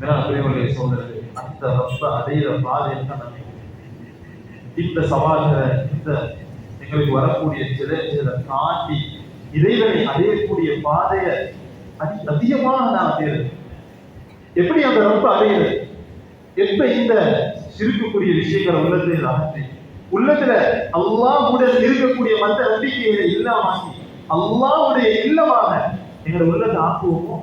பிரியமுடைய சோதரர்களே, அந்த ரப்ப அடையிற பாதையில் தான் நம்ம இந்த சவால்களை, இந்த எங்களுக்கு வரக்கூடிய சில தாண்டி இறைவனை அடையக்கூடிய பாதையை அதிகமாக நான் தேர்வு. எப்படி அந்த ரப்ப அடையிறது? எப்ப இந்த சிரிக்கக்கூடிய விஷயங்களை உள்ளத்தில் அகற்றி உள்ளத்துல அல்லாஹ்வுடன் இருக்கக்கூடிய மற்ற நம்பிக்கைகளை இல்லாமாக்கி அல்லாஹ்வுடைய இல்லமாக எங்களை உள்ளத்தை ஆக்குவோமோ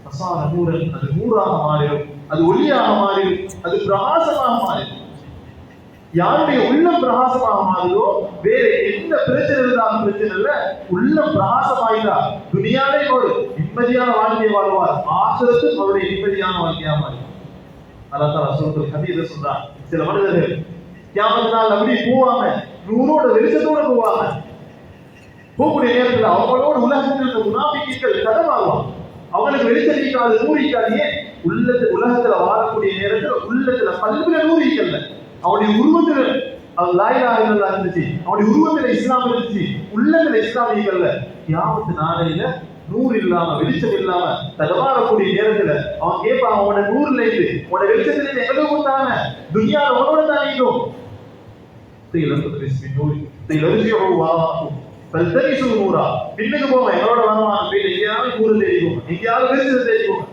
அசார நூறல், அது நூறாக மாறிடும், அது ஒளியாக மாறிடும், அது பிரகாசமாக மாறிடும். யாருடைய உள்ளம் பிரகாசமாக மாறுதோ வேற எந்த பிரச்சனை இருந்தாலும் பிரச்சனை இல்ல. உள்ளம் பிரகாசமாயிட்டா துனியாலே ஒரு நிம்மதியான வாழ்க்கையை வாழ்வார், ஆசிரத்தும் அவருடைய நிம்மதியான வாழ்க்கையா மாறும். அல்லாஹ் ரசூலுல் ஹதீஸ சொல்றான், சில மனிதர்கள் கியாமத் நாள் அப்படி போவாங்க, நூறோட வெளிச்சத்தோட போவாங்க. போகக்கூடிய நேரத்தில் அவங்களோட உலகத்தில் இருந்த முனாஃபிக்குகள் கதவாகுவாங்க. அவங்களுக்கு வெளிச்சடிக்காது நூறிக்காது. ஏன்? உலகத்துல வாழக்கூடிய நேரத்துல உள்ளத்துல பல்வேறு நூறிக்கல்ல, அவனுடைய உருவத்துல லா இலாஹ இல்லல்லாஹ் இருந்துச்சு, அவனுடைய உருவத்துல இஸ்லாம் இருந்துச்சு, உள்ளத்துல இஸ்லாமியங்கள்ல. கியாமத் நாளையில நூறு இல்லாம வெளிச்சம் இல்லாம தடவாடக்கூடிய நேரத்துல அவன் கேட்பான், அவனோட நூறுல இருந்து உன்னோட வெளிச்சத்துல இருந்து எவ்வளவு கொடுத்தாங்க, துனியால உன்னோட தான் நீங்கும். பின்னுக்கு போங்க, எங்களோட வருவாங்க, எங்கேயாவது நூறு தெரியும், எங்கேயாவது வெளிச்சத்தை தெரியும்.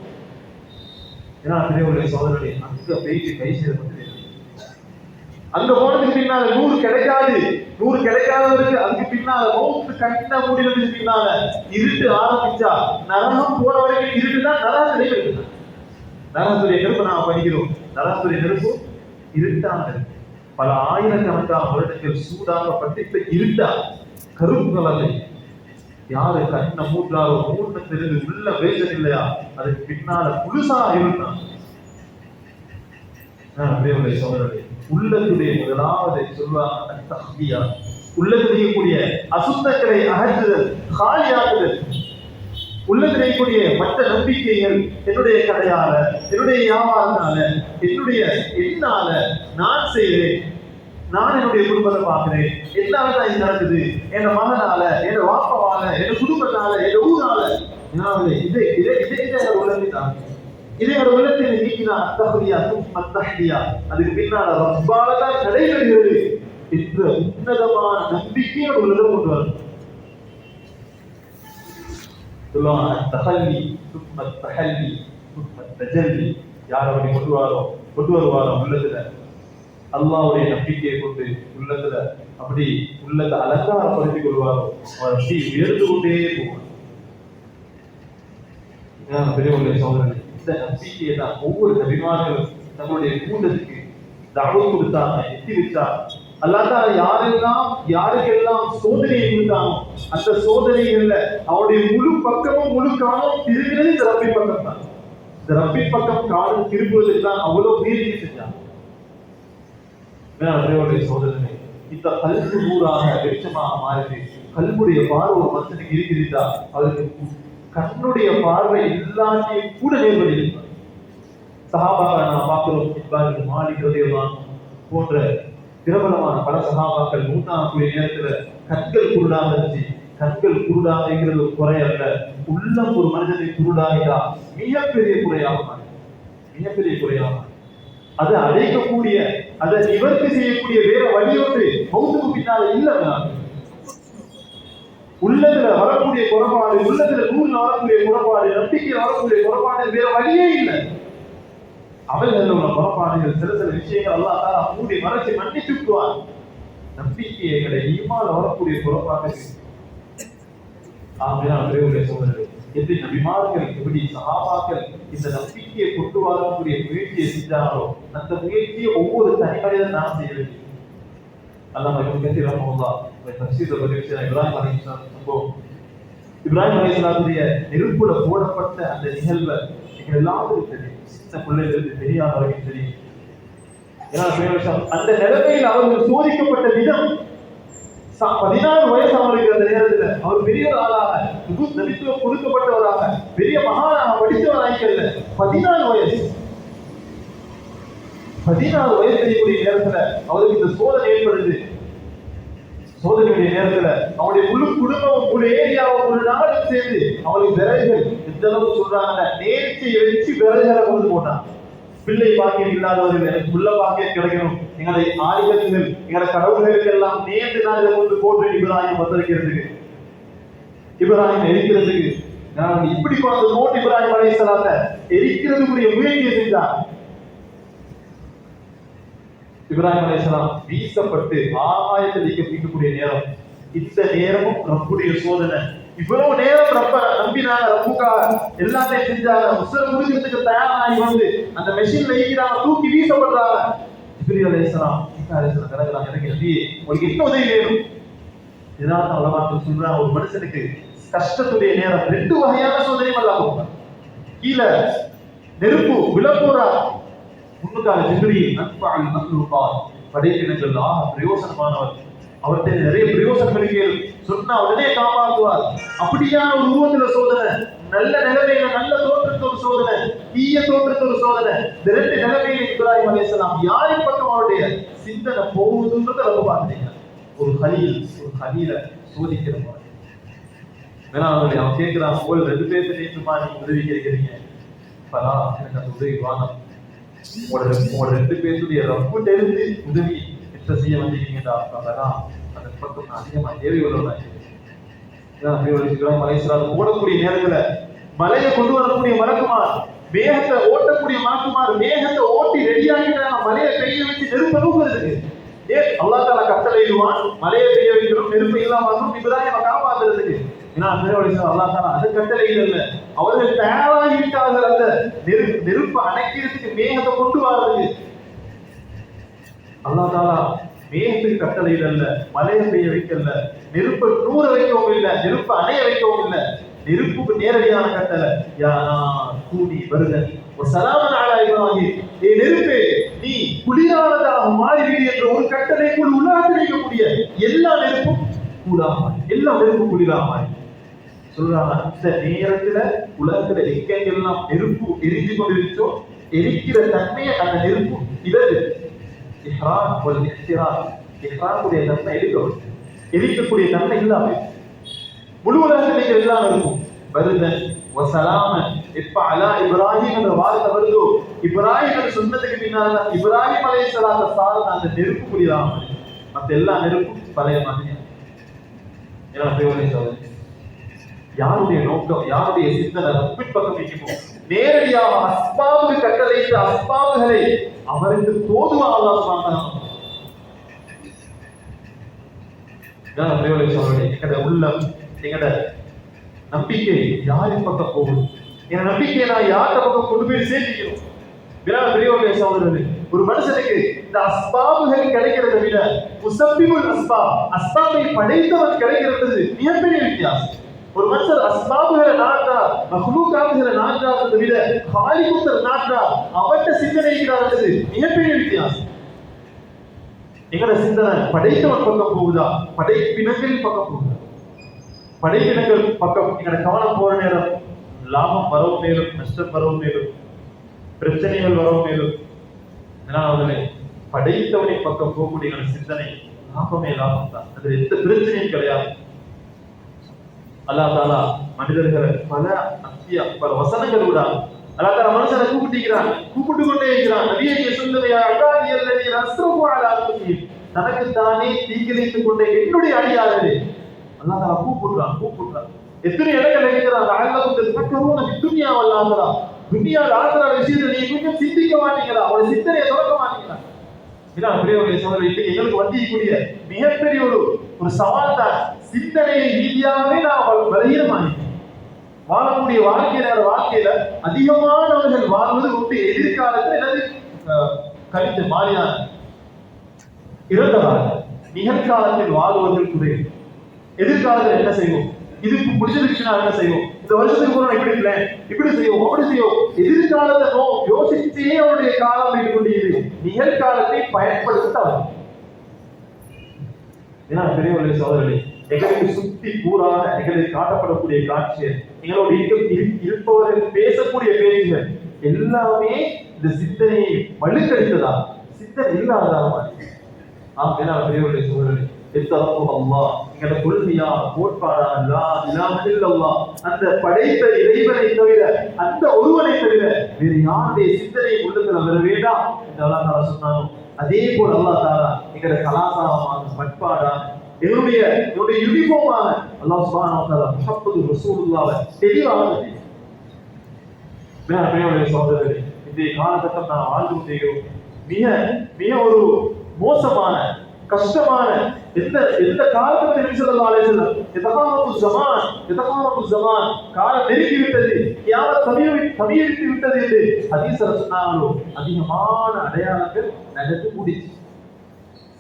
ஏன்னா பெரியவருடைய சோதரனை அங்க போயிட்டு கை செய்த அங்க போனதுக்கு பின்னால நூறு கிடைக்காது. நூறு கிடைக்காதவருக்கு அதுக்கு பின்னால மௌத்து கண்ணா மூடினதுக்கு பின்னால இருட்டு ஆரம்பிச்சா நரகம் போற வரைக்கும் இருட்டுதான் நரகத்திலே இருக்கு. நரகத்துடைய நெருப்பு நாம படிக்கிறோம். நரகத்துடைய நெருப்பு இருட்டானது, பல ஆயிரக்கணக்கான வருடங்கள் சூடாகப்பட்டு இருட்டா கருப்பு கலந்து யாரு கண்ண மூன்றாரோ மூணு தெரிந்து உள்ள வேதனை இல்லையா, அதுக்கு பின்னால புதுசாக இருந்தான். சோதரர்களே, உள்ளத்துடைய முதலாவது சொல்வாங்க தஹ்லியா, உள்ளத்தில் இருக்கக்கூடிய அசுத்தங்களை அகற்றுதல், காலியாக்குதல். உள்ளத்தில் இருக்கக்கூடிய மற்ற நம்பிக்கைகள் என்னுடைய கடையால, என்னுடைய வியாபாரத்தால, என்னுடைய என்னால நான் செய்கிறேன், நான் என்னுடைய குடும்பத்தை பார்க்கிறேன், என்னால தான் இது நடக்குது, என் மகனால, என் வாப்பாவால, என் குடும்பத்தால, என் ஊரால, இதை உள்ளதான் இதே ஒரு உள்ளத்தில் நீக்கினா அத்தஹ்லியா சும்ம தஹ்லியா, அதுக்கு பின்னால ரப்பால தான் நடைபெறுகிறது என்ற உன்னதமான நம்பிக்கையை உள்ளம் கொண்டு வரும். சொல்லுவாங்க தஹல்லி சும்ம தஹல்லி சும்ம தஜல்லி. யார் அப்படி கொண்டு வருவாரோ உள்ளத்துல அல்லாஹ்வுடைய நம்பிக்கையை கொண்டு உள்ளத்துல அப்படி உள்ளத்தை அலங்காரப்படுத்திக் கொள்வாரோ அவர் அப்படி உயர்ந்து கொண்டே போவார். பெரியவர்களுடைய சோதனை, இந்த நம்பிக்கையை தான் ஒவ்வொரு நபிமார்களும் தங்களுடைய கூட்டத்துக்கு தஅவத் கொடுத்தாங்க, எத்தி வச்சாங்க. அல்லாஹ் யாருக்கெல்லாம் சோதனையை கொடுத்தாங்க, அந்த சோதனைகள்ல அவருடைய முழு பக்கமும் முழு காலம் திரும்பினது இந்த ரப்பி பக்கம் தான். இந்த ரப்பி பக்கம் காலம் திரும்புவதற்கு தான் அவ்வளவு முயற்சி செஞ்சாங்க. சோதனை இந்த கல்வி நூறாக வெளிச்சமாக மாறிட்டு கல்வியுடைய பார்வை ஒரு மனுஷனுக்கு இருக்கிறதா, அவருக்கு கண்ணுடைய பார்வை எல்லாத்தையும் கூட நேர்வழி இருப்பார். சஹாபாக்களை நாம் பார்க்கிறோம், இப்ராஹிம் மாலிக் ரலியல்லாஹு போன்ற பிரபலமான பல சஹாபாக்கள் மூத்தாகக்கூடிய நேரத்துல கண்கள் குருடாக இருந்துச்சு. கண்கள் குருடாகிறது ஒரு குறை அல்ல, உள்ளம் ஒரு மனிதனை குருடாகிட்டா மிகப்பெரிய குறையாக, மிகப்பெரிய குறையாக. அதை அடைக்கக்கூடிய, அதை நிவர்த்தி செய்யக்கூடிய வேற வழியோடு மௌத்துக்கு பின்னால இல்லை. உள்ளத்துல வரக்கூடிய குறைபாடு, உள்ளத்துல நூல்ல வரக்கூடிய குறைபாடு, நம்பிக்கையில் வரக்கூடிய குறைபாடு வேற வழியே இல்லை. அவைகள் உள்ள குறைபாடுகள், சில விஷயங்கள் அல்லாஹ் தஆலா மூடி மறைச்சு மன்னித்து விடுவார். நம்பிக்கைகளை ஈமான்ல வரக்கூடிய குறைபாடு. சோதனை எப்படி நபிமார்கள், எப்படி சஹாபாக்கள் இந்த நம்பிக்கையை கொண்டு வரக்கூடிய முயற்சியை செஞ்சாங்களோ அந்த முயற்சியை ஒவ்வொரு தனிமனிதன் நாம் செய்ய வேண்டும். இப்ராஹிம் அலைஹிஸ்ஸலாமுடைய நெருப்புல போடப்பட்ட அந்த நிகழ்வை எங்கள் எல்லாருக்கும் தெரியும், சின்ன பிள்ளைகளுக்கு தெரியாத வரைக்கும் தெரியும். அந்த நிலைமையில் அவர்கள் சோதிக்கப்பட்ட விதம் 14 வயசு அவருக்கு. அந்த நேரத்தில் அவர் பெரிய ஆளாக நபித்துவம் கொடுக்கப்பட்டவராக பெரிய மகானாக படித்தவராக 14 வயசு. 14 வயசு செய்யக்கூடிய நேரத்துல அவருக்கு இந்த சோதனை ஏற்படுது. சோதனையுடைய நேரத்துல அவருடைய முழு குடும்பம், முழு ஏரியாவும், முழு நாடும் சேர்ந்து அவளுக்கு விறகுகள் எந்த அளவுக்கு சொல்றாங்க, நேர்ச்சியை வச்சு விறகுகளை கொண்டு போட்டான். பிள்ளை பாக்கியம் இல்லாதவர்கள் எனக்கு உள்ள பாக்கியம் கிடைக்கணும், எங்களை ஆயுதங்கள் எங்களை கடவுள்களுக்கு எல்லாம் நேர்ந்து நான் இதை கொண்டு போட்டு இப்ராஹிம் வந்திருக்கிறதுக்கு, இப்ராஹிம் எரிக்கிறதுக்கு நான் இப்படி கொண்டு போட்டு இப்ராஹிம் அலைஹிஸ்ஸலாத்தை எரிக்கிறதுக்குரிய முயற்சியை செஞ்சார். இப்ராஹிம் அலைஹிஸ்ஸலாம் வீசப்பட்டு ஆகாயத்தில் வைக்கக்கூடிய நேரம், இந்த நேரமும் ரப்புடைய சோதனை. இவ்வளவு நேரம் ரப்ப நம்பினாங்க, ரப்புக்கா எல்லாத்தையும் செஞ்சாங்க, உசுர முடிக்கிறதுக்கு தயாராகி வந்து அந்த மெஷின்ல ஈக்கிறாங்க, தூக்கி வீசப்படுறாங்க. ஜிப்ரீல் அலைஹிஸ்ஸலாம் கிடக்குறாங்க, எனக்கு நபி உங்களுக்கு என்ன உதவி வேணும்? இதனால அல்லாஹ் சொல்றான், ஒரு மனுஷனுக்கு கஷ்டத்துடைய நேரம் ரெண்டு வகையான சோதனை அல்லாஹ் கொடுப்பான். கீழே நெருப்பு விழப்போறா, முன்னுக்கால ஜிப்ரீல் அன்ஃபஅல் மக்லூகாத் படைப்பினங்கள் பிரயோசனமானவர், அவர்கிட்ட நிறைய பிரயோசனங்கள் சொன்னா உடனே காப்பாற்றுவார். அப்படியான ஒரு உருவத்துல சோதனை, நல்ல நிலைமையில நல்ல தோற்றத்து ஒரு சோதனை, தீய தோற்றத்து ஒரு சோதனை. இந்த ரெண்டு நிலைமையில இப்ராஹிம் அலைஹிஸ்ஸலாம் யாரின் பக்கம் அவருடைய சிந்தனை போகுதுன்றதை ரொம்ப பார்த்தீங்க. ஒரு ஹலீல சோதிக்கிற மாதிரி. அவன் கேட்கிறான், போல் ரெண்டு பேர்த்து நேற்றுமா நீங்க உதவி கேட்கிறீங்க, பலா எனக்கு அந்த உதவி வாங்க, உங்களோட ரெண்டு பேருடைய ரப்பு தெரிந்து உதவி எத்த செய்ய வந்திருக்கீங்கடா, அந்த பக்கம் நான் அதிகமா தேவை உள்ளவனாக ஓடக்கூடிய நேரத்துல மலையை கொண்டு வரக்கூடிய மலக்குமார், மேகத்தை ஓட்டக்கூடிய மலக்குமார் மேகத்தை ஓட்டி ரெடியாகிட்டாங்க, மலையை பெய்ய வச்சு நெருப்ப நூக்குறதுக்கு. அல்லாஹ் தஆலா கட்டளையிடுவான், மலையை பெய்ய வைக்கிறோம், நெருப்பு இல்லாம இப்ராஹிமை காப்பாத்துறதுக்கு. அல்லாஹ் தஆலா அது கட்டளையிடல, அவர்கள் தயாராகிவிட்டார்கள் அந்த நெருப்பு அணைக்கிறதுக்கு, மேகத்தை கொண்டு வர்றதுக்கு. அல்லாஹ் தஆலா மேகத்துக்கு கட்டளையிடல, மலையை பெய்ய வைக்கல, நெருப்பை நூற வைக்கவும் இல்லை, நெருப்பை அணைய வைக்கவும் இல்லை. நெருப்புக்கு நேரடியான கட்டளை, யா கூடி வருதன் ஒரு சலாமன் அலா இப்ராஹிம், ஏ நெருப்பே நீ குளிரானதாக மாறிவிடு என்ற ஒரு கட்டளை கூட உலகத்தில் இருக்கக்கூடிய எல்லா நெருப்பும் கூடாமல், எல்லா நெருப்பும் குளிராமல் சொல்றாங்க. இந்த நேரத்துல உலகத்துல எங்கெல்லாம் நெருப்பு எரிஞ்சு கொண்டிருச்சோ எரிக்கிற தன்மையை அந்த நெருப்பு இதற்கு இஹ்ராம் ஒரு இஹ்திராம், இஹ்ராமுடைய தன்மை எடுக்கணும், எரிக்கக்கூடிய தன்மை இல்லாம முழு உலகத்தில் எல்லாம் இருக்கும். வருதன் வசலாமன் எப்ப அலா இப்ராஹிம் என்ற வார்த்தை வருதோ, இப்ராஹிம் சொன்னதுக்கு பின்னால் இப்ராஹிம் அலைஹிஸ்ஸலாத்தை சார்ந்த அந்த நெருப்பு குளிராமல் மற்ற எல்லா நெருப்பும் பழைய மாதிரி. யாருடைய நோக்கம், யாருடைய சிந்தனை ரப்பின் பக்கம் வைக்குமோ, நேரடியாக அஸ்பாபுக்கு கட்டளையிட்டு அஸ்பாபுகளை அவருக்கு தோதுவா அல்லாஹ் சுப்ஹானஹு எங்கட உள்ளம், எங்கட நம்பிக்கை யாரின் பக்கம் போகுது, என் நம்பிக்கையை நான் யார்கிட்ட பக்கம் கொண்டு போய் சேர்த்திக்கிறோம். பெரியவர்களே சகோதரர்களே, ஒரு மனுஷனுக்கு இந்த அஸ்பாபுகள் கிடைக்கிறத விட முஸப்பிபுல் அஸ்பாப், அஸ்பாபை படைத்தவன் கிடைக்கிறது மிகப்பெரிய வித்தியாசம். ஒரு மனுஷர் அஸ்பாபுகளை நாட்டார், மஹ்லூகாத்துகளை நாட்டார்ன்றதை விட காலிகுத்தர் நாட்டார், அவட்ட சிந்தனைக்கிறார்ன்றது மிகப்பெரிய வித்தியாசம். எங்கட சிந்தனை படைத்தவன் பக்கம் போகுதா, படைப்பினங்கள் பக்கம் போகுதா? படைப்பினங்கள் பக்கம் எங்கட கவனம் போற நேரம் லாபம் வரவும் மேலும், நஷ்டம் வரவும் மேலும், பிரச்சனைகள் வரவும் மேலும். அதனால படைத்தவனின் பக்கம் போகக்கூடிய சிந்தனை லாபமே லாபம் தான், அது எந்த பிரச்சனையும் கிடையாது. அல்லாஹ் தஆலா மனிதர்களை பல வசனங்கள் கூட அல்லாஹ் தஆலா மனுஷனை கூப்பிட்டு கொண்டே இருக்கிறான். நபியே சொல்லுங்க, யா அல்லாஹ் அஸ்ரஃபு அலா அன்ஃபுஸிஹிம், தனக்கு தானே தீங்கிழைத்துக் கொண்டே என்னுடைய அடியார்களே. அல்லாஹ் தஆலா கூப்பிடுறான். எத்தனை இடங்கள் இருக்கிறான், அல்லாஹ் ததக்கரூன ஃபி துன்யா வல் ஆகிரா, துன்யால ஆகிரா விஷயத்தை நீங்க கொஞ்சம் சிந்திக்க மாட்டீங்களா, அவளை சிந்தனையை தொடக்க மாட்டீங்களா? இதான் பெரியவர்களே சகோதரர்களே, எங்களுக்கு வந்தியக்கூடிய மிகப்பெரிய ஒரு சவால் தான். சிந்தனை ரீதியாகவே நாம் பலகீனமானோம். வாழக்கூடிய வாழ்க்கையில அதிகமானவர்கள் வாழ்வது உண்டு. எதிர்காலத்தில் எனது கழித்து மாறினார் இறந்தவர்கள், நிகழ்காலத்தில் வாழ்வர்கள் குறைவு. எதிர்காலத்தில் என்ன செய்வோம், இதுக்கு முடிச்சிருச்சுன்னா என்ன செய்வோம், இந்த வருஷத்துக்கு போறோம் இப்படி செய்வோம் அப்படி செய்வோம். எதிர்காலத்தை யோசிச்சே அவருடைய காலம் வைத்துக் கொண்டிருக்கிறது. நிகழ்காலத்தை பயன்படுத்த பெரியவர்களே சோதரர்களே, எங்களுக்கு சுத்தி கூறாக எங்களுக்கு காட்டப்படக்கூடிய காட்சிகள், எங்களோட இருப்பவர்கள் பேசக்கூடிய பேச்சுகள் எல்லாமே இந்த சிந்தனையை வலுக்கழித்ததா, சிந்தனை இல்லாததாக மாறி. பெரியவர்களே சோதரர்களே, அல்லாஹ் எங்கட கொள்கையா கோட்பாடா லா இலாஹ இல்லல்லாஹ் அந்த படைத்த இறைவனை தவிர அந்த ஒருவனை தவிர வேறு யாருடைய சிந்தனை உள்ளத்துல வர வேண்டாம் என்று அல்லாஹ் தஆலா சொன்னானோ அதே போல அல்லாஹ் தஆலா எங்கட கலாசாரமான பண்பாடா என்னுடைய யூனிஃபார்மாக அல்லாஹ் சுப்ஹானஹு வ தஆலா முஹம்மது ரசூலுல்லாஹ்வை தெளிவாக மேலாண்மையுடைய சகோதரர்களே, இன்றைய காலகட்டம் நான் வாழ்ந்து கொண்டிருக்கிறோம். மிக மிக ஒரு மோசமான கஷ்டமான எந்த காலகட்டத்தில் நபி ஸல்லல்லாஹு அலைஹி வஸல்லம் யதகாரபு ஸமான் காலம் நெருங்கி விட்டது, கியாமத் சமீபித்து விட்டது என்று ஹதீஸ்ல சொன்னாங்களோ அதிகமான அடையாளங்கள் நடந்து முடிச்சு.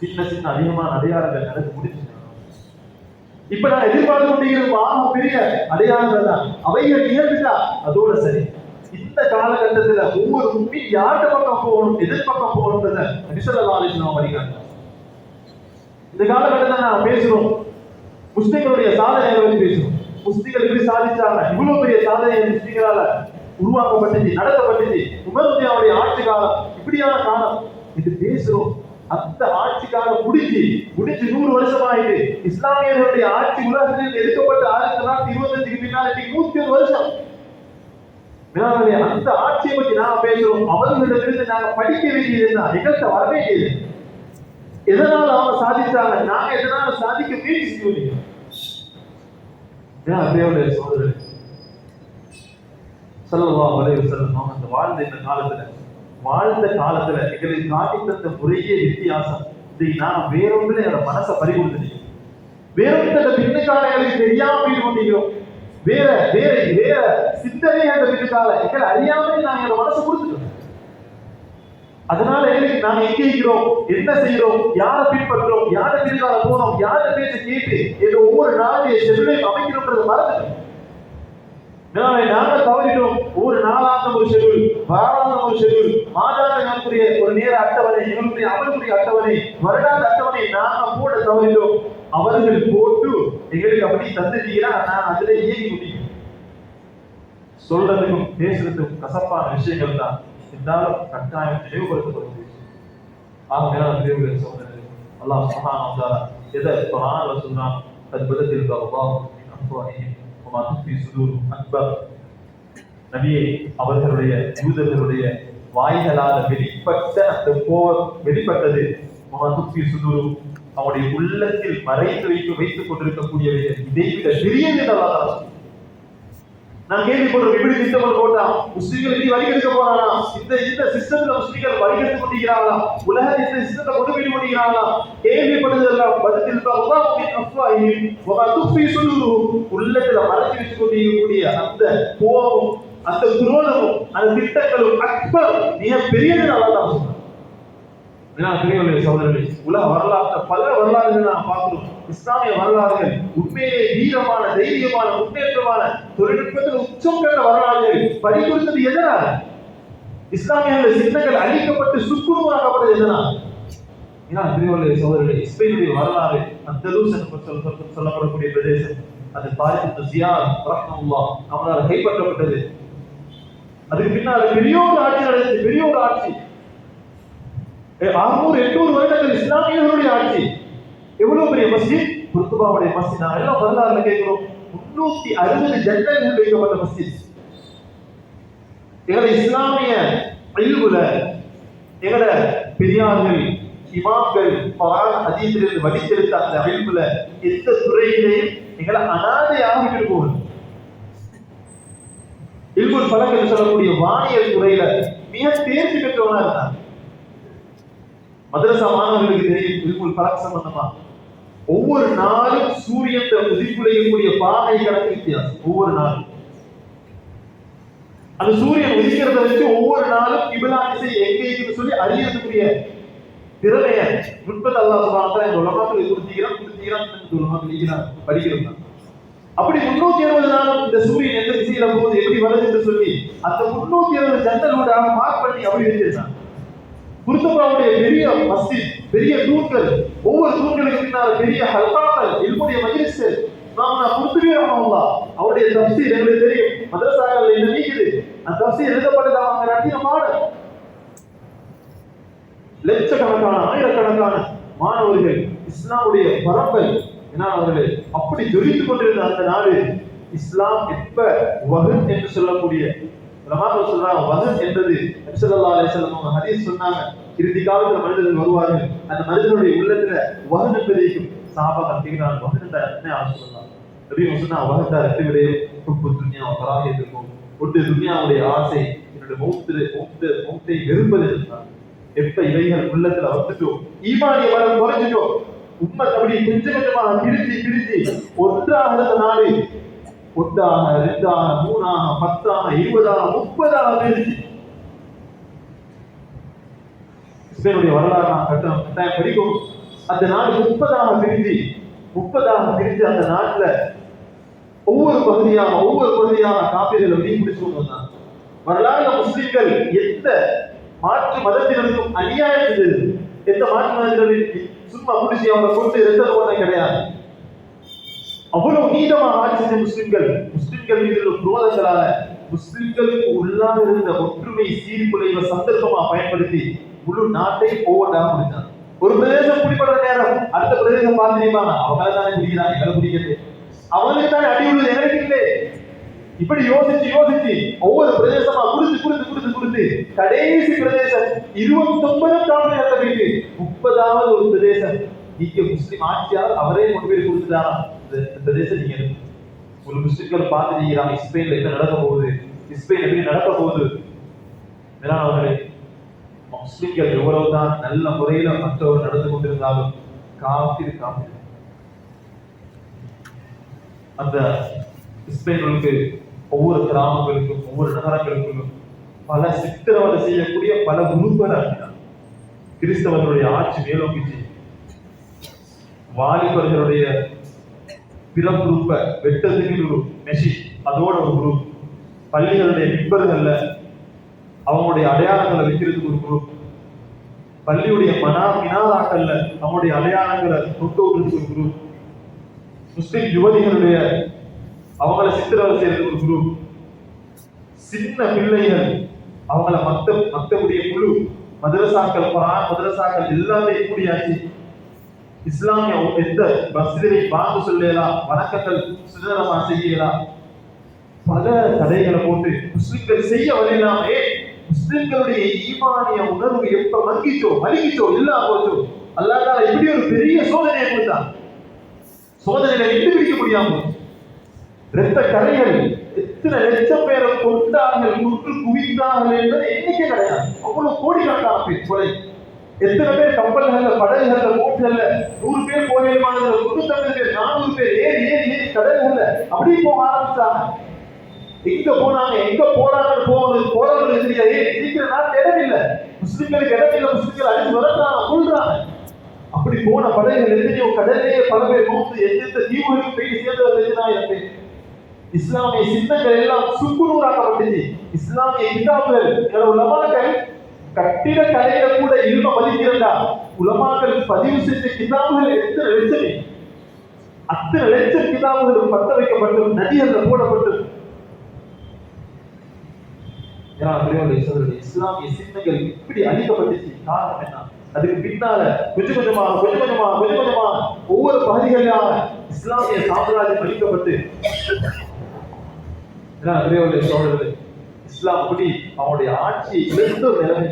சின்ன அதிகமான அடையாளங்கள் நடந்து முடிச்சு. இப்ப நான் எதிர்பார்த்து கொண்டிருக்கிற பெரிய அடையாளங்கள் தான் அவைகள் நிகழ்ந்துட்டா அதோட சரி. இந்த காலகட்டத்துல ஒவ்வொரு முஸ்லிம் யார்கிட்ட பக்கம் போகணும், எதிர்பக்கம் போகணும்ன்றத நபி ஸல்லல்லாஹு அலைஹி வஸல்லம் வழிகாட்டுறாங்க. இந்த காலகட்டத்தில் நான் பேசுறோம், முஸ்லிம்களுடைய சாதனைகளை பற்றி பேசுறோம். முஸ்லிம்கள் எப்படி சாதிச்சாங்க, இவ்வளவு பெரிய சாதனை முஸ்லிம்களால உருவாக்கப்பட்டுச்சு, நடத்தப்பட்டுச்சு. உமருடைய ஆட்சி காலம் இப்படியான காலம் இது பேசுறோம். அந்த ஆட்சி காலம் முடிஞ்சு 100 வருஷம் ஆயிட்டு. இஸ்லாமியர்களுடைய ஆட்சி உலகத்தில் எடுக்கப்பட்ட 1925 பின்னால் 101 வருஷம். அந்த ஆட்சியை பற்றி நாம பேசுறோம். அவர்களிடமிருந்து நாங்க படிக்க வேண்டியது என்ன, நிகழ்த்த வர வேண்டியது எதனால அவங்க சாதிச்சாங்க, நாங்க எதனால சாதிக்க முயற்சி செய்ய. சகோதரர் ஸல்லல்லாஹு அலைஹி வஸல்லம் அந்த வாழ்ந்த காலத்துல எங்களுக்கு காட்டி தந்த முறையே வித்தியாசம். நான் வேறொன்றுல என்னோட மனசை பறிகொடுத்து வேறொன்ற பின்னுக்கால எங்களுக்கு தெரியாம கொண்டிருக்கிறோம். வேற வேற வேற சிந்தனை அந்த பின்னுக்கால எங்களை அறியாமலே நாங்க என்னோட மனசை கொடுத்துட்டோம். அதனால எங்களுக்கு நாங்க எங்க இருக்கிறோம், என்ன செய்யறோம், யாரை பின்பற்றோம், யாரை பின்னால் போனோம், யாரை பேச கேட்டு எங்க ஒவ்வொரு நாளைய ஷெட்யூலையும் அமைக்கணும்ன்றது மறந்துட்டோம். நாங்க தவறிட்டோம். ஒவ்வொரு நாளாக ஒரு ஷெட்யூல், வாராந்த ஒரு ஷெட்யூல், மாதாந்த நமக்குரிய ஒரு நேர அட்டவணை, எங்களுடைய அமலுக்குரிய அட்டவணை, வருடாந்த அட்டவணை நாங்க போட தவறிட்டோம். அவர்கள் போட்டு எங்களுக்கு அப்படி தந்துட்டீங்கன்னா நான் அதுல இயங்கி முடியும். சொல்றதுக்கும் பேசுறதுக்கும் கசப்பான விஷயங்கள் தான் இருந்தாலும் கட்டாயம் நினைவுபடுத்தப்படுவது. ஆகவே சகோதரர்களே, அல்லாஹ் சுப்ஹானஹு வ தஆலா எதை குர்ஆன்ல சொல்றான், தத்பதத்தில் அல்லாஹ் மின் அஃப்வாஹிஹிம் வமா துஃபி சுதூருஹும் அக்பர். நபியே, அவர்களுடைய யூதர்களுடைய வாய்களால் வெளிப்பட்ட அந்த கோபம் வெளிப்பட்டது. வமா துஃபி சுதூருஹும், அவருடைய உள்ளத்தில் மறைத்து வைத்துக் கொண்டிருக்கக்கூடியவை இதைவிட பெரியது என்று அல்லாஹ். நான் கேள்விப்படுறோம், எப்படி திட்டம் போட்டா முஸ்லிம்கள் இப்படி வழிகெடுக்க போறானா, இந்த சிஸ்டம்ல முஸ்லிம்கள் வழிகெடுத்து கொண்டிருக்கிறாங்களா, உலகத்தில் இந்த சிஸ்டத்தை கொண்டு போய் கொண்டிருக்கிறாங்களா கேள்விப்படுதெல்லாம் பதில் உள்ளத்துல மறைச்சு வச்சு கொண்டிருக்கக்கூடிய அந்த கோபமும் அந்த குரோதமும் அந்த திட்டங்களும் அக்பர் மிக பெரியது அல்லாஹ் சொல்றான். சகோதரர்களே, உலக வரலாற்று பல வரலாறுகள் நாம் பார்க்கிறோம். இஸ்லாமிய வரலாறுகள் உண்மையிலே வீரமான, தைரியமான, முன்னேற்றமான, தொழில்நுட்பத்தில் உச்சம் கண்ட வரலாறுகள். பறிகொடுத்தது எதனால்? இஸ்லாமிய சின்னங்கள் அழிக்கப்பட்டு சுக்குநூறாக்கப்பட்டது எதனால்? சகோதரர்களே, இஸ்ரேலுடைய வரலாறு அந்தலூஸ் சொல்லப்படக்கூடிய பிரதேசம், அது தாரிக் ஜியாத் ரஹ்மத்துல்லாஹ் அவரால் கைப்பற்றப்பட்டது. அதுக்கு பின்னால் பெரிய ஒரு ஆட்சி நடந்தது. பெரிய ஒரு ஆட்சி 600-800 வருடங்கள் இஸ்லாமியர்களுடைய ஆட்சி. எவ்வளவு பெரிய மஸ்ஜித், குர்துபாவுடைய மஸ்ஜித். நான் எல்லாம் வரலாறுல கேட்கிறோம், 360 ஜன்னல்கள் வைக்கப்பட்ட மஸ்ஜித். எங்களை இஸ்லாமிய இல்முல எங்களோட பெரியார்கள், இமாம்கள் குர்ஆன் ஹதீஸிலிருந்து வடித்தெடுத்த அந்த இல்முல எந்த துறையிலேயும் எங்களை அனாதையாக விட்டு போகுது. இல்முல் ஃபலக் என்று சொல்லக்கூடிய வானியல் துறையில மிக தேர்ச்சி பெற்றவனா இருந்தாங்க. மதரசா மாணவர்களுக்கு தெரியும் இல்முல் ஃபலக் சம்பந்தமா. ஒவ்வொரு நாளும் சூரியன் உதிப்புடைய பாதை கணக்கு வித்தியாசம். ஒவ்வொரு நாளும் அந்த சூரியன் உதிக்கிறத வச்சு ஒவ்வொரு நாளும் கிபிலா திசை எங்கே இருக்குன்னு சொல்லி அறியறதுக்குரிய திறமைய நுட்பத்தை அல்லாஹ் சுப்ஹானஹு வ தஆலா இந்த உலகத்தில் கொடுத்திருக்கிறான் படிக்கிறோம். அப்படி 360 நாளும் இந்த சூரியன் எந்த திசையில போகுது, எப்படி வருது என்று சொல்லி அந்த 360 ஜன்னலோட மார்க் பண்ணி அப்படி வச்சிருக்காங்க. குர்துபாவுடைய பெரிய மஸ்ஜித், பெரிய தூண்கள், ஒவ்வொரு தூண்களுக்கு பின்னால் பெரிய ஹல்காக்கள், இல்முடைய மஜ்லிஸ்கள். நாம குர்துபி ரஹ்மத்துல்லாஹ் அவருடைய தஃப்சீர் எங்களுக்கு தெரியும். மதரசாக்கள் என்ன நீக்குது, அந்த தஃப்சீர் எழுதப்பட்டது அவங்க நடத்திய பாடம். லட்சக்கணக்கான ஆயிரக்கணக்கான மாணவர்கள் இஸ்லாமுடைய பரம்பல் ஏன்னா அவர்கள் அப்படி ஜொலித்துக் கொண்டிருந்த அந்த நாடு இஸ்லாம் எப்ப வஹன் என்று சொல்லக்கூடிய ரமாபுல் சொல்றாங்க வஹன் என்பது நபி ஸல்லல்லாஹு அலைஹி வஸல்லம் ஹதீஸ் சொன்னாங்க இறுதி காலத்துல மனிதர்கள் வருவார்கள் அந்த மனிதனுடைய உள்ளத்துல வஹன் என்பது சஹாபாக்கள் கேட்கிறாங்க வஹன் என்ன சொல்லலாம் நபி சொன்னா வஹன் ரெண்டு விடயம் ஹுப்பு துன்யா வ கராஹியத்துக்கும் ஒன்று துன்யாவுடைய ஆசை என்னுடைய மௌத்தை வெறுப்பது என்றார் எப்ப இவைகள் உள்ளத்துல வந்துட்டோம் ஈமானிய பலம் குறைஞ்சிட்டோம் உம்மத் அப்படி கொஞ்சம் கொஞ்சமாக பிரிஞ்சு ஒன்றாக இருந்த நாடு ஒன்றாக ரெண்டாக மூணாக 10ஆக 20ஆக 30ஆக பிரிஞ்சு இஸ்ரேலுடைய வரலாறு நான் கட்டாயம் படிக்கும் அந்த நாடு 30ஆக பிரிஞ்சு அந்த நாட்டுல ஒவ்வொரு பகுதியாக காப்பீர்கள் அப்படின்னு பிடிச்சு கொண்டு வந்தாங்க வரலாறு முஸ்லிம்கள் எந்த மாற்று மதத்தினருக்கும் அநியாயம் செய்தது எந்த மாற்று மதத்தினருக்கு சும்மா பிடிச்சி அவங்க கொண்டு இரத்த போன கிடையாது அவ்வளவு நீளமாக ஆட்சி செய்த முஸ்லிம்கள் மீது உள்ள குரோதங்களால முஸ்லிம்களுக்கு உள்ளாக இருந்த ஒற்றுமை சீர்குலைவை சந்தர்ப்பமா பயன்படுத்தி முழு நாட்டை ஒவ்வொன்றாக முடிச்சாங்க ஒரு பிரதேசம் பிடிப்படுற நேரம் அடுத்த பிரதேசம் பார்த்துருப்பாங்க அவங்களை தானே பிடிக்கிறாங்க எங்களை பிடிக்கிறது அவங்களுக்கு தானே அடி உள்ளது எனக்கு இல்லை இப்படி யோசிச்சு ஒவ்வொரு பிரதேசமா கொடுத்து கடைசி பிரதேசம் 29 காலத்துல போயிட்டு 30வது ஒரு பிரதேசம் நீங்க முஸ்லிம் ஆட்சியாளர் அவரே கொண்டு போய் கொடுத்துட்டாரா இந்த பிரதேசம் நீங்க ஒரு முஸ்லிம்கள் பார்த்துருக்கிறாங்க ஸ்பெயின்ல என்ன நடக்க போகுது ஸ்பெயின் எப்படி நடக்க போகுது அவர்களே முஸ்லிம்கள் எவ்வளவுதான் நல்ல முறையில மற்றவர் நடந்து கொண்டிருந்தாலும் காப்பீடு அந்த ஸ்பெயின்களுக்கு ஒவ்வொரு கிராமங்களுக்கும் ஒவ்வொரு நகரங்களுக்கும் பல சித்திரவதை செய்யக்கூடிய பல குரூப்கள் ஆக்கினார் கிறிஸ்தவர்களுடைய ஆட்சி மேலோங்கிச்சு வாலிபர்களுடைய பிற குரூப்பை வெட்டத்துக்கு ஒரு மெஷின் அதோட ஒரு குரூப் பள்ளிகளுடைய மிம்பர்கள்ல அவங்களுடைய அடையாளங்களை வைக்கிறதுக்கு ஒரு குரூப் பள்ளியுடைய மினாராக்கள்ல அவங்களுடைய அடையாளங்களை கொண்டு விடுறதுக்கு ஒரு குரூப் முஸ்லிம் யுவதிகளுடைய அவங்களை சித்திரவதை செய்யறதுக்கு ஒரு குரூப் சின்ன பிள்ளைகள் அவங்கள மத்தக்கூடிய குழு மதரசாக்கள் எல்லாமே கூடியாச்சு இஸ்லாமிய எந்த மஸ்ஜிதை பார்த்து சொல்லலாம் வணக்கங்கள் சுதந்திரமா செய்யலாம் பல தடைகளை போட்டு முஸ்லிம்கள் செய்ய வரலாமே முஸ்லிம்களுடைய ஈமானிய உணர்வு எப்ப மலிகிச்சோ இல்லாம போச்சோ அல்லாஹ் இப்படி ஒரு பெரிய சோதனையை கொடுத்தான் சோதனையில விட்டு பிடிக்க முடியாம இரத்த கரைகள் எத்தனை லட்சம் பேரை கொண்டார்கள் குற்று குவிந்தார்கள் என்பது எண்ணிக்கை கிடையாது அவ்வளவு கோடிக்கணக்கான பேர் கொலை எத்தனை பேர் கப்பல்கள்ல படகுகள்ல போட்டுகள்ல 100 பேர் போவேமானதுல 95 பேர் 400 பேர் ஏறி கடல்கள்ல அப்படி போக ஆரம்பிச்சாங்க எங்க போறாங்கன்னு போறவங்களுக்கு தெரியாது இருக்கிற நாட்டு இடம் இல்லை முஸ்லிம்களுக்கு இடம் இல்லை முஸ்லிம்கள் அடிச்சு வளர்றாங்க கொள்றாங்க அப்படி போன படகுகள் எத்தனையோ கடலையே பல பேர் நோக்கு எந்த தீவுகளுக்கு போய் சேர்ந்தவர்கள் எத்தனாயிரம் பேர் இஸ்லாமிய சின்னங்கள் எல்லாம் சுக்குநூறாக்கப்பட்டுச்சு இஸ்லாமிய கிதாபுகள் உலமாக்கள் கட்டிட கலையில கூட இரும மதிக்கிறதா உலமாக்கள் பதிவு செஞ்ச கிதாபுகள் எத்தனை லட்சமே அத்தனை லட்சம் கிதாபுகள் பத்த வைக்கப்பட்டு நதிகள்ல போடப்பட்டு இஸ்லாமிய சின்னங்கள் இப்படி அழிக்கப்பட்டுச்சு காரணம் என்ன அதுக்கு பின்னால கொஞ்சம் கொஞ்சமா ஒவ்வொரு பகுதிகளாக இஸ்லாமிய சாம்ராஜ்யம் அழிக்கப்பட்டு சோழர்கள் இஸ்லாம் அப்படி அவனுடைய ஆட்சியை இழந்த ஒரு நிலைமை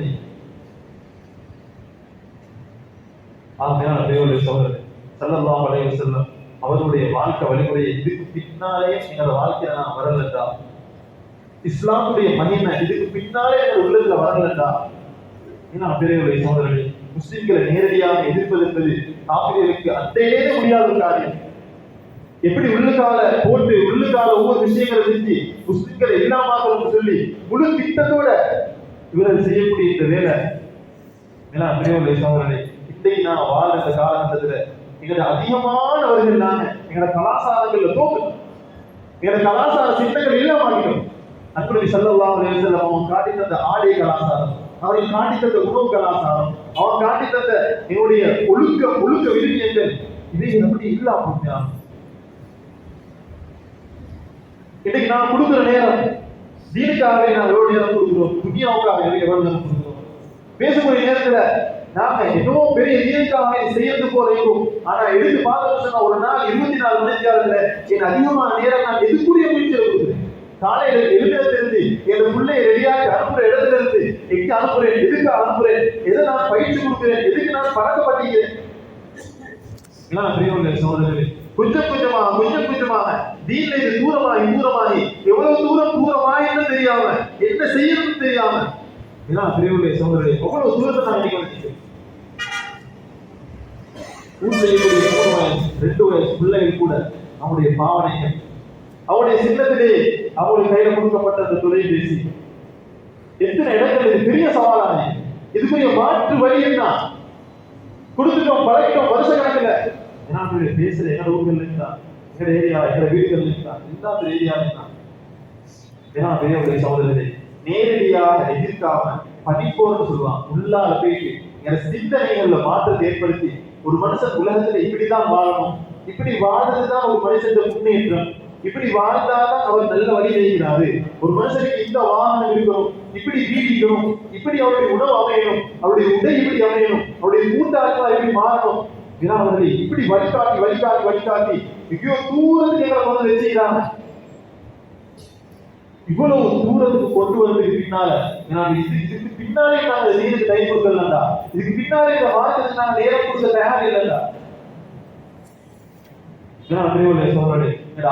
சோழர்கள் ஸல்லல்லாஹு அலைஹி வஸல்லம் அவருடைய வாழ்க்கை வழிமுறையை இதுக்கு பின்னாலே எங்களோட வாழ்க்கையில நான் வரலட்டா இஸ்லாமுடைய மகிமை இதுக்கு பின்னாலே எங்கள் உள்ளத்துல வரலட்டா ஏன்னா பெரியவருடைய சோழர்களே முஸ்லிம்களை நேரடியாக எதிர்ப்பது என்பது காபிர்களுக்கு அத்தையே முடியாத ஒரு காரியம் எப்படி உள்ளுக்கால போட்டு உள்ளுக்கால ஒவ்வொரு விஷயங்களை செஞ்சு முஸ்லிம்களை இல்லாமல் சொல்லி முழு திட்டத்தோட இவர்கள் செய்யக்கூடிய இந்த வேலை ஏன்னா பெரியவருடைய சோழர்களே இன்றைக்கு நான் வாழ்ந்த காலகட்டத்துல எங்களோட அதிகமானவர்கள் நாங்க எங்களோட கலாச்சாரங்கள்ல தோக்கணும் எங்களோட கலாச்சார சின்னங்கள் இல்லாம அன்புநபி ஸல்லல்லாஹு அலைஹி வஸல்லம் அவங்க காட்டி தந்த ஆடை கலாச்சாரம் அவர்கள் காட்டி தந்த உணவு கலாச்சாரம் அவர் காட்டி தந்த என்னுடைய ஒழுக்க விழுமியங்கள் இதை எப்படி இல்லாம போட்டான் இன்னைக்கு நான் கொடுக்குற நேரம் தீனுக்காகவே நான் எவ்வளவு நேரம் கொடுக்குறோம் துனியாவுக்காக எவ்வளவு நேரம் கொடுக்குறோம் பேசக்கூடிய நேரத்துல நாம என்னவோ பெரிய தீர்க்காக செய்யறது போல இருக்கும். ஆனா எடுத்து பார்த்து சொன்னா ஒரு நாள் 24 மணி நேரத்துல என் அதிகமான நேரம் நான் எதுக்குரிய முயற்சி கொடுக்குறேன். காலையில எழுதிலிருந்து என் பிள்ளையை ரெடியாக அனுப்புற இடத்துல இருந்து எங்க அனுப்புறேன், எதுக்கு அனுப்புறேன், எதை நான் பயிற்சி கொடுக்குறேன், எதுக்கு நான் பழக்கப்பட்டீங்க. சோதனை கொஞ்சம் கொஞ்சமாக தீன்ல இது தூரமாகி எவ்வளவு தூரமாயின்னு தெரியாம என்ன செய்யணும்னு தெரியாம பிரிவுடைய சோதனை எவ்வளவு தூரத்தை நான் அடிக்க செய்யக்கூடிய 3 வயசு 2 வயசு பிள்ளைகள் கூட அவனுடைய பாவனைகள், அவனுடைய சின்னத்திலே அவங்களுக்கு கையில கொடுக்கப்பட்ட அந்த தொலைபேசி எத்தனை இடங்கள் இது பெரிய சவாலான இதுக்குரிய மாற்று வழி என்ன கொடுத்துட்டோம், பழகிட்டோம் வருஷ கணக்குல. ஏன்னா பேசுற எங்க ஊர்கள் இருந்தா, எங்க ஏரியா, எங்க வீடுகள் இருந்தா, இல்லாத ஏரியா இருந்தா, ஏன்னா பெரியவருடைய சகோதரரை நேரடியாக எதிர்க்காம படிப்போர்னு சொல்லுவான். உள்ளால போயிட்டு என சிந்தனைகள்ல மாற்றத்தை ஏற்படுத்தி ஒரு மனுஷன் உலகத்துல இப்படிதான் வாழணும், இப்படி வாழ்றதுதான் ஒரு மனுஷன் முன்னேற்றம், இப்படி வாழ்ந்தாதான் அவர் நல்ல வழி செய்கிறாரு, ஒரு மனுஷனுக்கு இந்த வாகனம் இருக்கணும், இப்படி வீடிக்கணும், இப்படி அவருடைய உணவு அமையணும், அவருடைய உடை இப்படி அமையணும், அவருடைய கூட்டாளர்களா இப்படி மாறணும். அவர்களை இப்படி வழிகாட்டி எங்கேயோ தூரத்துக்கு எங்களை கொண்டு வச்சுக்கிறாங்க. இவ்வளவு தூரத்துக்கு கொண்டு வந்ததுக்கு பின்னால இதுக்கு பின்னாலே நாங்க நேருக்கு கை கொடுக்கலண்டா, இதுக்கு பின்னாலே இந்த வாழ்க்கைக்கு நாங்க நேரம் கொடுக்க தயார் இல்லைண்டா.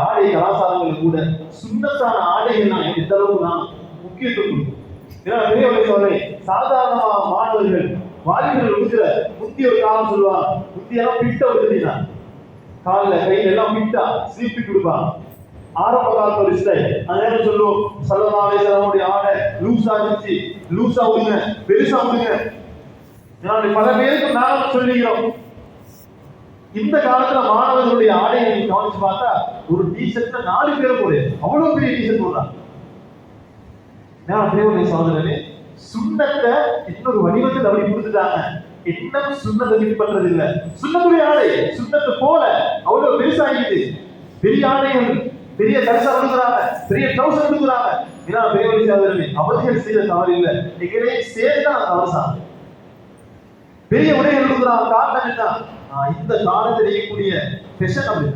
ஆடை கலாச்சாரங்கள் கூட சுண்ணத்தான ஆடைகள் நான் எந்த அளவுக்கு நான் முக்கியத்துவம் கொடுக்கும். சாதாரணமா மாணவர்கள் வாலிபர்கள் உடுக்கிற முத்தி ஒரு காலம் சொல்லுவாங்க, முத்தியெல்லாம் பிட்ட உடுத்தினா காலில் கையில எல்லாம் பிட்டா ஸ்லீப்பி கொடுப்பாங்க. ஆரம்ப காலத்துல ஒரு ஸ்டைல் அதனால சொல்லுவோம், சல்லல்லாஹு ஆடை லூசா இருந்துச்சு, லூசா விடுங்க, பெருசா விடுங்க. பல பேருக்கு நானும் சொல்லிக்கிறோம். இந்த காலத்துல மாணவர்களுடைய ஆடையை கவனிச்சு பார்த்தா ஒரு டிஷர்ட்ல 4 பேர் போடுது, அவ்வளவு பெரிய டிஷர்ட் போடுறாங்க. சோதரனே சுண்ணத்தை இன்னொரு வடிவத்தில் அப்படி கொடுத்துட்டாங்க. இன்னும் சுண்ணத்தை பின்பற்றது இல்லை. சுண்ணத்துடைய ஆடை சுண்ணத்தை போல அவ்வளவு பெருசாகிட்டு பெரிய ஆடைகள், பெரிய கலசா கொடுக்குறாங்க, பெரிய ட்ரௌசர் கொடுக்குறாங்க. பெரியவழி சோதரனே அவர்கள் செய்த தவறு இல்லை, நீங்களே சேர்ந்தான் அவசான் பெரிய உடைகள் கொடுக்குறாங்க. காரணம் என்ன? இந்த காலத்தில் இருக்கக்கூடிய ஃபேஷன் அப்படி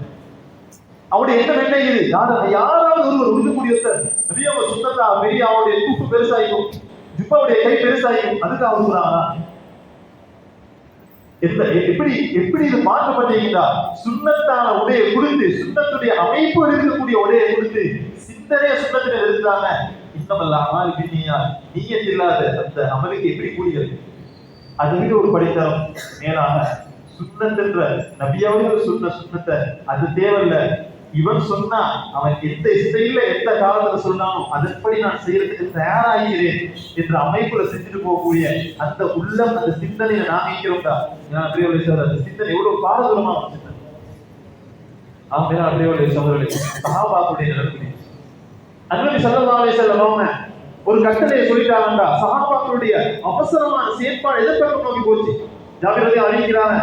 அவருடைய என்ன வெண்ணைக்குது, யாராவது ஒருவர் உடுக்கக்கூடியவர் நிறைய சுத்தத்தா பெரிய அவருடைய தூப்பு பெருசாகும், ஜிப்பாவுடைய கை பெருசாகும், அதுக்கு அவர் சொல்றாங்களா? எப்படி இது மாற்றப்பட்டீங்களா? சுண்ணத்தான உடையை கொடுத்து, சுண்ணத்துடைய அமைப்பு இருக்கக்கூடிய உடையை கொடுத்து சிந்தனைய சுண்ணத்தில இருக்கிறாங்க. இன்னமல்லாம நீயத் இல்லாத அந்த அமலுக்கு எப்படி கூடியது? அது விட ஒரு படித்தரம் மேலாக சுண்ணன்ற நபியாவது சொன்ன சுண்ணத்தை அது தேவையில்ல, இவன் சொன்னா அவன் எந்த ஸ்டைல்ல எந்த காலத்துல சொன்னாலும் அதன்படி நான் செய்யறதுக்கு தயாராகிறேன் என்ற அமைப்புல செஞ்சுட்டு போகக்கூடிய அந்த உள்ளம், அந்த சிந்தனையை நான் நீக்கிறோம்டா. அந்த சிந்தனை எவ்வளவு பாரதூரமான சிந்தனை. சஹாபாக்களுடைய நடவடிக்கை அன்னைக்கு ஸல்லல்லாஹு அலைஹி வஸல்லம் ஒரு கட்டளையை சொல்லிட்டாங்கடா. சஹாபாக்களுடைய அவசரமான செயற்பாடு எதற்காக நோக்கி போச்சு? ஜாபிர் அறிவிக்கிறாங்க,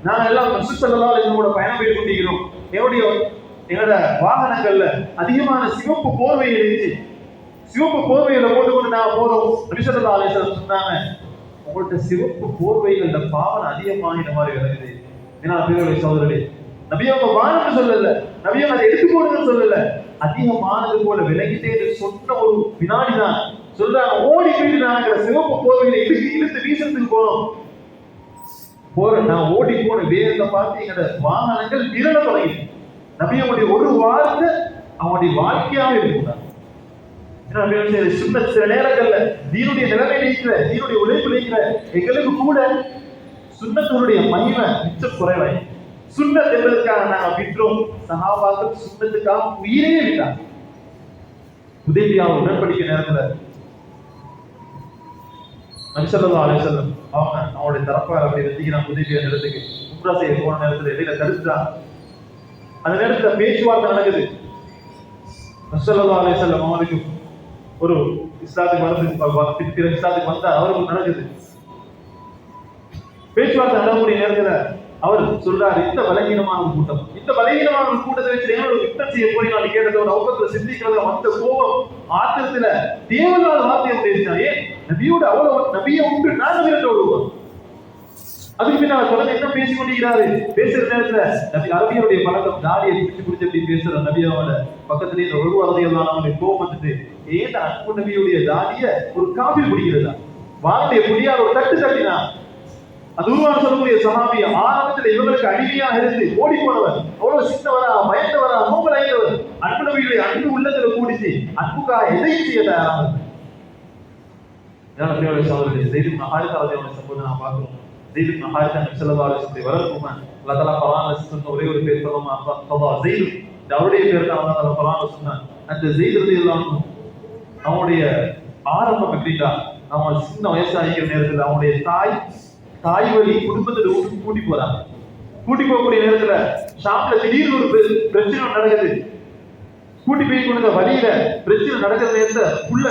நாங்க எல்லாம் ரசூல் ஸல்லல்லாஹு அலைஹி வஸல்லம் பயணம் போய் கொண்டிருக்கிறோம். எங்களோட வாகனங்கள்ல அதிகமான சிவப்பு போர்வை இருந்துச்சு. சிவப்பு போர்வையில போட்டுக்கொண்டு நாங்க போறோம். நபி ஸல்லல்லாஹு அலைஹி வஸல்லம் சொன்னாங்க, உங்கள்ட்ட சிவப்பு போர்வைகள்ல பாவனை அதிகமாகின மாதிரி விளங்குது. பெரியவர்களே சகோதரர்களே, நபி அவங்க வானம்னு சொல்லல, நபி அவங்க அதை எடுத்துக்கொடுன்னு சொல்லல, அதிகமானது போல விளங்கிட்டே சொன்ன ஒரு வினாடி தான் சொல்றாங்க. ஓடி போயிட்டு நாங்க சிவப்பு போர்வையில இழுத்து வீசத்துக்கு போறோம். நான் ஓடி போன வேகத்தை பார்த்து எங்களோட வாகனங்கள் விரல தொடங்கி நபியுடைய ஒரு வார்த்தை அவனுடைய வாழ்க்கையாக இருக்கிறார். சில நேரங்கள்ல தீனுடைய நிலைமை நீக்கிற, தீனுடைய உழைப்பு நீக்கிற எங்களுக்கு கூட சுண்ணத்தினுடைய மகிமை மிச்சம் குறைவாய். சுண்ணத் என்பதற்காக நாங்கள் விற்றோம். சஹாபாக்கள் சுண்ணத்துக்காக உயிரையே விட்டாங்க. உதவியாக உடன்படிக்கை நேரத்துல நபி ஸல்லல்லாஹு அலைஹி வஸல்லம் அவனுடைய தரப்பார் அப்படி வச்சுக்கிறான். உதவியா இடத்துக்கு உம்ரா செய்ய போன நேரத்துல இடையில தடுத்துட்டான். அந்த நேரத்துல பேச்சுவார்த்தை நடக்குது. நபி ஸல்லல்லாஹு அலைஹி வஸல்லம் அவருக்கு ஒரு இஸ்லாத்துக்கு வந்தா அவருக்கு நடக்குது பேச்சுவார்த்தை நடக்கக்கூடிய நேரத்துல அவர் சொல்றாரு, இந்த பலகீனமான ஒரு கூட்டம், இந்த பலகீனமான ஒரு கூட்டத்தை வச்சு ஒரு யுத்தம் செய்ய போய் நான் கேட்டது ஒரு அவசரத்துல சிந்திக்கிறத வந்த கோபம் ஆத்திரத்துல தேவையில்லாத வார்த்தையை பேசினா. ஏன் நபியோட அவ்வளவு நபியை விட்டு நாங்க விரட்ட விடுவோம். அதுக்கு பின்னால தொடர்ந்து என்ன பேசிக் கொண்டிருக்கிறாரு. பேசுற நேரத்துல நபி அரபியருடைய பழக்கம் தாடியை பிடிச்சு எப்படி பேசுற நபியோட பக்கத்துல இந்த ஒரு வாரதையெல்லாம் அவனுடைய கோபம் வந்துட்டு ஏன் அன்பு நபியுடைய தாடிய ஒரு காபி பிடிக்கிறதா வாருடைய புடியால் ஒரு தட்டு தட்டினா அது உருவான சொல்லக்கூடிய சஹாபி ஆரம்பத்தில் இவங்களுக்கு அடிமையாக இருந்து ஓடி போனவர், அவ்வளவு சின்னவரா பயந்தவரா நோம்பல் ஐந்தவர், அன்பு நபியுடைய அன்பு உள்ளத்துல கூடிச்சு அன்புக்காக எதையும் செய்ய தயாராக சம்பவம் நான் பார்க்கிறோம். زيد بن حارثة النبي صلى الله عليه وسلم வரக்குமா அல்லாஹ் தஆலா குர்ஆன்ல சொன்ன ஒரே ஒரு பேர் சொல்லமா கதா زيد அவருடைய பேர் தான் அல்லாஹ் தஆலா குர்ஆன்ல சொன்னான். அந்த زيد ரலியல்லாஹு அன்ஹு அவருடைய ஆரம்பம் எப்படின்னா அவன் சின்ன வயசா இருக்கிற நேரத்துல அவனுடைய தாய் வழி குடும்பத்துல கூட்டி போறாங்க. கூட்டி போகக்கூடிய நேரத்துல ஷாம்ல திடீர்னு ஒரு பிரச்சனை நடக்குது. கூட்டி போய் கொண்ட வழியில பிரச்சனை நடக்கிற நேரத்துல புள்ள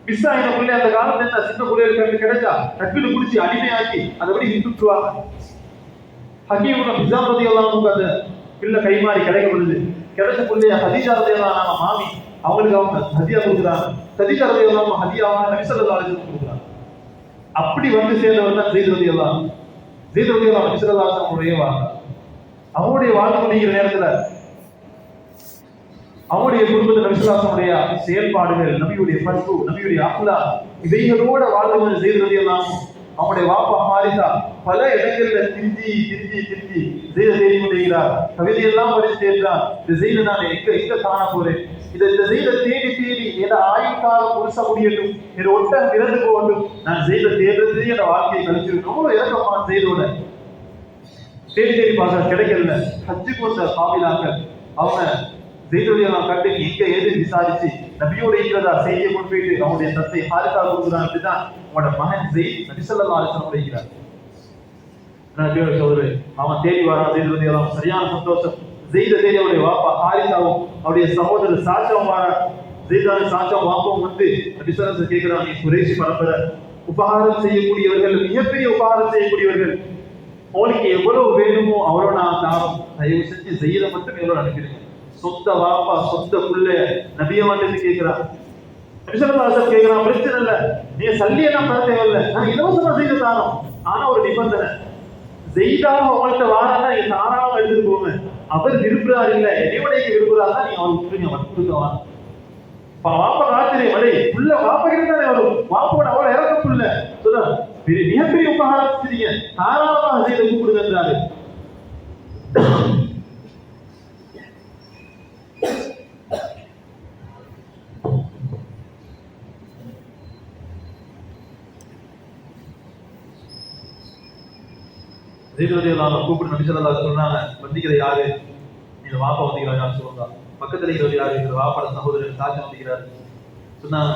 மிஸ் ஆகின பிள்ளை அந்த காலத்துல என்ன சின்ன பிள்ளைகளுக்கு கிடைச்சா டக்குனு குடிச்சு அடிமையாக்கி அதபடி விட்டுட்டுவாங்க. ஹக்கீமுன ஹிசாம் ரலியல்லாஹு அன்ஹு அந்த பிள்ளை கைமாறி கிடைக்கப்படுது. கிடைச்ச பிள்ளைய ஹதீஜா ரலியல்லாஹு அன்ஹா மாமி அவங்களுக்கு அவங்க ஹதியா கொடுக்குறாங்க. ஹதீஜா ரலியல்லாஹு அன்ஹா ஹதியாவை நபி ஸல்லல்லாஹு அலைஹி வஸல்லம் கொடுக்குறாங்க. அப்படி வந்து சேர்ந்தவர் தான் ஸெய்த் ரலியல்லாஹு அன்ஹு. ஸெய்த் ரலியல்லாஹு அன்ஹு நபி ஸல்லல்லாஹு அலைஹி வஸல்லம் அவருடைய வாழ்க்கை முடிகிற நேரத்துல அவருடைய குடும்பத்தில் நபி ஸல்லல்லாஹு அலைஹி வஸல்லம் செயல்பாடுகள், நபியுடைய பண்பு, நபியுடைய அக்லாக் இவைகளோட வாழ்ந்தவர் ஸெய்த் ரலியல்லாஹு அன்ஹு. அவருடைய வாப்பா ஹாரிஸா பல இடங்கள்ல திரிஞ்சி ஸெய்த் தேடி கொண்டிருக்கிறார். கவிதையெல்லாம் படிச்சு தேடுறார். இந்த ஸெய்த் நான் எங்க காண போறேன், இந்த ஸெய்த் தேடி என் ஆயுட்காலம் முழுச முடியட்டும், என் ஒட்டகம் இறந்து போகட்டும், நான் ஸெய்த் தேடுறது என் வாழ்க்கையை கழிச்சு ரொம்ப இறக்கமான ஸெய்தோட தேடி பார்க்க கிடைக்கல. ஹஜ்ஜுக்கு வந்த காபிலாக்கள் அவங்க ஸெய்துடையெல்லாம் கண்டு எங்க ஏது விசாரிச்சு நபியோட இருக்கிறதா செய்தியை கொண்டு போயிட்டு அவனுடைய தந்தை ஹாரிஸா கொடுக்குறான். அப்படிதான் அவனோட மகன் ஸெய்த் நபி ஸல்லல்லாஹு அலைஹி வஸல்லம் இருக்கிறார். நபியோட சோதரே அவன் தேடி வரான். ஸெய்துடையெல்லாம் சரியான சந்தோஷம். ஸெய்த தேடி அவருடைய வாப்பா ஹாரிஸாவும் அவருடைய சகோதரர் சாச்சாவும் வரான். ஸெய்தான சாச்சாவும் வாப்பாவும் வந்து நபி ஸல்லல்லாஹு அலைஹி வஸல்லம் கேட்கிறான், நீ குறைஷி பரம்பரை உபகாரம் செய்யக்கூடியவர்கள், மிகப்பெரிய உபகாரம் செய்யக்கூடியவர்கள், உங்களுக்கு எவ்வளவு வேணுமோ அவ்வளவு நான் தாரோம், தயவு செஞ்சு ஸெய்த மட்டும் எவ்வளவு அனுப்பிடுங்க. சொந்த வாப்பா சொந்த புள்ள நபிய வந்து கேட்கிறான். நபி ஸல்லல்லாஹு அலைஹி வஸல்லம் கேட்கிறான், பிரச்சனை இல்ல, நீ சல்லியெல்லாம் தர தேவையில்ல, நான் இலவசமா ஸெய்த தாரோம். ஆனா ஒரு நிபந்தனை, ஸெய்தாக உங்கள்கிட்ட வாரானா நீங்க தாராளமா எடுத்துட்டு போங்க. அவர் விரும்புறாரு இல்ல என்னையோட விரும்புறாருன்னா நீங்க அவர் விட்டுருங்க, கொடுக்கவா வாப்பா ஆச்சரியம் அடே புள்ள வாப்பா கிட்ட தானே வரும், வாப்போட அவ்வளவு இறக்க புள்ள சொல்ல மிகப்பெரிய உபகாரம் செஞ்சீங்க, தாராளமாக ஸெய்த கூப்பிடுங்கன்றாரு. ஸெய்த் ரலியல்லாஹு அன்ஹு கூப்பிட்டு நபி ஸல்லல்லாஹு அலைஹி வஸல்லம் சொன்னாங்க, வந்திக்கிற யாரு, நீங்க வாப்பா வந்திக்கிறாங்க யாரு சொல்லுங்க. பக்கத்துல இருக்கிறது யாரு, இந்த வாப்பாட சகோதரர் சாட்சி வந்திக்கிறாரு சொன்னாங்க.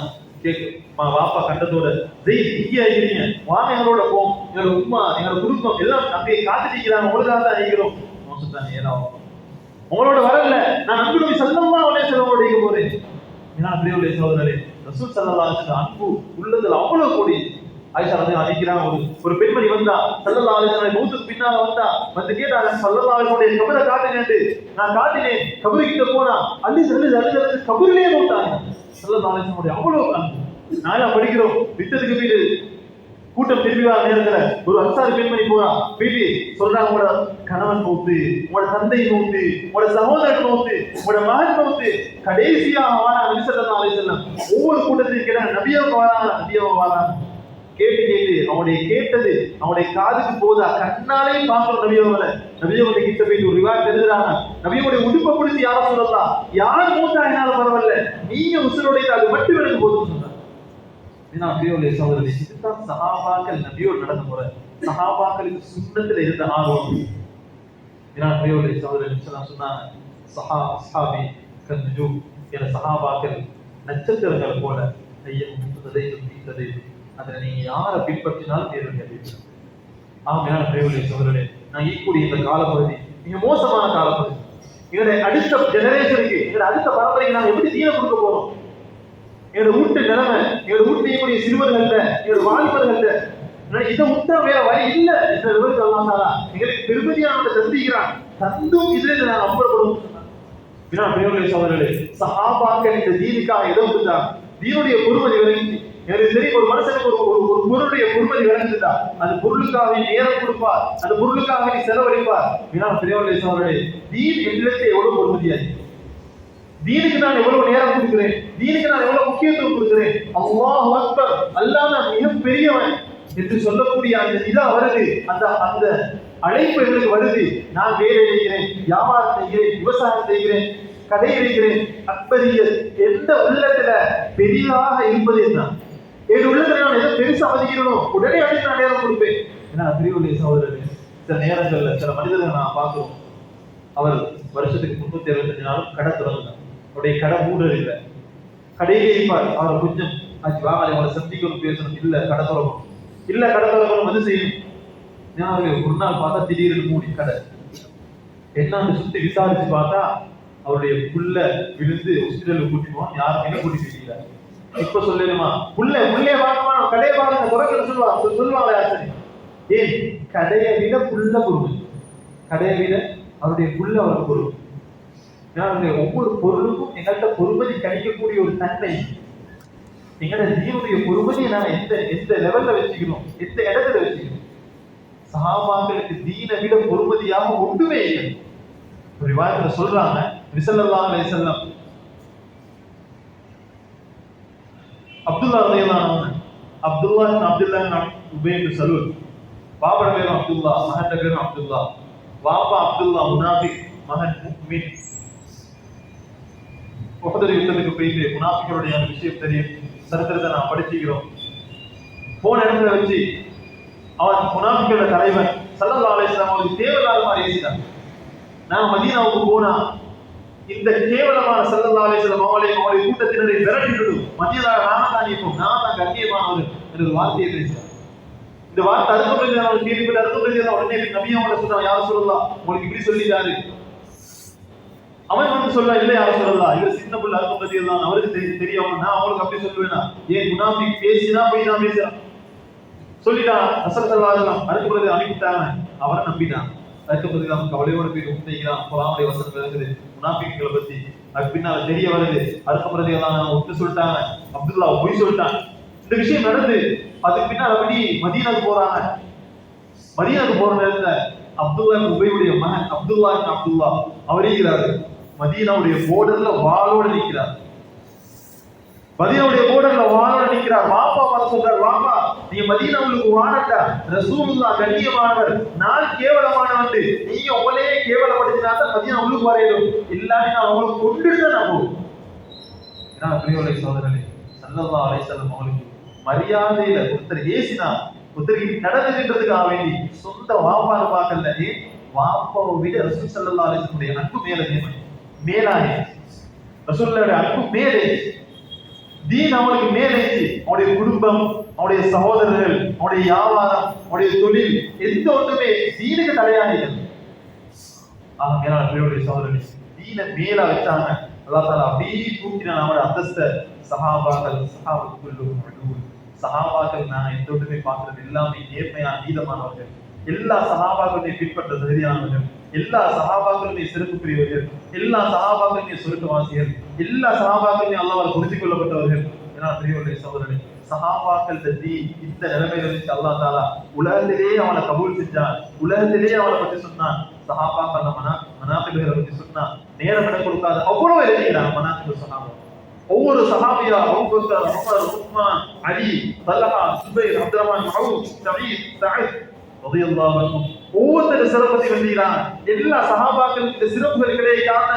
வாப்பா கண்டத்தோட ஸெய்த் இங்கே ஆகிறீங்க, வாங்க எங்களோட போம், எங்களோட உம்மா எங்களோட குடும்பம் எல்லாம் அப்படியே காத்துட்டிக்கிறாங்க, உங்களுக்காக தான் ஆகிறோம் சொன்னாங்க. ஏன்னா உங்களோட வரல, நான் நபி நபி ஸல்லல்லாஹு அலைஹி வஸல்லம் இருக்க போறேன். ஏன்னா பிரியவுடைய சகோதரரே ரசூல் ஸல்லல்லாஹு அலைஹி வஸல்லம் அன்பு உள்ளதுல அவ்வளவு கூடி. ஆயிஷா வந்து அழைக்கிறாங்க, ஒரு பெண்மணி வந்தா ஸல்லல்லாஹு அலைஹி வஸல்லம் மௌத்துக்கு பின்னால வந்தா வந்து கேட்டாங்க, ஸல்லல்லாஹு அலைஹி வஸல்லம் கபரை காட்டுனேன், நான் காட்டினேன், கபரு கிட்ட போனா அள்ளி கபரிலேயே போட்டாங்க. ஸல்லல்லாஹு அலைஹி வஸல்லம் அவ்வளவு அன்பு. நாயா படிக்கிறோம், விட்டதுக்கு வீடு கூட்டம் திரும்பி வர நேரத்துல ஒரு அன்சாரி பெண்மணி போறா, வீட்டு சொல்றாங்க, உங்களோட கணவன் மௌத்து, உங்களோட தந்தை மௌத்து, உங்களோட சகோதரன் மௌத்து, உங்களோட மகன் மௌத்து, கடைசியாக வாரா நபி ஸல்லல்லாஹு அலைஹி வஸல்லம். ஒவ்வொரு கூட்டத்திலும் கேட்டாங்க, நபியாவை வாராங்க கேட்டு அவனுடைய கேட்டது அவனுடைய காதுக்கு போதா, கண்ணாலே பார்க்கணும் நபியவங்களை கிட்ட போயிட்டு ஒரு ரிவாயத் எழுதுறாங்க, நபியோடைய உடுப்பை பிடிச்சி யார சொல்லலாம், யார் மூத்தா என்னாலும் பரவாயில்ல, நீங்க உசுரோடைய அது மட்டும் எனக்கு போதும் சொன்னாங்க. நபியோடைய சகோதரர்களே, இதுதான் சஹாபாக்கள் நபியோடு நடந்த முறை. சஹாபாக்களுக்கு சுன்னத்துல இருந்த ஆர்வம். நபியோடைய சகோதரர்கள் சொன்னாங்க, சஹாபி கன்ஜூ என சஹாபாக்கள் நட்சத்திரங்கள் போல ஐயம் ததை அதுல நீங்க யாரை பின்பற்றினாலும் தேர்வு அறிவிப்பேன். ஆமையான பிரிவுடைய சோதரே, நான் ஈக்கூடிய இந்த காலப்பகுதி மிக மோசமான காலப்பகுதி. எங்களுடைய அடுத்த ஜெனரேஷனுக்கு, எங்களுடைய அடுத்த பரம்பரைக்கு நாங்கள் எப்படி தீர கொடுக்க போறோம்? எங்களோட வீட்டு நிலைமை, எங்களோட வீட்டு இருக்கக்கூடிய சிறுவர்கள்ட்ட, எங்களோட வாலிபர்கள்ட்ட இதை விட்டா வேற வழி இல்லை என்ற விவரத்தை சொல்லாங்களா? எங்களுக்கு பெருமதியான தந்திக்கிறான், தந்தும் இதுல நான் அப்புறப்படும். பிரிவுடைய சோதரே, சஹாபாக்கள் இந்த தீனுக்காக இடம் கொடுத்தார். தீனுடைய பொறுமதி விளங்கி எனக்கு தெரியும் ஒரு மனுஷனுக்கு ஒரு பொருளுடைய பொறுமதி விளங்குதுட்டா அந்த பொருளுக்காக நேரம் கொடுப்பார், அந்த பொருளுக்காக நீ செலவழிப்பார். ஏன்னா பெரியவர்களே சகோதரர்களே, தீன் என்னிடத்தில் எவ்வளவு பொறுமதியாய், தீனுக்கு நான் எவ்வளவு நேரம் கொடுக்கிறேன், தீனுக்கு நான் எவ்வளவு முக்கியத்துவம் கொடுக்கிறேன். அல்லாஹ் அக்பர், அல்லாஹ் நான் மிக பெரியவன் என்று சொல்லக்கூடிய அந்த இதா வருது, அந்த அந்த அழைப்பு எங்களுக்கு வருது. நான் வேலை செய்கிறேன், வியாபாரம் செய்கிறேன், விவசாயம் செய்கிறேன், கடை இருக்கிறேன். அக்பரிய எந்த உள்ளத்துல பெரிதாக இருப்பது என்ன, என் உள்ளத்துல நான் எதை பெருசா மதிக்கிறோம் உடனே அழைத்து நான் நேரம் கொடுப்பேன். ஏன்னா பெரியவருடைய சகோதரர்கள், சில நேரங்கள்ல சில மனிதர்களை நான் பார்க்கிறோம், அவர் வருஷத்துக்கு 365 நாளும் கடை திறந்தார், அவருடைய கடை மூடல் இல்லை, கடையிலே இருப்பார். அவர் கொஞ்சம் வாங்க அவங்களை சந்திக்கணும் பேசணும், இல்ல கடை திறக்கணும், இல்ல கடை திறக்கணும் வந்து செய்யணும். ஒரு நாள் பார்த்தா திடீர்னு மூடி கடை, என்னன்னு சுத்தி விசாரிச்சு பார்த்தா அவருடைய புள்ள விழுந்து ஹாஸ்பிட்டலுக்கு கூட்டி போவான், யாரும் என்ன கூட்டி போயிட்டீங்க இப்ப சொல்லணுமா, புள்ளைய பார்க்கமா கடையை பாருங்க திறக்கணும் சொல்லுவாங்க யார் சரி. ஏன் கடையை விட புள்ள பொறுமை, கடையை விட அவருடைய புள்ள அவருக்கு பொறுமை. ஒவ்வொரு பொருளுக்கும் எங்கள்கிட்ட பொறுமதி கிடைக்கக்கூடிய ஒரு தன்மை, எங்களோட தீனுடைய பொறுமதியை நாங்க எந்த லெவல்ல வச்சுக்கணும், எந்த இடத்துல வச்சுக்கணும். சஹாபாக்களுக்கு தீனை விட பொறுமதியாக ஒன்றுமே இல்லை. ஒரு வாரத்துல சொல்றாங்க ஸல்லல்லாஹு அலைஹி வஸல்லம் அப்துல்லா ரலியல்லாஹு அன்ஹு, அப்துல்லா உபை இப்னு சலூல், பாபட பேரும் அப்துல்லா, மகன் பேரும் அப்துல்லா. வாப்பா அப்துல்லா முனாஃபிக், மகன் முஃமின். உஹது யுத்தத்துக்கு போயிட்டு முனாஃபிகளுடைய அந்த விஷயம் தெரியும், சரித்திரத்தை நான் படிச்சுக்கிறோம். போன இடத்துல வச்சு அவன் முனாஃபிகளோட தலைவன் ஸல்லல்லாஹு அலைஹி வஸல்லம் அவருக்கு தேவையில்லாத மாதிரி பேசினான். நான் மதீனாவுக்கு போனா இந்த கேவலமான ஸல்லல்லாஹு அலைஹி வஸல்லம் அவங்களுடைய கூட்டத்தினரை விரட்டிட்டு மதீனாவை நாம தான் இருப்போம், நான் தான் கண்ணியமானவர் என்று வார்த்தையை பேசினார். இந்த வார்த்தை அர்த்தம் புரிஞ்சாலும் கேள்விப்பட்ட அர்த்தம் புரிஞ்சாலும் உடனே நபி அவங்க சொல்றாங்க, யாரும் சொல்லலாம் உங்களுக்கு இப்படி சொல்லிட்டாரு. அவன் வந்து சொல்ல இல்லை, யாரும் சொல்லலாம் இவர் சின்ன பிள்ளை அர்த்தம் பத்தியெல்லாம் அவருக்கு தெரியும், நான் அவங்களுக்கு அப்படி சொல்லுவேனா, ஏன் முனாஃபிக் பேசினா போய் தான் பேசுறான் சொல்லிட்டான். ரசூல் ஸல்லல்லாஹு அலைஹி வஸல்லம் அடுத்த பிறகு அனுப்பிட்டாங்க, அவரை நம்பிட்டான். அதுக்கு பிறகு அவன் கவலையோட போய் உண்மைக்கிறான். குர்ஆனுடைய வசனம் இருக்குது முனாஃபிக்குகளை பத்தி, அதுக்கு பின்னால தெரிய வருது. அடுத்த பிறகு எல்லாம் ஒட்டு சொல்லிட்டாங்க, அப்துல்லா போய் சொல்லிட்டான். இந்த விஷயம் நடந்து அதுக்கு பின்னால் அப்படி மதீனாக்கு போறாங்க. மதீனாக்கு போற நேரத்துல அப்துல்லா உபையுடைய மகன் அப்துல்லா அவர் இருக்கிறாரு, மதீனாவுடைய போர்டர்ல வாளோட நிற்கிறார். மதீனாவுடைய போர்டர்ல வாளோட நிற்கிறார். வாப்பா பார்த்து சொல்றார், வாப்பா நீ மதீனாவுக்கு வானட்டா, ரசூலுல்லாஹ் கண்ணியமானவர், நான் கேவலமானவன், நீங்க உங்களையே கேவலப்படுத்தினாதான் மதீனா உள்ளுக்கு வரையிடும், இல்லாட்டி நான் உங்களுக்கு கொண்டுட்டு நான் போகும். ஏன்னா பிரியவர்களே சகோதரர்களே, ஸல்லல்லாஹு அலைஹி வஸல்லம் அவங்களுக்கு மரியாதையில ஒருத்தர் ஏசினா ஒருத்தருக்கு நடந்துகின்றதுக்காக வேண்டி சொந்த வாப்பாவை பார்க்கல, வாப்பாவை விட ரசூல் ஸல்லல்லாஹு அலைஹி வஸல்லம் அன்பு மேலானே, ரசூலுல்லாஹ்வுடைய அன்பு மேலே, தீன் அவனுக்கு மேலேச்சு. அவனுடைய குடும்பம், அவனுடைய சகோதரர்கள், அவனுடைய வியாபாரம், அவனுடைய தொழில் எந்த ஒன்றுமே தீனுக்கு தடையானீர்கள். ஆக மேலான பிரிவுடைய சகோதரர்கள் தீனை மேல வச்சாங்க. அல்லாஹ் தஆலா அப்படியே தூக்கினான் அவனுடைய அந்தஸ்தை. சஹாபாக்கள் நான் எந்த ஒன்றுமே பார்க்கிறது எல்லாமே நேர்மையான நீதமானவர்கள், எல்லா சஹாபாக்களுடைய பின்பற்ற தகுதியானவர்கள், எல்லா சஹாபாக்களுடைய சிறப்புக்குரியவர்கள், எல்லா சஹாபாக்களுடைய சொர்க்கவாசிகள், எல்லா சஹாபாக்களுடைய அல்லாஹ்வால் புரிந்து கொள்ளப்பட்டவர்கள். ஏன்னா பெரியவர்களுடைய சகோதரர்களே, சஹாபாக்கள் இந்த நிலைமையில வச்சு அல்லாஹ் தஆலா உலகத்திலேயே அவனை கபூல் செஞ்சான், உலகத்திலேயே அவனை பற்றி சொன்னான். சஹாபாக்கள் மனாஃபிகளை பற்றி சொன்னா நேரம் இடம் கொடுக்காது அவ்வளவு எழுதிக்கிறான் மனாஃபிகள் சஹாபா. ஒவ்வொரு சஹாபியா Abu Bakr, Umar, Usman, Ali, Talha, Zubair, Abdur Rahman, Awf, Saeed, Saad ரலியல்லாஹு அன்ஹும் ஒவ்வொருத்தரும் சிறப்பத்தை வென்றாங்க. எல்லா சஹாபாக்களுக்கு இந்த சிறப்புகள் கிடைக்காத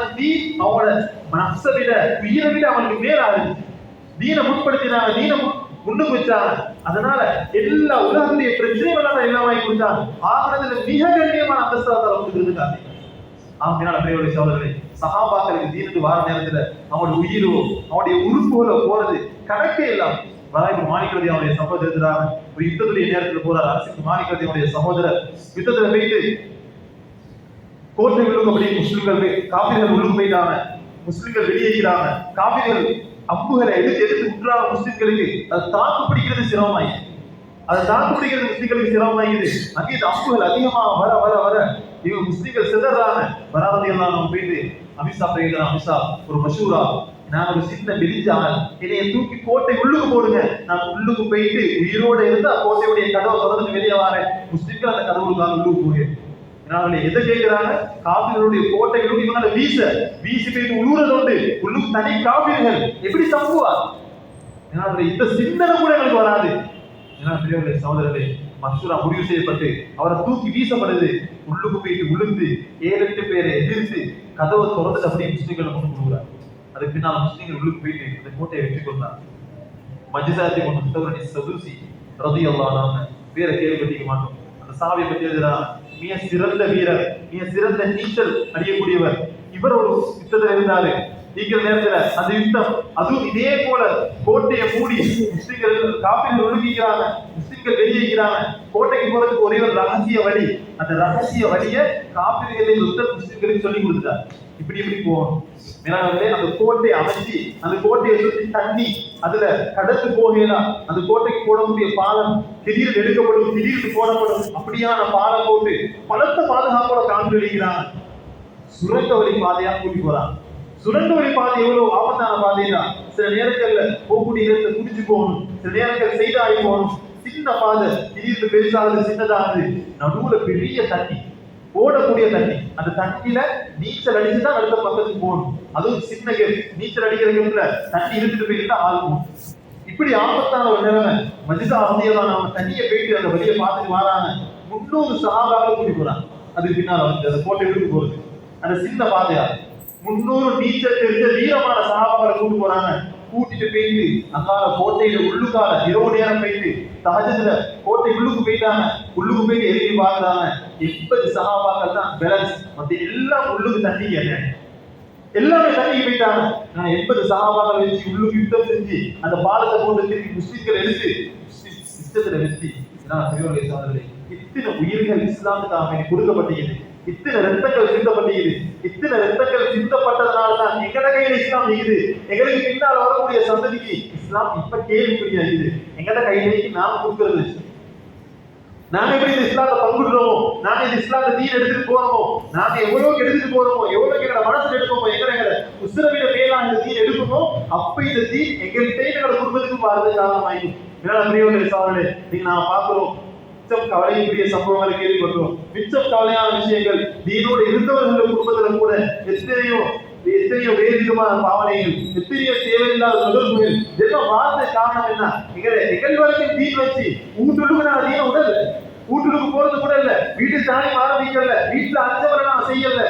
அவங்களோட நஃப்ஸை விட உயிரை விட அவங்களுக்கு மேலாது. தீனை முற்படுத்தினாங்க, தீனை முன்னுக்கு வச்சாங்க. அதனால எல்லா உலகத்துடைய பிரச்சனைகளால எல்லாம் வாங்கி கொடுத்தாங்க. ஆகிறதுல மிக கண்ணியமான அந்தஸ்தால கொடுத்துருக்காங்க. ஆகினால பிரியவர்களே சகோதரர்களே, சஹாபாக்களுக்கு தீனுக்கு வார நேரத்துல அவனுடைய உயிரோ அவனுடைய உறுப்புகளோ போறது கணக்கே இல்லாம வராய்ப்பு மாணிக்கிறது அவனுடைய சகோதரர் இருக்கிறாங்க. ஒரு யுத்தத்துடைய நேரத்தில் போறார். அரசுக்கு மாணிக்கிறது அவனுடைய சகோதரர் யுத்தத்துல போயிட்டு கோட்டை உள்ளுக்கு அப்படியே முஸ்லிம்கள் காபிர்கள் உள்ளுக்கு போயிட்டாங்க, முஸ்லிம்கள் வெளியேறாங்க. காபிர்கள் அம்புகளை எடுத்து விட்டுறாங்க முஸ்லிம்களுக்கு. அதை தாக்கு பிடிக்கிறது சிரமமாயி, அதை தாக்கு பிடிக்கிறது முஸ்லிம்களுக்கு சிரமமாயிது. அங்கே இந்த அம்புகள் அதிகமா வர வர வர இவங்க முஸ்லிம்கள் சிதறாங்க. வராததையெல்லாம் நம்ம போயிட்டு அமித்ஷா போயிட்டு, அமித்ஷா ஒரு மஷூரா நான் ஒரு சின்ன விரிஞ்சால் என்னைய தூக்கி கோட்டை உள்ளுக்கு போடுங்க, நான் உள்ளுக்கு போயிட்டு உயிரோட இருந்தா கோட்டையுடைய கதவை திறந்து வெளியே வரேன். முஸ்லிம்கள் அந்த கதவுக்காக உள்ளுக்கு போயிரு. எதை கேட்கிறாங்க? காபிர்களுடைய கோட்டைகளுக்கு இவனால வீசி போயிட்டு உழுவுறது உண்டு. உள்ளுக்கு தனி காபிர்கள் எப்படி தப்புவா? இந்த சிந்தனை கூட எங்களுக்கு வராது. சகோதரர்களே, மசூரா முடிவு செய்யப்பட்டு அவரை தூக்கி வீசப்படுது. உள்ளுக்கு போயிட்டு விழுந்து 7-8 பேரை எதிர்த்து கதவை திறந்து அப்படியே முஸ்லிம்களை கொண்டு கொடுக்குறாரு. அதுக்கு பின்னால் முஸ்லிம்கள் உள்ளுக்கு போயிட்டு அந்த கோட்டையை வெற்றி கொண்டார். மஜ்சாத்தி கொண்டு சதுசி ரலியல்லாஹு பேரை கேள்விப்பட்டிருக்க மாட்டோம். அந்த சாவியை பற்றி எழுதுறார், மிக சிறந்த வீரர், மிக சிறந்த நீச்சல் அடியக்கூடியவர். இவர் ஒரு யுத்தத்தில் இருந்தாரு. நீக்கிற நேரத்துல அந்த யுத்தம், அதுவும் இதே போல கோட்டையை மூடி முஸ்லிம்கள் காபிர்கள் ஒழுங்கிக்கிறாங்க, முஸ்லிம்கள் வெளியேறாங்க. கோட்டைக்கு போறதுக்கு ஒரே ஒரு ரகசிய வழி. அந்த ரகசிய வழியை காபிர்களை முஸ்லிம்களுக்கு சொல்லி கொடுத்தார். இப்படி போகணும். அந்த கோட்டையை அமைச்சு அந்த கோட்டையை சுற்றி தண்ணி அதுல கடத்து போகலாம். அந்த கோட்டைக்கு போடக்கூடிய பாலம் திடீர்னு எடுக்கப்படும், திடீர்னு போடப்படும். அப்படியான பாலம் போட்டு பலத்த பாதுகாப்போட காண்டு வெளிக்கிறாங்க. சுரங்க வழி பாதையா கூட்டி போறாங்க. சுரங்க வழி பாதை எவ்வளவு ஆபத்தான பாதையா? சில நேரங்கள்ல போகக்கூடிய இடத்தை குடிச்சு போகணும், சில நேரங்கள் செய்தாடி போகணும். சின்ன பாதை திடீர்னு பெருசாகுது, சின்னதாகுது. நடுவுல பெரிய தண்ணி, ஓடக்கூடிய தண்ணி. அந்த தண்ணியில நீச்சல் அடிச்சுதான் அடுத்த பக்கத்துக்கு போகணும். அதுவும் சின்ன நீச்சல் அடிக்கிறதுல தண்ணி இருந்துட்டு போயிருந்தா ஆகும். இப்படி ஆபத்தான ஒரு நிலைமை. மஜ்ஸா ரலியல்லாஹு அன்ஹு தண்ணியை போயிட்டு அந்த வழியை பார்த்துட்டு வராங்க. 300 சஹாபாக்களை கூட்டி போறாங்க. அதுக்கு பின்னால் வந்து அந்த கோட்டை விட்டு போறது அந்த சின்ன பாதையா 300 நீச்சல் தெரிஞ்ச வீரமான சஹாபாக்களை கூட்டி போறாங்க. கூட்டிட்டு போயிட்டு அங்கால கோட்டையில உள்ளுக்கால இரவு நேரம் போயிட்டு தஹஜ்ஜுல கோட்டை உள்ளுக்கு போயிட்டாங்க. உள்ளுக்கு போயிட்டு எரிஞ்சு பாக்குறாங்க. 80 சஹாபாக்கள் தான் பேலன்ஸ். மத்த எல்லாம் உள்ளுக்கு தண்ணி எல்லாமே தண்ணிக்கு போயிட்டாங்க. நான் 80 சஹாபாக்களை வச்சு உள்ளுக்கு யுத்தம் செஞ்சு அந்த பாலத்தை போட்டு திருப்பி முஸ்லிம்கள் எடுத்து யுத்தத்துல வெற்றி. இத்தனை உயிர்கள் இஸ்லாமுக்காக கொடுக்கப்பட்டது, இத்தனை ரத்தங்கள் சிந்தப்பட்டது. இத்தனை ரத்தங்கள் சிந்தப்பட்டதுனால தான் எங்கட கையில இஸ்லாம் இருக்குது. எங்களுக்கு பின்னால் வரக்கூடிய சந்ததிக்கு இஸ்லாம் இப்ப கேள்விக்குரியாகுது. எங்கட கையிலேக்கு நாம் கொடுக்கிறது. நாங்க எப்படி இந்த இஸ்லாத்தை பங்குடுறோமோ, நாங்க இந்த இஸ்லாத்தை தீன் எடுத்துட்டு போறோமோ, நாங்க எவ்வளவுக்கு எடுத்துட்டு போறோமோ, எவ்வளவுக்கு எங்களோட மனசுல எடுப்போமோ, எங்களை உசுரவிட மேலா இந்த தீன் எடுக்கணும். அப்ப இந்த தீன் எங்கள்கிட்ட எங்களோட குடும்பத்துக்கு வாழ்றது காரணமாயிடும். நீங்க நான் பாக்குறோம் கவலைக்குரிய சம்பவங்களை கேள்விப்பட்டோம். மிச்சம் கவலையான விஷயங்கள் தீனோடு இருந்தவர்கள் குடும்பத்துல கூட எத்தனையோ வேறு விதமான பாவனைகள், எத்தனையோ தேவையில்லாத தொடர்புகள். இதெல்லாம் வாழ்ந்த காரணம் என்ன? எங்கள் வரைக்கும் தீன் வச்சு வீட்டுக்கு நான் தீன உடல் வீட்டுக்கு போறது கூட இல்ல, வீட்டு தாலி ஆரம்பிக்கல, வீட்டுல அஞ்சவரை நான் செய்யல.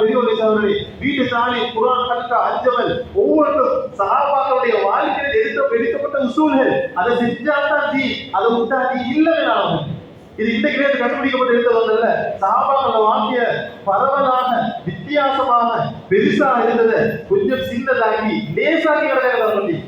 பெரியவர்களே, வீட்டு தாலி குர்ஆன் கற்க அஞ்சவல் ஒவ்வொன்றும் சஹாபாக்களுடைய வாழ்க்கையில் எடுக்கப்பட்ட உசூல்கள். அதை செஞ்சால்தான் தீ, அதை விட்டா தீ இல்லவே நான். இது இன்றைக்கு கண்டுபிடிக்கப்பட்ட இருந்தவங்கல்ல. சஹாபாக்களோட வாழ்க்கைய பரவலாக வித்தியாசமாக பெருசா இருந்ததை கொஞ்சம் சின்னதாக்கி லேசாக்கி கிடக்கிறத சொல்லி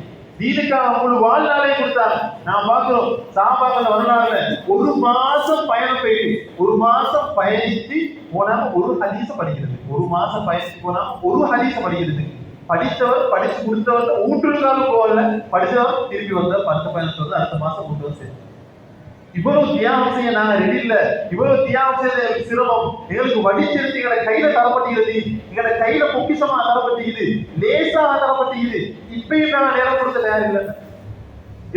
தீனுக்காக முழு வாழ்நாளே கொடுத்தாங்க. நான் பார்க்கிறோம் சஹாபாக்கள் வரலாறுல 1 மாசம் பயணம் போயிட்டு 1 மாசம் பயணித்து போனாம ஒரு ஹதீஸ படிக்கிறது. 1 மாசம் பயணித்து போனாம ஒரு ஹதீஸ படிக்கிறது. படித்தவர் படிச்சு கொடுத்தவர் ஊற்றுக்காக போகல, படிச்சவர் திருப்பி வந்த பத்து பயணத்தை வந்து அடுத்த மாசம் கொண்டு வந்து சேர்த்து. இவ்வளவு தியாகம் செய்ய நாங்க ரெடி இல்ல. இவ்வளவு தியாகம் செய்ய சிரமம் எங்களுக்கு வடிச்செடுத்து எங்களை கையில தரப்பட்டுகிறது. எங்களை கையில பொக்கிஷமா தரப்பட்டுகிறது, லேசாக தரப்பட்டுகிறது. இப்பயும் நாங்க நேரம் கொடுத்த நேரம் இல்லை.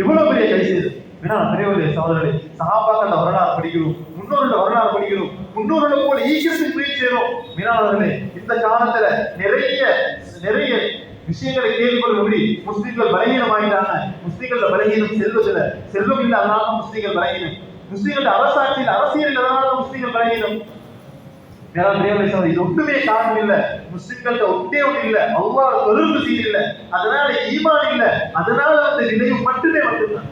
எவ்வளவு பெரிய கை செய்து பெரியவர்களே, சகோதரர்களே, சஹாபாக்கள் வரலாறு படிக்கிறோம், முன்னோர்களோட வரலாறு படிக்கிறோம், முன்னோர்களோட போல ஈக்கிறதுக்கு முயற்சி செய்யறோம். மீனாளர்களே, இந்த காலத்துல நிறைய விஷயங்களை கேள்விப்படும்படி முஸ்லிம்கள் பலகீனமாயிட்டாங்க. முஸ்லிம்களோட பலகீனம் செல்வதில்ல, செல்வம் இல்லை, அதனால முஸ்லிம்கள் பலகீனம். முஸ்லிம்களோட அரசியல் அதனால முஸ்லிம்கள் பலகீனம். இது ஒன்றுமே காரணம் இல்ல. முஸ்லிம்கள்ட்ட ஒன்றே ஒன்று இல்ல, அல்லாஹ் தொடர்பு செய்ய இல்ல, அதனால ஈமான் இல்ல, அதனால அந்த நிலைவு மட்டுமே வந்துருந்தாங்க.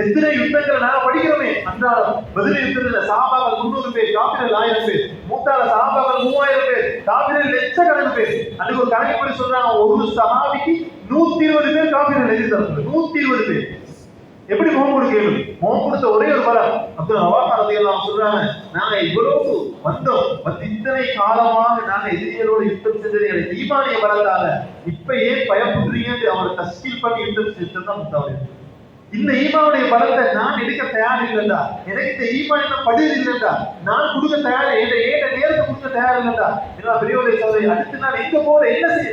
எத்தனை யுத்தங்களை நாங்க படிக்கிறோமே அன்றாடம். பதில் யுத்தத்துல சஹாபாக்கள் 300 பேர், காபிர்கள் 1000 பேர், மூத்தால சஹாபாக்கள் 3000 பேர், காபிர்கள் லட்சக்கணக்கான பேர். அதுக்கு ஒரு கணக்கு படி சொல்றாங்க, ஒரு சஹாபிக்கு 120 பேர் காபிர்கள் எதிர்த்தாங்க. 120 பேர். எப்படி முகம் கொடுக்க? முகம் கொடுத்த ஒரே ஒரு பலம் அப்துல் ரவாஹ் ரலியல்லாஹு அன்ஹு சொல்றாங்க, நாங்க இவ்வளவு வந்தோம், இத்தனை காலமாக நாங்க எதிரிகளோடு யுத்தம் செஞ்சது ஈமானிய பலத்தால. இப்ப ஏன் பயப்படுறீங்கன்னு அவரை தஸ்கீல் பண்ணி யுத்தம் செஞ்சது தான் முத்தாவு. இந்த ஈமானுடைய பலத்தை நான் எடுக்க தயார் இல்லைண்டா, எனக்கு இந்த ஈமான் படுது இல்லைண்டா, நான் கொடுக்க தயார், ஏட நேரத்தை கொடுக்க தயார் இல்லைண்டா. பெரியவரை சொல்றேன், அடுத்து நான் எங்க போற, என்ன செய்ய?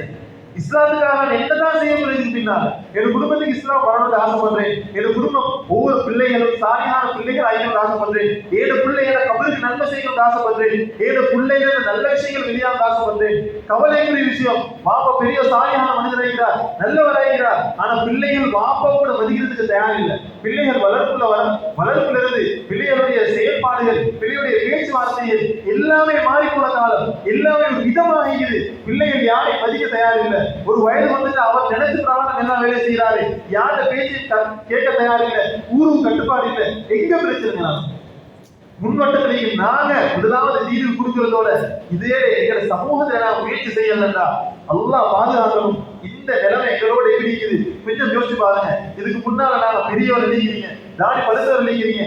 இஸ்லாத்துக்காக நான் என்னதான் செய்ய முடியும் பின்னால் என் குடும்பத்துக்கு இஸ்லாம் வரணும்னு ஆசைப்படுறேன். என் குடும்பம் ஒவ்வொரு பிள்ளைகளும் சாலியான பிள்ளைகள் ஆகணும்னு ஆசைப்படுறேன். ஏழு பிள்ளைகளை கபருக்கு நன்மை செய்யணும்னு ஆசைப்படுறேன். ஏழு பிள்ளைகள் நல்ல விஷயங்கள் வெளியாக ஆசைப்படுறேன். கவலைக்குரிய விஷயம், வாப்பா பெரிய சாலியான மனிதராகிறார், நல்லவராகிறார், ஆனா பிள்ளைகள் வாப்பா கூட மதிக்கிறதுக்கு தயார் இல்லை. பிள்ளைகள் வளர்ப்புல இருந்து பிள்ளைகளுடைய செயல்பாடுகள், பிள்ளைகளுடைய பேச்சுவார்த்தைகள் எல்லாமே மாறி போன காலம், எல்லாமே ஒரு விதமாகிறது. பிள்ளைகள் யாரை மதிக்க தயார் இல்லை. ஒரு வயது வந்துட்டு அவர் நினைச்சு பிரகாரம் என்ன வேலை செய்யறாரு, யார பேச்சு கேட்க தயார் இல்லை, ஊருக்கு கட்டுப்பாடு இல்லை. எங்க பிரச்சனை முன்வட்டத்திலேயே நாங்க முதலாவது நீதி கொடுக்கிறதோட இதே எங்க சமூகத்தை முயற்சி செய்யலண்டா அல்லாஹ் பாதுகாக்கணும். இந்த நிலைமை எங்களோட எப்படி இருக்குது கொஞ்சம் யோசிச்சு பாருங்க. இதுக்கு முன்னால நாங்க பெரியவர் நினைக்கிறீங்க, தாடி பழுத்தவர் நினைக்கிறீங்க,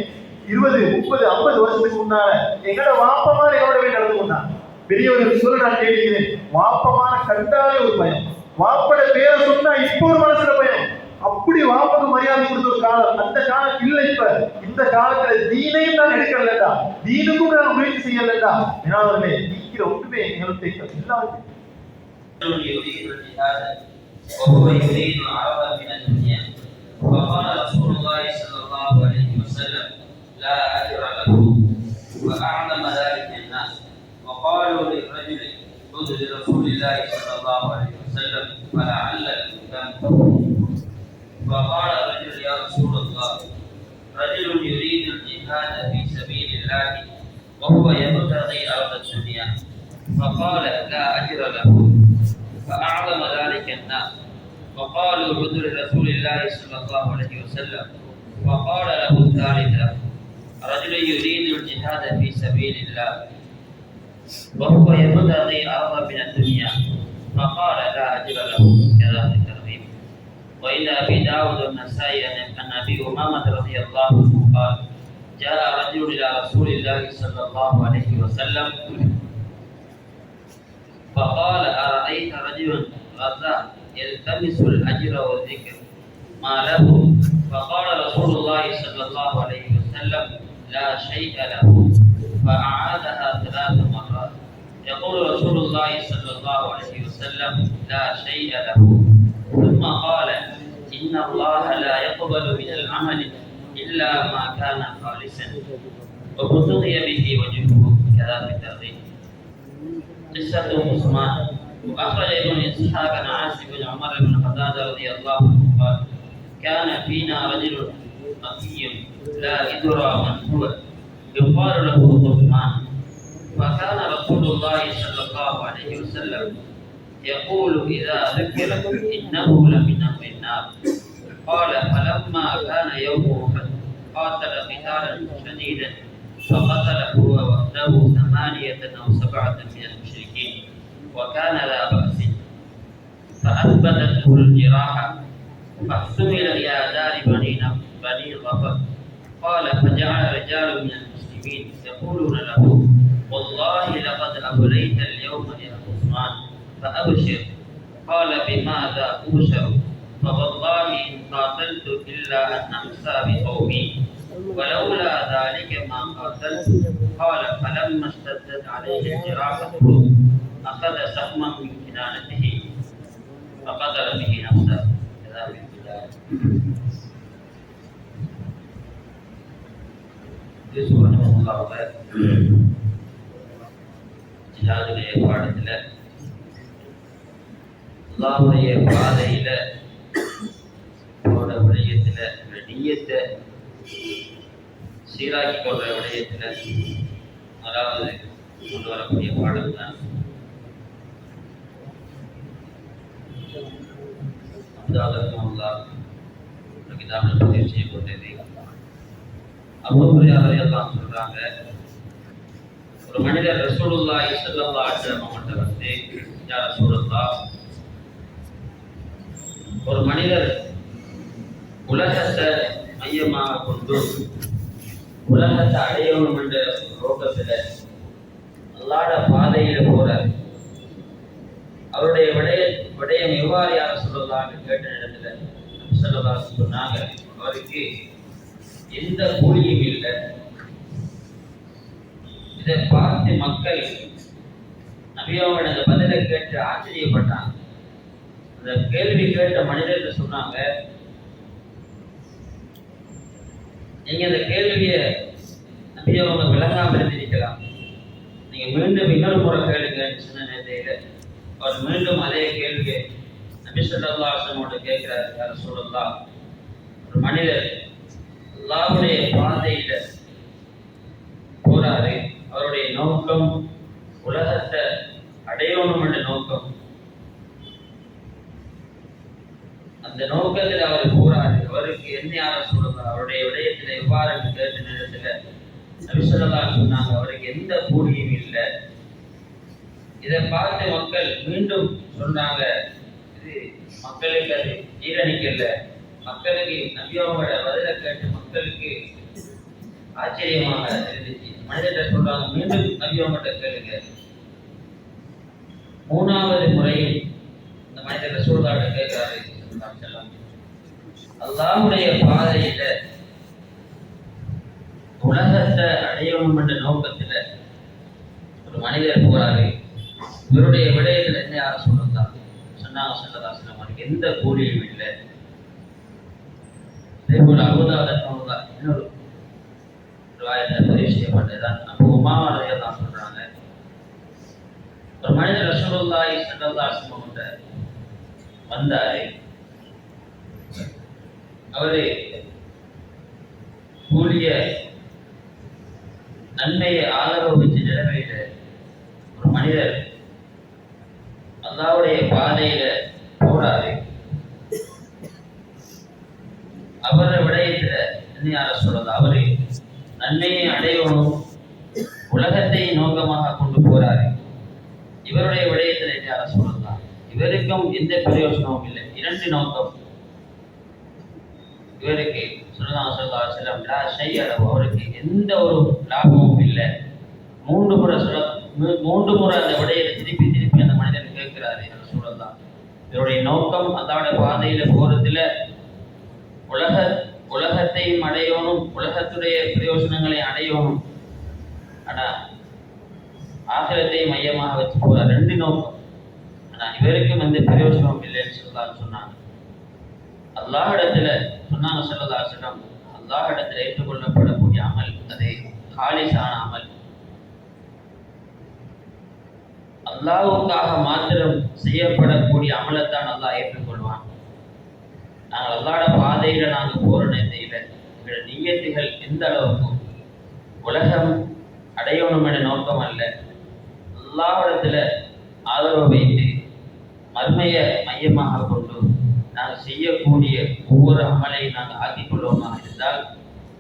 20, 30, 50 வருஷத்துக்கு முன்னால எங்களோட வாப்பமான எங்களோட நடந்து கொண்டாங்க. பெரியவர்கள் சொல்ல நான் கேட்கிறேன், வாப்பமான கண்டாலே ஒரு பயம், வாப்பட பேரை சொன்னா இப்போ ஒரு மனசுல பயம். அப்படி வாப்பக்கு மரியாதை கொடுத்த ஒரு காலம், அந்த காலம் இல்ல. இப்ப இந்த காலத்துல தீனையும் நான் எடுக்கலடா, தீனுக்கும் நான் முயற்சி செய்யலடா. ஏனாவர்களே நீக்கிற ஒன்றுமே எங்களுக்கு இல்லாது. وهو يريد العرض من الدنيا فقال رسول الله صلى الله عليه وسلم لا أجر له وأعلم ذلك الناس وقالوا للرجل خذ لرسول الله صلى الله عليه وسلم فلعلك تنفعه فقال الرجل يا رسول الله رجل يريد الجهاد في سبيل الله وهو يبتغي أرض الدنيا فقال لا أجر له فأعظم ذلك الناس وقالوا خذ لرسول الله صلى الله عليه وسلم وقال له الثالثة رجل يريد الجهاد في سبيل الله وهو يبتغي أرضا من الدنيا فقال لا أجر له كذا في الترغيب. وإن أبي داود والنسائي عن أبي أمامة رضي الله عنه قال جاء رجل إلى رسول الله صلى الله عليه وسلم فقال أرأيت رجلا غزا يلتمس الأجر والذكر ما له؟ فقال رسول الله صلى الله عليه وسلم لا شيء له فأعادها 3 مرات. يقول رسول الله صلى الله عليه وسلم لا شيء له ثم قال إن الله لا يقبل من العمل إلا ما كان خالصا وابتغي به وجهه كذا في الترغيب. قصة عثمان. وأخرج ابن إسحاق عن عاصم بن عمر بن قتادة رضي الله عنه قال كان فينا رجل قوي لا يدرى من هو يقال له عثمان فكان رسول الله صلى الله عليه وسلم يقول إذا ذكر إنه لمن أهل النار. قال فلما كان يوم أحد قاتل قتالا شديدا فقتل هو وحده 8 أو 7 من المشركين وكان لا بأس فأثبتته الجراحة فاحتمل إلى دار بني ظفر. قال فجعل رجال من المسلمين يقولون له والله لقد أبليت اليوم يا عثمان فأبشر. قال بماذا أبشر؟ فوالله إن قاتلت إلا أن أمسى بقومي ولولا ذلك ما قاتلت. قال فلما اشتدت عليه الجراحة أخذ سهما من كنانته فقتل به نفسه. كذلك البداية. ஜிஹாதுடைய பாடத்துல அல்லாஹ்வுடைய பாதையில போற விடயத்துல நியத்தை சீராக்கி கொள்ற விடயத்துல அதாவது கொண்டு வரக்கூடிய பாடம் தான். பதிவு செய்யப்பட்டது. அபூ ஹுரைரா ரலியல்லாஹு அன்ஹு சொல்றாங்க, ஒரு மனிதர் ரசூலுல்லாஹி ஸல்லல்லாஹு அலைஹி வஸல்லம் அவர்கள் வந்து யா ரசூலுல்லாஹ், ஒரு மனிதர் உலகத்தை மையமாக கொண்டு உலகத்தை அடையணும் என்ற நோக்கத்துல அல்லாஹ்வுடைய பாதையில போறார். அவருடைய விடயம் எவ்வாறு யார சொல்லலாம்னு கேட்ட இடத்துல ஸல்லல்லாஹு சொன்னாங்க, அவருக்கு எந்த கூலியும் இல்லை. இதை பார்த்து மக்கள் நபியோட பதிலை கேட்டு ஆச்சரியப்பட்டாங்க. அந்த கேள்வி கேட்ட மனிதர்கள் சொன்னாங்க, நீங்க அந்த கேள்வியை நம்பி அவங்க விளங்காம இருந்திருக்கலாம், நீங்க மீண்டும் இன்னொரு முறை கேளுங்கன்னு சொன்ன நேரத்தையில அவர் மீண்டும் அதே கேள்வியை நபி ஸல்லல்லாஹு அலைஹி வஸல்லம் கேட்கிறார். யா ரசூலல்லாஹ், ஒரு மனிதர் அல்லாஹ்வுடைய பாதையில போறாரு, அவருடைய நோக்கம் உலகத்தை அடையணும் என்ற நோக்கம், அந்த நோக்கத்தில் அவர் போறாரு, அவருக்கு என்ன யார சொல்லுங்க, அவருடைய விடயத்தில் எவ்வாறு கேட்ட நேரத்தில் நபி ஸல்லல்லாஹு அலைஹி சொன்னாங்க, அவருக்கு எந்த கூலியும் இல்லை. இதை பார்த்து மக்கள் மீண்டும் சொன்னாங்க, இது மக்களுக்கு அது ஜீரணிக்கல, மக்களுக்கு நபியோட பதிலை கேட்டு மக்களுக்கு ஆச்சரியமாக இருந்துச்சு. மனிதர்கள் சொல்றாங்க, மீண்டும் நபியோட கேளுங்க. மூணாவது முறையில் இந்த மனிதர் ரசூலுல்லாஹ்ட்ட கேட்கிறாரு, அல்லாஹ்வுடைய பாதையில உலகத்தை அடையணும் என்ற நோக்கத்துல ஒரு மனிதர் போறாரு, இவருடைய விடயத்துல என்ன யார சொல்லுங்க சொன்னாங்க. ஸல்லல்லாஹு அலைஹி வஸல்லம் எந்த கூலியும் இல்லை. அதே போல அபூதாவுதா இன்னொரு ரிவாயத்தை பதிவு செய்யப்பட்டதுதான். அபூ உமாமா ரலியல்லாஹு சொல்றாங்க, ஒரு மனிதர் ரசூலுல்லாஹி ஸல்லல்லாஹு அலைஹி வஸல்லம் வந்தாரு, அவரு கூலிய நன்மையை ஆதரவு வச்சு நிலைமையில ஒரு மனிதர் அல்லாஹ்வுடைய பாதையில போறாரு, அவரை விடயத்துல என்ன யார சொல்றது, அவரு நன்மையை அடையணும் உலகத்தை நோக்கமாக கொண்டு போறாரு, இவருடைய விடயத்துல என்ன யார சொல்லலாம், இவருக்கும் எந்த பிரயோஜனமும் இல்லை, இரண்டு நோக்கம் இவருக்கு. ஸல்லல்லாஹு அலைஹி வஸல்லம் லா ஷைஅ லஹு, அவருக்கு எந்த ஒரு லாபமும் இல்லை. மூன்று முறை அந்த விடையை திருப்பி அந்த மனிதன் கேட்கிறாரு, ரசூலுல்லாஹ், இவருடைய நோக்கம் அல்லாஹ்வுடைய பாதையில போறதுல உலகத்தையும் அடையணும், உலகத்துடைய பிரயோஜனங்களை அடையணும், ஆனா ஆகிரத்தை மையமாக வச்சு போறார். ரெண்டு நோக்கம், ஆனா இவருக்கும் எந்த பிரயோஜனமும் இல்லைன்னு சொன்னாங்க. அல்லாஹ்விடத்துல சொன்னாங்க ஸல்லல்லாஹு அலைஹி வஸல்லம், அல்லாஹ்விடத்துல ஏற்றுக்கொள்ளப்படக்கூடிய அமல் அது காலிசான அமல், அல்லாஹ்வுக்காக மாத்திரம் செய்யப்படக்கூடிய அமலைத்தான் அல்லாஹ் ஏற்றுக்கொள்வான். நாங்கள் அல்லாஹ்வுடைய பாதையில நாங்கள் போற நேரத்தில எங்களுடைய நியத்துகள் எந்த அளவுக்கு உலகம் அடையணும் என்ற நோக்கம் அல்ல, அல்லாஹ்விடத்துல ஆதரவு வைத்து மர்மையை மையமாக கொண்டு நாங்கள் செய்யக்கூடிய ஒவ்வொரு அமலையும் நாங்கள் ஆக்கிக் கொள்வோமாக இருந்தால்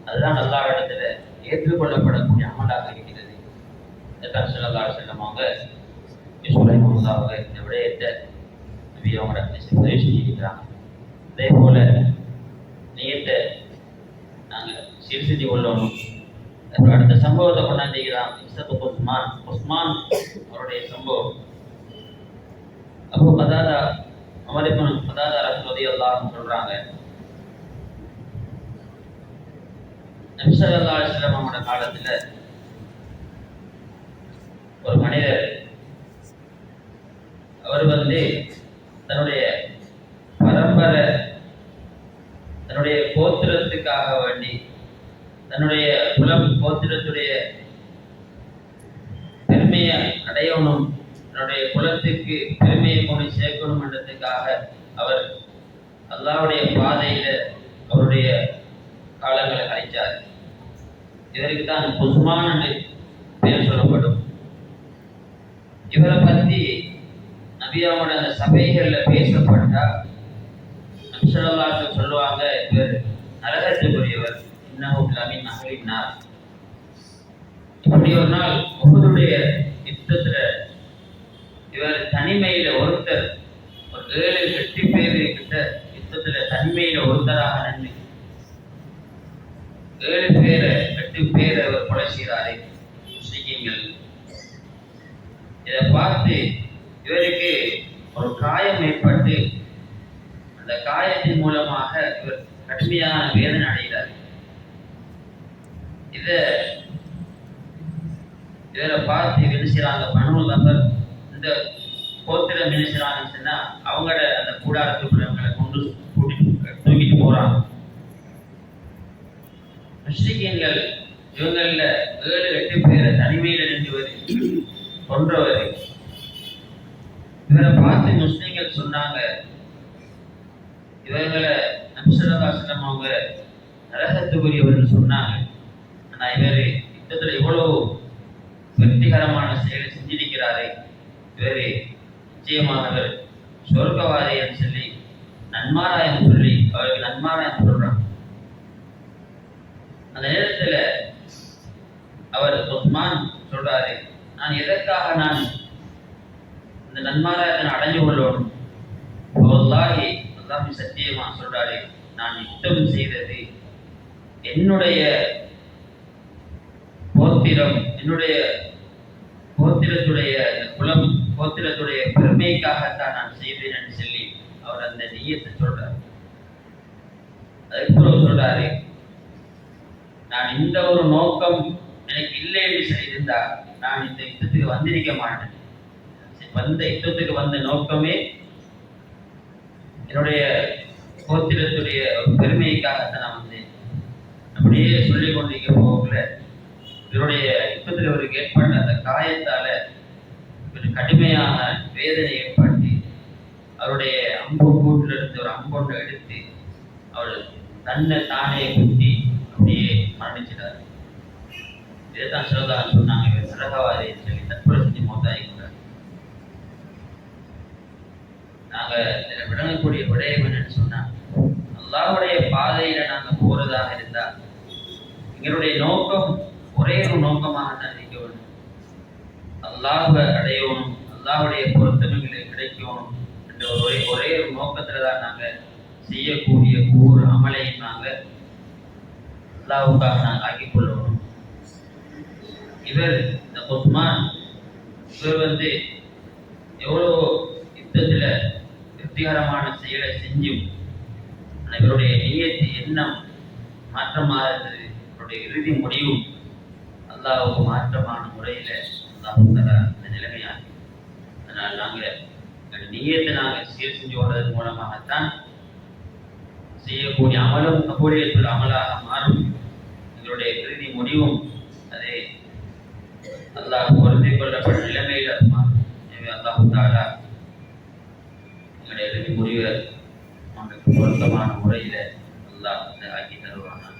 அதுதான் அல்லாஹ்விடத்துல ஏற்றுக்கொள்ளப்படக்கூடிய அமலாக இருக்கிறது. ஸல்லல்லாஹு அலைஹி வஸல்லம் அவங்க இந்த விடயத்தை நபியோட பதிவு செஞ்சிருக்கிறாங்க. அதே போல நியத்தை நாங்கள் சீர் செஞ்சு கொள்ளணும். அடுத்த சம்பவத்தை கொண்டாந்துக்கிறான், உஸ்மான் அவருடைய சம்பவம். அப்போ கதாதா உமர் இப்னு கதாதா ரலியல்லாஹு அன்ஹு சொல்றாங்க, நபி ஸல்லல்லாஹு அலைஹி வஸல்லம் அவங்களோட காலத்துல ஒரு மனிதர், அவர் தன்னுடைய பரம்பரை தன்னுடைய கோத்திரத்துக்காக வேண்டி தன்னுடைய குலம் கோத்திரத்துடைய பெருமையை அடையணும், தன்னுடைய குலத்துக்கு பெருமையை கொண்டு சேர்க்கணும் என்றதுக்காக அவர் அல்லாஹ்வுடைய பாதையில அவருடைய காலங்களை கழிச்சார். இவருக்கு தான் உஸ்மான் என்று பெயர் சொல்லப்படும். இவரை பற்றி நபியாவோட அந்த சபைகள்ல பேசப்பட்டா நபி ஸல்லல்லாஹு அலைஹி வஸல்லம் சொல்லுவாங்க, இவர் நரகத்துக்குரியவர், இன்னஹு லமின் அஹ்லின் நார். இப்படி ஒரு நாள் உஹதுடைய யுத்தத்துல இவர் தனிமையில ஒருத்தர், ஒரு 7-8 பேர் கிட்ட யுத்தத்துல தனிமையில ஒருத்தராக நின்று 8 பேரை அவர் கொலை செய்கிறாரே முஸ்லிம்கள். இதை பார்த்து இவருக்கு ஒரு காயம் ஏற்பட்டு அந்த காயத்தின் மூலமாக இவர் கடுமையான வேதனை அடைகிறார். இவரை பார்த்து என்ன செய்யறாங்க, பனு நபர் இந்த கோத்திரம் மினிஸ்டரான்னு சொன்னா அவங்களோட அந்த கூடாரத்துக்குள்ளவங்களை கொண்டு தூக்கிட்டு போறாங்க. முஸ்லிம்கள் இவங்கள 7-8 பேரை தனிமையில நின்று கொன்றவர். இவரை பார்த்து முஸ்லிம்கள் சொன்னாங்க, இவர்களை நபி ஸல்லல்லாஹு அலைஹி வஸல்லம் அவங்க நரகத்துக்குரியவர்கள் சொன்னாங்க. ஆனா இவர் யுத்தத்துல இவ்வளவு வெற்றிகரமான செயலை செஞ்சிருக்கிறாரே, இவர் நிச்சயமாக இவர் சொர்க்கவாதி என்று சொல்லி நன்மாராயம் சொல்லி அவருக்கு நன்மாராயம் சொல்றாங்க. அந்த நேரத்துல அவர் உஸ்மான் சொல்றாரு, நான் எதற்காக நான் இந்த நன்மாராயத்தை அடைஞ்சு கொள்ளணும்? வல்லாஹி அல்லாஹ் சத்தியமா சொல்றாரு, நான் யுத்தம் செய்தது என்னுடைய கோத்திரம், என்னுடைய கோத்திரத்துடைய குலம், கோத்திரத்துடைய பெருமைக்காகத்தான் நான் செய்தேன் என்று சொல்லி அவர் அந்த நியத்தை சொல்றாரு. அதுக்கு சொல்றாரு, நான் இந்த ஒரு நோக்கம் எனக்கு இல்லை என்று இருந்தா நான் இந்த யுத்தத்துக்கு வந்திருக்க மாட்டேன். வந்த யுத்தத்துக்கு வந்த நோக்கமே என்னுடைய கோத்திரத்துடைய பெருமைக்காகத்தான் நான் வந்தேன். அப்படியே சொல்லிக் கொண்டிருக்க போகல இவருடைய யுத்தத்தில் அவருக்கு ஏற்பட்ட அந்த காயத்தால ஒரு கடுமையான வேதனை ஏற்பட்டு அவருடைய அம்பு கூட்டிலிருந்து ஒரு அம்பொண்டை எடுத்து அவள் தன்னை தானே குத்தி அப்படியே மரணிச்சிட்டார். இதைத்தான் சிறதாக சொன்னாங்க, இவர் நரகவாதி சொல்லி தற்கொலை செஞ்சு மௌத்தாகிக்கிறார். நாங்க இதில் விளங்கக்கூடிய விடயம் என்னன்னு சொன்னா, அல்லாஹ்வுடைய பாதையில நாங்க போறதாக இருந்தா எங்களுடைய நோக்கம் ஒரே ஒரு நோக்கமாக தான் இருக்க வேண்டும். அல்லாஹ்வை அடையணும், அல்லாஹ்வுடைய பொருத்தமைகளை கிடைக்கணும் என்ற ஒரே ஒரு நோக்கத்துல தான் நாங்க செய்யக்கூடிய ஒவ்வொரு அமலையும் நாங்க அல்லாஹ்வுக்காக நாங்கள் ஆக்கிக் கொள்ளணும். இவர் இந்த உஸ்மான் இவர் எவ்வளோ யுத்தத்துல வெற்றிகரமான செயலை செஞ்சும் இவருடைய நியத்து எண்ணம் மாற்றமாக இருந்தது. இவருடைய இறுதி முடிவும் அல்லாஹ்வுக்கு மாற்றமான முறையில அல்லாஹ் தஆலா இந்த நிலைமையாகி, அதனால் நாங்கள் நியத்தை நாங்கள் சீர் செஞ்சு கொள்வதன் மூலமாகத்தான் செய்யக்கூடிய அமலும் கபூலியத்துல் அமலாக மாறும். எங்களுடைய இறுதி முடிவும் அதே அல்லாஹ் பொருந்திக் கொள்ளப்பட்ட நிலைமையில் அது மாறும். எனவே அல்லாஹ் தஆலா எங்களுடைய இறுதி முடிவை நமக்கு பொருத்தமான முறையில் அல்லாஹ் ஆக்கி தருவானாக.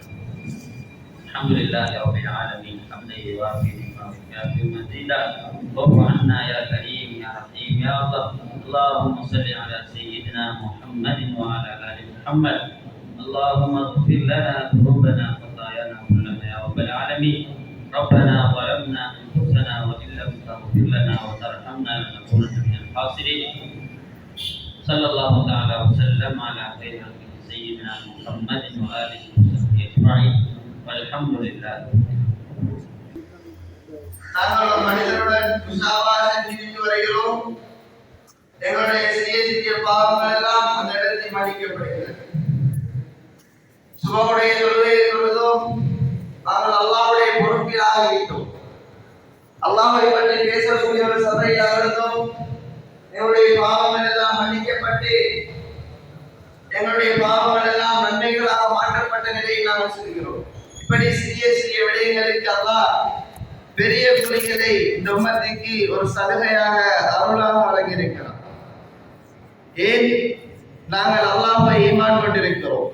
அல்ஹம்துலில்லாஹி ரப்பில் ஆலமீன். ஹம்தன் யுவாஃபி நிஅமஹு வயுகாஃபி மஸீதா. வஃபு அன்னா யா கரீம் யா ரஹீம் யா அல்லாஹ். اللهم صل على سيدنا محمد وعلى آل محمد. اللهم اغفر لنا ذنوبنا وخطايانا كلها يا رب العالمين. ربنا ظلمنا أنفسنا وإن لم تغفر لنا وترحمنا لنكونن من الخاسرين. صلى الله تعالى وسلم على خير خلقه سيدنا محمد وآله وصحبه أجمعين والحمد لله. நாங்கள் மனிதனுடன் முசாவாஹா செஞ்சு வருகிறோம். எங்களுடைய சிறிய சிறிய பாவங்கள் எல்லாம் அந்த இடத்தில் மன்னிக்கப்படுகிறது. சுபமுடைய தொழுகையை தொழுதோம். நாங்கள் அல்லாஹ்வுடைய பொறுப்பில் ஆகிவிட்டோம். அல்லாஹ்வை பற்றி பேசக்கூடிய ஒரு சபையில் அமர்ந்தோம். எங்களுடைய பாவங்கள் எல்லாம் மன்னிக்கப்பட்டு எங்களுடைய பாவங்கள் எல்லாம் நன்மைகளாக மாற்றப்பட்ட நிலையில் நாங்கள் செல்கிறோம். இப்படி சிறிய சிறிய விடயங்களுக்கு அல்லாஹ் பெரிய புலிகளை இந்த உம்மத்துக்கு ஒரு சலுகையாக அருளாக வழங்கியிருக்கிறார். ஏன்? நாங்கள் அல்லாஹ்வை ஈமான் கொண்டிருக்கிறோம்.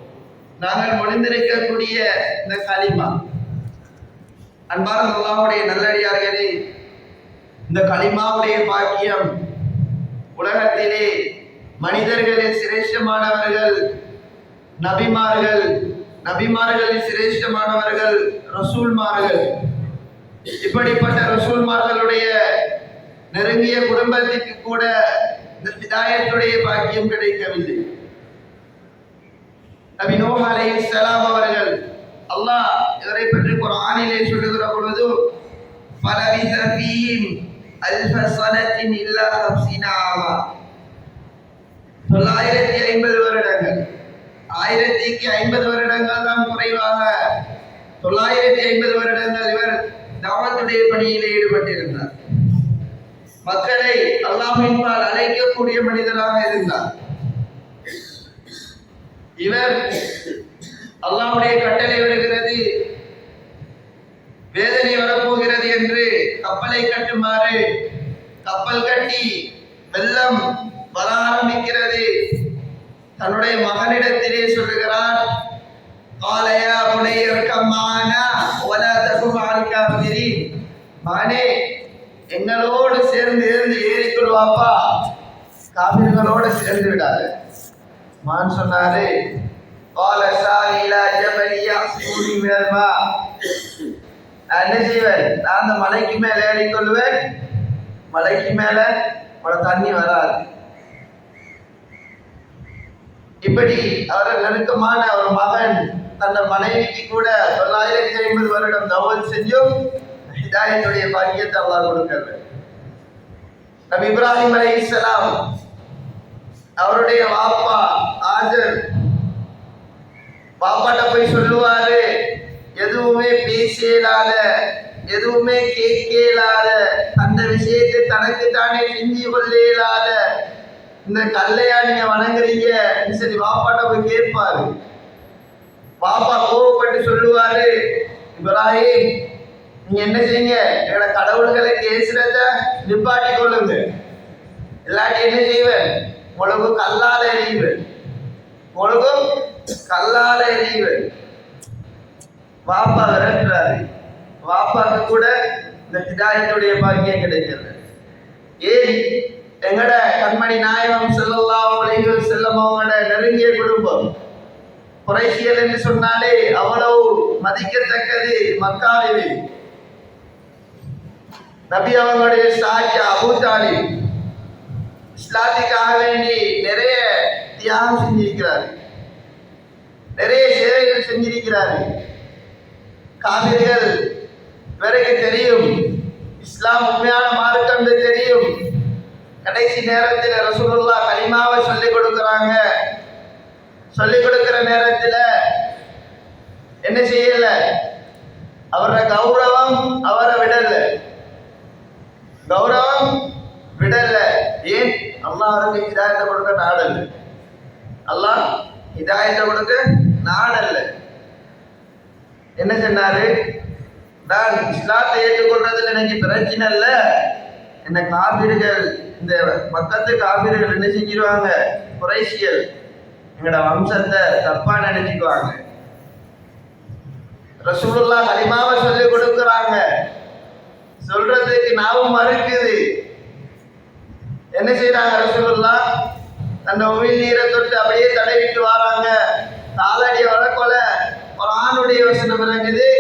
நாங்கள் மொழிந்திருக்கக்கூடிய இந்த கலிமா, அன்பார்ந்த அல்லாஹ்வுடைய நல்லடியார்களே, இந்த கலிமாவுடைய பாக்கியம் உலகத்திலே மனிதர்களில் சிரேஷ்டமானவர்கள் நபிமார்கள், நபிமார்களில் சிரேஷ்டமானவர்கள் ரசூல்மார்கள். இப்படிப்பட்ட ரசூல்மார்களுடைய நெருங்கிய குடும்பத்திற்கு கூட இந்த ஹிதாயத்துடைய பாக்கியம் கிடைக்கவில்லை. நபி நூஹ் அலைஹிஸ்ஸலாம் அவர்கள், அல்லாஹ் இவரை பற்றி குர்ஆனிலே சொல்லுகிற பொழுது ஃபலபிஸ ஃபீஹிம் அல்ஃப ஸனத்தின் இல்லா 50 ஆமா, 950 வருடங்கள், 1050 வருடங்கள் தான் குறைவாக, 950 வருடங்கள் இவர் தஅவத்துடைய பணியிலே ஈடுபட்டிருந்தார். மக்களை அல்லாஹ்வின்பால் அழைக்கக்கூடிய மனிதராக இருந்தார். இவர் அல்லாஹ்வுடைய கட்டளை வருகிறது, வேதனை வரப்போகிறது என்று கப்பலை கட்டுமாறு கப்பல் கட்டி வெள்ளம் வர ஆரம்பிக்கிறது. தன்னுடைய மகனிடத்திலே சொல்லுகிறார், காலையா புனையற்கமான மகனே, எங்களோடு சேர்ந்து ஏறிக்கொள்வாப்பா, காபிர்களோடு சேர்ந்து விடாது. மான் சொன்னாரு, என்ன செய்வேன், நான் அந்த மலைக்கு மேல ஏறிக்கொள்வேன், மலைக்கு மேல தண்ணி வராது. இப்படி அவர் நெருக்கமான ஒரு மகன் தன் மனைவிக்கு கூட 950 வருடம் தவல் செஞ்சும் ஹிதாயத்துடைய பாக்கியத்தை அல்லாஹ் கொடுக்கிறது. நபி இப்ராஹிம் அலைஹிஸ்ஸலாம் அவருடைய வாப்பா ஆஜர் பாப்பாட்ட போய் சொல்லுவாரு, எதுவுமே பேசலாத, எதுவுமே கேட்கலாத, அந்த விஷயத்தை தனக்கு தானே செஞ்சு கொள்ளலாத இந்த கல்லையா நீங்க வணங்குறீங்க சரி, பாப்பாட்ட போய் கேட்பாரு. பாப்பா கோவப்பட்டு சொல்லுவாரு, இப்ராஹிம் நீங்க என்ன செய்யுங்க, என்னோட கடவுள்களை பேசுறத நிப்பாட்டி கொள்ளுங்க, இல்லாட்டி என்ன செய்வேன், உங்களுக்கு கல்லால எறிவேன், உங்களுக்கு கல்லால எறிவேன். வாப்பா விரட்டுறாரு. வாப்பாக்கு கூட இந்த ஹிதாயத்துடைய பாக்கியம் கிடைக்கிறது. ஏன், எங்கட கண்மணி நாயகம் ஸல்லல்லாஹு அலைஹி வஸல்லம் அவங்களோட நெருங்கிய குடும்பம். குறைஷியல் என்று சொன்னாலே அவ்வளவு மதிக்கத்தக்கது மக்காவிலே. நபி அவங்களுடைய சாச்சா அபூ தாலிப் இஸ்லாத்துக்காக வேண்டி நிறைய தியாகம் செஞ்சிருக்கிறார், நிறைய சேவைகள் செஞ்சிருக்கிறார். காபிர்கள் பிறகு தெரியும் இஸ்லாம் உண்மையான மார்க்கம் தெரியும். கடைசி நேரத்தில் ரசூலுல்லாஹ் கலிமாவை சொல்லிக் கொடுக்கிறாங்க. சொல்லிக் கொடுக்கிற நேரத்தில் என்ன செய்யல, அவர கௌரவம் அவரை விடல, கௌரவம் விடல. ஏன், அல்லாஹ் அவருக்கு ஹிதாயத்தை கொடுக்க நாடல்ல, அல்லாஹ் ஹிதாயத்தை கொடுக்க நாடல்ல. என்ன சொன்னாரு, நான் இஸ்லாத்தை ஏற்றுக்கொள்றதுல எனக்கு பிரச்சனை இல்ல, என்ன காபிர்கள் இந்த மக்கத்து காபிர்கள் என்ன செஞ்சிருவாங்க, குறைஷியல் எங்களோட வம்சத்தை தப்பா நினைச்சுக்குவாங்க. ரசூலுல்லாஹ் கலிமாவை சொல்லி கொடுக்குறாங்க, சொல்றதுக்கு நாவும் மறுக்குது. என்ன செய்யறாங்க, ரசூலுல்லாஹ் தன் உமிழ் நீரை தொட்டு அப்படியே தடவிட்டு வராங்க. தாளடிய வழக்கொல குர்ஆனுடைய வசனம் இருக்குது,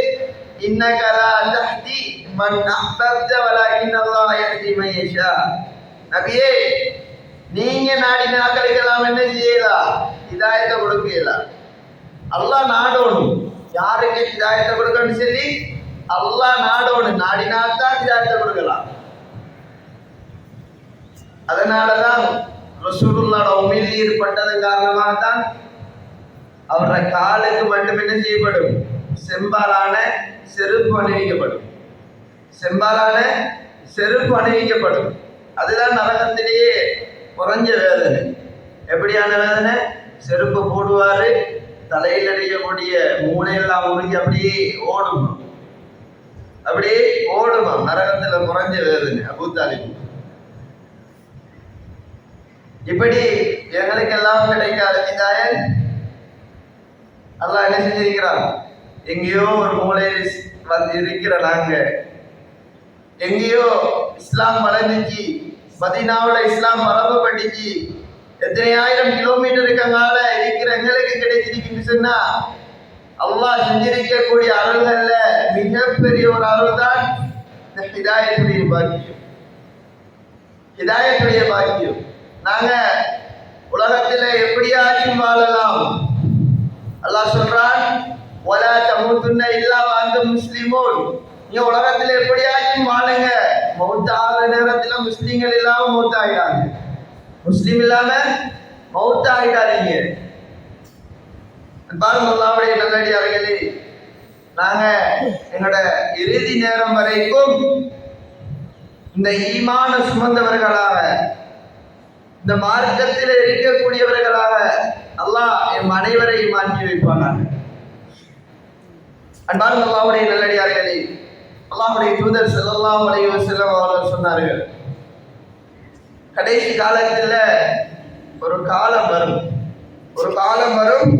இன்னக லா தஹ்தி மன் அஹ்பப்த வலக்கின் அல்லாஹ் யஹ்தி மன் யஷா. நபியே, நீங்க நாடினாக்களுக்கெல்லாம் என்ன செய்யலாம், ஹிதாயத்தை கொடுக்கலாம். அல்லாஹ் நாடணும், யாருக்கு ஹிதாயத்தை கொடுக்கணும்னு சொல்லி அல்லாஹ் நாடணும், நாடினாத்தான் ஹிதாயத்தை கொடுக்கலாம். அதனாலதான் ரசூலுல்லாஹ் உமிழ் நீர் பட்டதன் காரணமாக தான் அவருடைய காலுக்கு மட்டும் என்ன செய்யப்படும், செம்பாலான செருப்பு அணிவிக்கப்படும், செம்பாலான செருப்பு அணிவிக்கப்படும். அதுதான் நரகத்திலேயே குறைஞ்ச வேதனை. எப்படியான வேதனை, செருப்பு போடுவாரு, தலையில் அடிக்கக்கூடிய மூளையெல்லாம் உருகி அப்படியே ஓடும், அப்படியே ஓடுமா, நரகத்துல குறைஞ்ச வேதனை. அபூ தாலிப் இப்படி எங்களுக்கெல்லாம் கிடைக்காத ஹிதாயத் அல்லாஹ் என்ன செஞ்சிருக்கிறான், எங்கேயோ ஒரு மூலையில் வந்து இருக்கிற நாங்க, எங்கேயோ இஸ்லாம் வளர்ந்துச்சு, மதீனாவுல இஸ்லாம் பரப்பப்பட்டுச்சு, எத்தனை ஆயிரம் கிலோமீட்டருக்கு அங்கால இருக்கிற எங்களுக்கு கிடைச்சிருக்குன்னு சொன்னா அல்லாஹ் செஞ்சிருக்கக்கூடிய அருள்கள்ல மிகப்பெரிய ஒரு அருள் தான் இந்த ஹிதாயத்துடைய பாக்கியம். ஹிதாயத்துடைய பாக்கியம். நாங்க உலகத்துல எப்படியாச்சும் வாழலாம். அல்லாஹ் சொல்றான், வலா தமூதுன்ன இல்லா வஅன்தும் முஸ்லிமூன். நீங்க உலகத்துல எப்படியாச்சும் வாழுங்க, மௌத்தாகிற நேரத்துல முஸ்லிம்கள் இல்லாம மௌத்தாயிடாங்க, முஸ்லிம் இல்லாம மௌத்தாயிடாதீங்க. பாருங்க அல்லாஹ்வுடைய நல்லடியார்களே, நாங்க எங்களோட இறுதி நேரம் வரைக்கும் இந்த ஈமான சுமந்தவர்களாக, இந்த மார்க்கத்தில் இருக்கக்கூடியவர்களாக அல்லாஹ் எம் அனைவரையும் மாற்றி வைப்பானாக. அன்பார்ந்த அல்லாஹ்வுடைய நல்லடியார்களே, அல்லாஹ்வுடைய தூதர் ஸல்லல்லாஹு அலைஹி வஸல்லம் அவர்கள் சொன்னார்கள், கடைசி காலத்தில் ஒரு காலம் வரும்.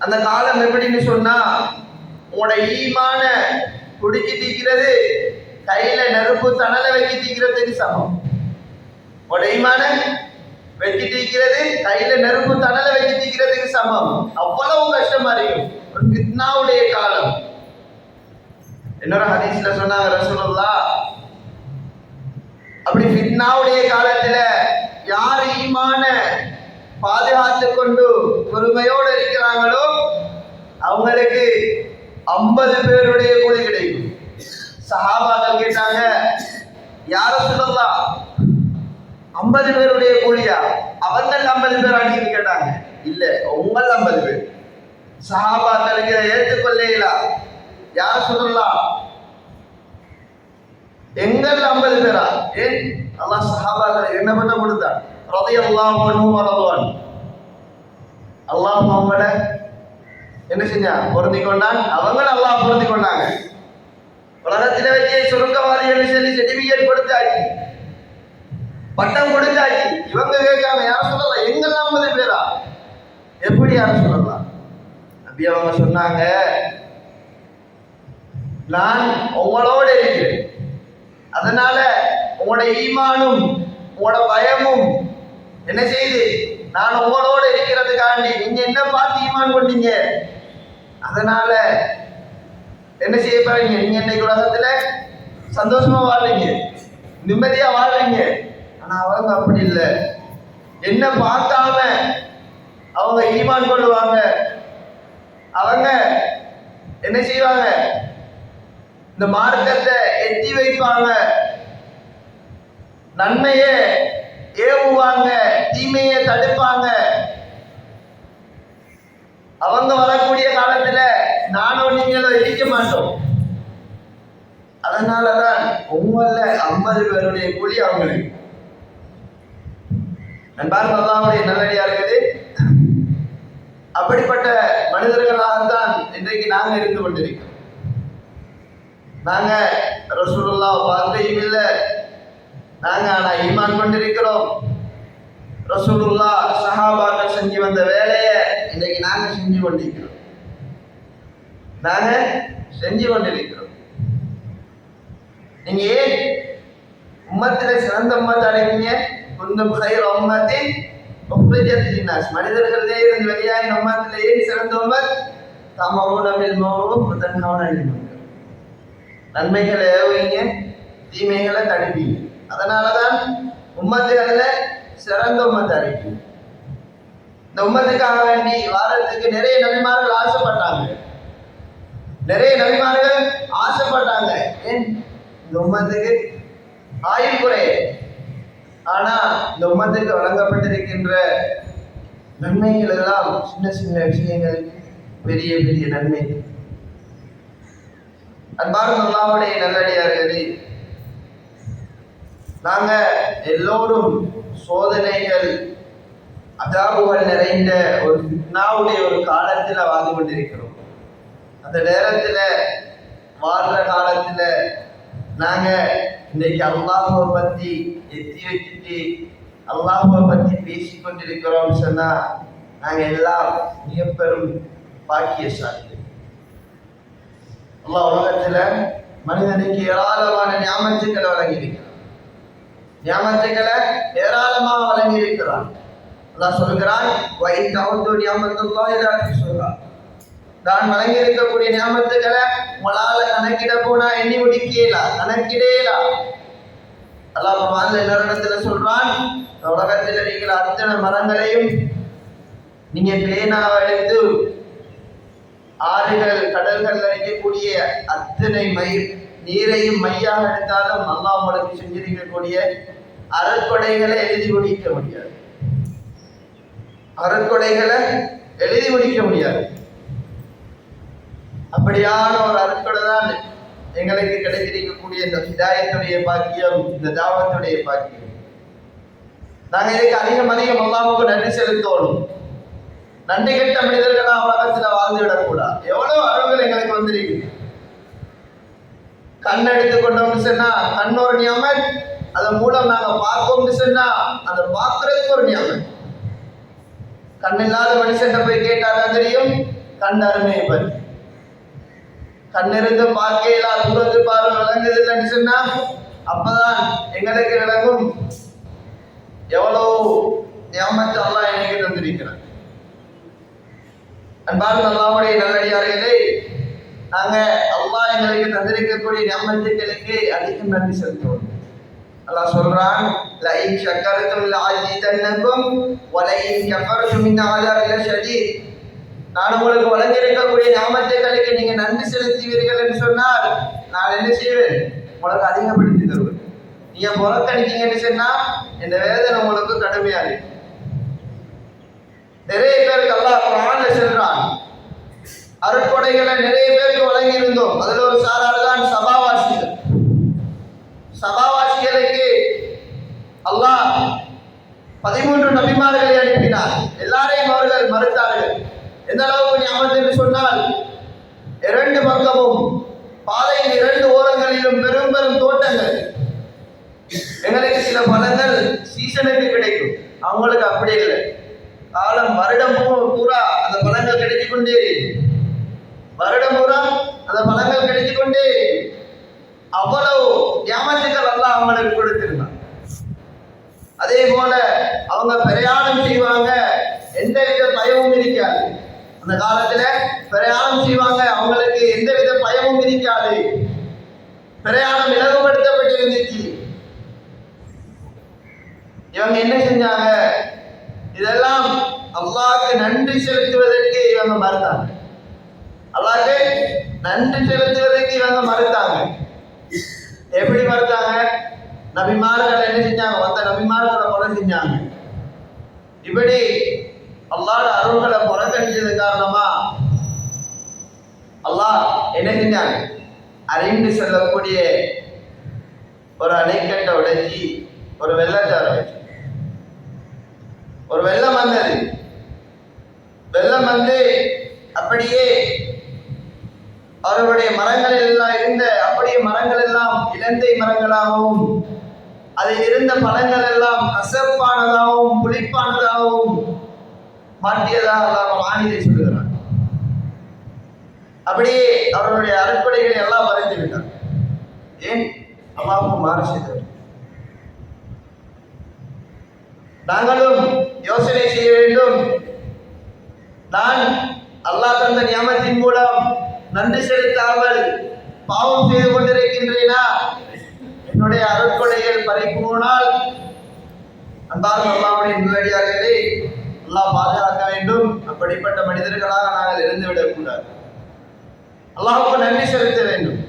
அந்த காலம் எப்படின்னு சொன்னா, உங்களோட ஈமான குடிச்சு தீக்கிறது கையில நெருப்பு தணலை வச்சு தீக்கிறதுக்கு சமம். உங்களோட ஈமான வச்சு தீக்கிறது கையில நெருப்பு தணலை வச்சு தீக்கிறதுக்கு சமம். அவ்வளவு கஷ்டமா இருக்கும். ஒரு ஃபித்னாவுடைய காலம். இன்னொரு ஹதீஸ்ல சொன்னாங்க ரசூலுல்லாஹ், அப்படி ஃபித்னாவுடைய காலத்துல யார் ஈமான பாதுகாத்து கொண்டு பொறுமையோடு இருக்கிறாங்களோ அவங்களுக்கு 50 பேருடைய கூலி கிடைக்கும். சஹாபாக்கள் கேட்டாங்க, யார சொல்லலாம் 50 பேருடைய கூலியா? அவர்கள் 50 பேர் அடிக்கடி கேட்டாங்க. இல்ல, உங்கள் 50 பேர். சஹாபாக்களுக்கு ஏற்றுக்கொள்ளல. யார சொல்லலாம்? எங்கள் 50 பேரா? ஏன் அல்லாஹ் சஹாபாக்களை என்ன பண்ண கொடுத்தான்? ரலியல்லாஹு அன்ஹும் வரதுவான். அல்லாஹ் முஹம்மத என்ன செஞ்சான்? பொருந்தி கொண்டான். அவங்களும் அல்லாஹ் பொருந்தி கொண்டாங்க. உலகத்திலே வச்சு சுருக்கவாதிகள் சொல்லி சர்டிபிகேட் கொடுத்தாச்சு, பட்டம் கொடுத்தாச்சு. இவங்க கேட்காம யார சொல்லலாம்? எங்கள் 50 பேரா? எப்படி யார சொல்லலாம்? அப்படி அவங்க சொன்னாங்க, நான் உங்களோடு இருக்கிறேன், அதனால உங்களோட ஈமானும் உங்களோட பயமும் என்ன செய்யுது? நான் உங்களோட இருக்கிறதுக்காண்டி நீங்க என்ன பார்த்து ஈமான் கொண்டீங்க, அதனால என்ன செய்ய போறீங்க? நீங்க இன்னைக்கு உலகத்துல சந்தோஷமா வாழ்றீங்க, நிம்மதியா வாழ்றீங்க. ஆனா அவங்க அப்படி இல்லை. என்ன பார்க்காம அவங்க ஈமான் கொள்ளுவாங்க. அவங்க என்ன செய்வாங்க? இந்த மார்க்கத்தை எட்டி வைப்பாங்க, நன்மையை ஏவுவாங்க, தீமையை தடுப்பாங்க. அவங்க வரக்கூடிய காலத்துல நானும் நீங்களும் இடிக்க மாட்டோம். அதனாலதான் உங்கள 50 பேருடைய கூலி அவங்களுக்கு. அன்பார்ந்த அல்லாஹ்வுடைய நல்லடியார்களே, அப்படிப்பட்ட மனிதர்களாகத்தான் இன்றைக்கு நாங்க இருந்து கொண்டிருக்கிறோம். நாங்க ரசூலுல்லாஹ் பார்க்கையும் இல்லை, நாங்க ஆனா ஈமான் கொண்டிருக்கிறோம். ரசூலுல்லாஹ் சஹாபாக்கள் செஞ்சு வந்த வேலையை இன்னைக்கு நாங்க செஞ்சு கொண்டிருக்கிறோம். நீங்க ஏன் உம்மத்தில சிறந்த உம்மத் அடைவீங்க? குந்தும் கைர் உம்மத்தின் உக்ரிஜத் லின்னாஸ். மனிதர்களே இருந்து வெளியாகின உம்மத்தில ஏன் சிறந்த உம்மத்? தஅமுருன பில் மஅரூஃப் வ தன்ஹவுன அனில் முன்கர். நன்மைகளை ஏவுவீங்க, தீமைகளை தடுப்பீங்க. அதனாலதான் உம்மத்துகளில் சிறந்த உம்மத் அறிவிக்கும். இந்த உம்மத்துக்காக வேண்டி வாரத்துக்கு நிறைய நபிமார்கள் ஆசைப்பட்டாங்க. ஏன்? இந்த உம்மத்துக்கு ஆயுள் குறைய. ஆனா இந்த உம்மத்துக்கு வழங்கப்பட்டிருக்கின்ற நன்மைகள் எல்லாம் சின்ன சின்ன விஷயங்கள், பெரிய பெரிய நன்மை. அன்பார்ந்த அல்லாஹ்வுடைய நல்லடியார்களே, நாங்க எல்லோரும் சோதனைகள் அதாபுகள் நிறைந்த ஒரு ஃபித்னாவுடைய ஒரு காலத்துல வாழ்ந்து கொண்டிருக்கிறோம். அந்த நேரத்துல வாழ்ற காலத்துல நாங்க இன்னைக்கு அல்லாஹ்வை பத்தி எத்தி வச்சுட்டு அல்லாஹ்வை பத்தி பேசிக் கொண்டிருக்கிறோம் சொன்னா நாங்க எல்லாம் மிக பெரும் பாக்கியசாலி. அல்லாஹ் உலகத்துல மனிதனுக்கு ஏராளமான ஞாபகங்களை வழங்கியிருக்கிறான். ஏராளமாக வழங்கியிருக்கிறான். அல்லாஹ் சொல்கிறான், நான் வழங்கி இருக்கக்கூடிய ஞாபகங்களை உங்களால கணக்கிட போனா எண்ணி முடிக்கலாம், கணக்கிடேலாம். அல்லாஹ் குர்ஆன்ல இன்னொரு இடத்துல சொல்றான், உலகத்தில் இருக்கிற அத்தனை மரங்களையும் நீங்க பேனாவை எடுத்து ஆறுகள் கடல்கள் இருக்கக்கூடிய அத்தனை நீரையும் மையாக எடுத்தாலும் அல்லாஹ் உங்களுக்கு செஞ்சிருக்கக்கூடிய அருட்கொடைகளை எழுதி முடிக்க முடியாது. அப்படியான ஒரு அருட்கொடை தான் எங்களுக்கு கிடைத்திருக்கக்கூடிய இந்த ஹிதாயத்துடைய பாக்கியம், இந்த தாவத்துடைய பாக்கியம். நாங்கள் இதுக்கு அதிகம் அல்லாஹ்வுக்கு நன்றி செலுத்தணும். நன்றி கெட்ட மனிதர்களா உலகத்தில் வாழ்ந்து விடக்கூடாது. எவ்வளவு அருள்கள் எங்களுக்கு வந்திருக்கு. கண் எடுத்துக்கொண்டோம்னு சொன்னா கண் ஒரு நியமன், அதன் மூலம் நாங்க பார்ப்போம்னு சொன்னா அதை பார்க்கறதுக்கு ஒரு நியமன். கண் இல்லாத மனுஷன் போய் கேட்டாதான் தெரியும் கண் அருமையை பற்றி. கண்ணிருந்து பார்க்கையிலா தூரத்து பார்வை விளங்குது இல்லைன்னு சொன்னா அப்பதான் எங்களுக்கு விளங்கும் எவ்வளவு நியமத்தை அல்லாஹ் எனக்கு தந்திருக்கிறார். அன்பார்ந்த அல்லாஹ்வுடைய நல்லடியார்களே, நாங்க அல்லாஹ் எங்களுக்கு தந்திருக்கக்கூடிய நியமத்துகளுக்கு அதிகம் நன்றி செலுத்துவோம். அல்லாஹ் சொல்றான், லஇன் ஷக்கர்தும் லஅஸீதன்னகும் வலஇன் கஃபர்தும் மின் அஸாபி லஷதீத். நான் உங்களுக்கு வழங்கியிருக்கக்கூடிய நியமத்துகளுக்கு நீங்க நன்றி செலுத்துவீர்கள் என்று சொன்னால் நான் என்ன செய்வேன்? உங்களுக்கு அதிகப்படுத்தி தருவேன். நீங்க புறக்கணிக்கீங்கன்னு சொன்னா இந்த வேதனை உங்களுக்கு கடுமையா இருக்கு. நிறைய பேருக்கு அல்லாஹ் குர்ஆன்ல சொல்றான், அருட்கொடைகளை நிறைய பேருக்கு வழங்கி இருந்தோம். அதுல ஒரு சாரார் தான் சபாவாசிகள். சபாவாசிகளுக்கு அல்லாஹ் 13 நபிமார்களை அனுப்பினார். எல்லாரையும் அவர்கள் மறுத்தார்கள். எந்த அளவுக்கு நியமத் என்று சொன்னால், 2 பக்கமும் பாதையின் 2 ஓரங்களிலும் பெரும் பெரும் தோட்டங்கள். எங்களுக்கு சில பழங்கள் சீசனுக்கு கிடைக்கும், அவங்களுக்கு அப்படி இல்லை. காலம் வருடம் பூரா அந்த பழங்கள் கிடைத்துக் கொண்டே, வருடம் பூரா அந்த பழங்கள் கிடைத்துக் கொண்டே. அவ்வளவு நியமத்துகள் அல்லாஹ் அவங்களுக்கு கொடுத்திருந்தான். அதே போல அவங்க பிரயாணம் செய்வாங்க, எந்தவித பயமும் இருக்காது. அந்த காலத்துல பிரயாணம் செய்வாங்க, அவங்களுக்கு எந்தவித பயமும் இருக்காது. பிரயாணம் இலகுபடுத்தப்பட்டிருந்துச்சு. இவங்க என்ன செஞ்சாங்க? இதெல்லாம் அல்லாஹ்க்கு நன்றி செலுத்துவதற்கு இவங்க மறுத்தாங்க. அல்லாஹ்க்கு நன்றி செலுத்துவதற்கு இவங்க மறுத்தாங்க. எப்படி மறுத்தாங்க? நபிமார்கள் என்ன செஞ்சாங்க? மற்ற நபிமார்களை கொலை செஞ்சாங்க. இப்படி அல்லாஹ்வோட அருள்களை புறக்கணிச்சது காரணமா அல்லாஹ் என்ன செஞ்சாங்க? அறிந்து செல்லக்கூடிய ஒரு அணைக்கட்டை உடைச்சி ஒரு வெள்ளத்தை வச்சு, ஒரு வெள்ளம் வந்தது. வெள்ளம் வந்து அப்படியே அவர்களுடைய மரங்கள் எல்லாம் இருந்த அப்படியே மரங்கள் எல்லாம் இலந்தை மரங்களாகவும், அதில் இருந்த பழங்கள் எல்லாம் கசப்பானதாகவும் புளிப்பானதாகவும் மாற்றியதாக அல்லாஹ் ஆணிதை சொல்லுகிறார். அப்படியே அவர்களுடைய அறுப்படைகளை எல்லாம் மறைந்து விட்டார். ஏன்? அல்லாஹ்வுக்கு மாறு செய்தவர். நாங்களும் யோசனை செய்ய வேண்டும். நான் அல்லாஹ் தந்த நியமத்தின் மூலம் நன்றி செலுத்தாமல் பாவம் செய்து கொண்டிருக்கின்றேனா? என்னுடைய அருட்கொடைகள் பறிப்பு போனால் அன்பார்ந்த அல்லாஹ்வுடைய நல்லடியார்களே, அல்லாஹ் பாதுகாக்க வேண்டும். அப்படிப்பட்ட மனிதர்களாக நாங்கள் இருந்துவிடக் கூடாது. அல்லாஹ்வுக்கு நன்றி செலுத்த வேண்டும்.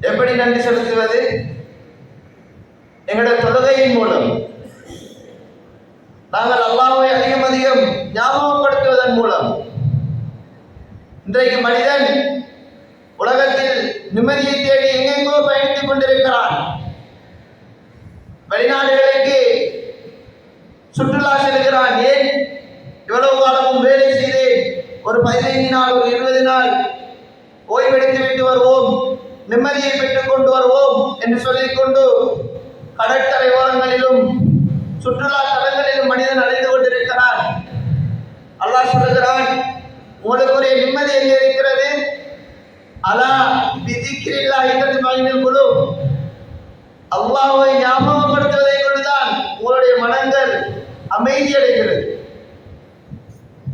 எப்படி நன்றி செலுத்துவது? எங்களுடைய தொழுகையின் மூலம். நாங்கள் அல்லாஹ்வை அதிகம் அதிகம் ஞாபகப்படுத்துவதன் மூலம். இன்றைக்கு மனிதன் உலகத்தில் நிம்மதியை தேடி எங்கெங்கோ பயணித்துக் கொண்டிருக்கிறான். வெளிநாடுகளுக்கு சுற்றுலா செல்கிறான். ஏன்? இவ்வளவு காலமும் வேலை செய்து ஒரு 15 நாள், ஒரு 20 நாள் ஓய்வெடுத்து விட்டு வருவோம், நிம்மதியை பெற்றுக் கொண்டு வருவோம் என்று சொல்லிக்கொண்டு கடற்கரை ஓரங்களிலும் சுற்றுலா தலங்களிலும் மனிதன் அடைந்து கொண்டிருக்கிறான். அல்லாஹ் சொல்லுகிறான், உங்களுக்குரிய நிம்மதி எங்கே இருக்கிறது? அலா பிதிக்ரில்லாஹி தத்மஇன்னுல் குலூப். அல்லாஹ்வை ஞாபகப்படுத்துவதை கொண்டுதான் உங்களுடைய மனங்கள் அமைதி அடைகிறது.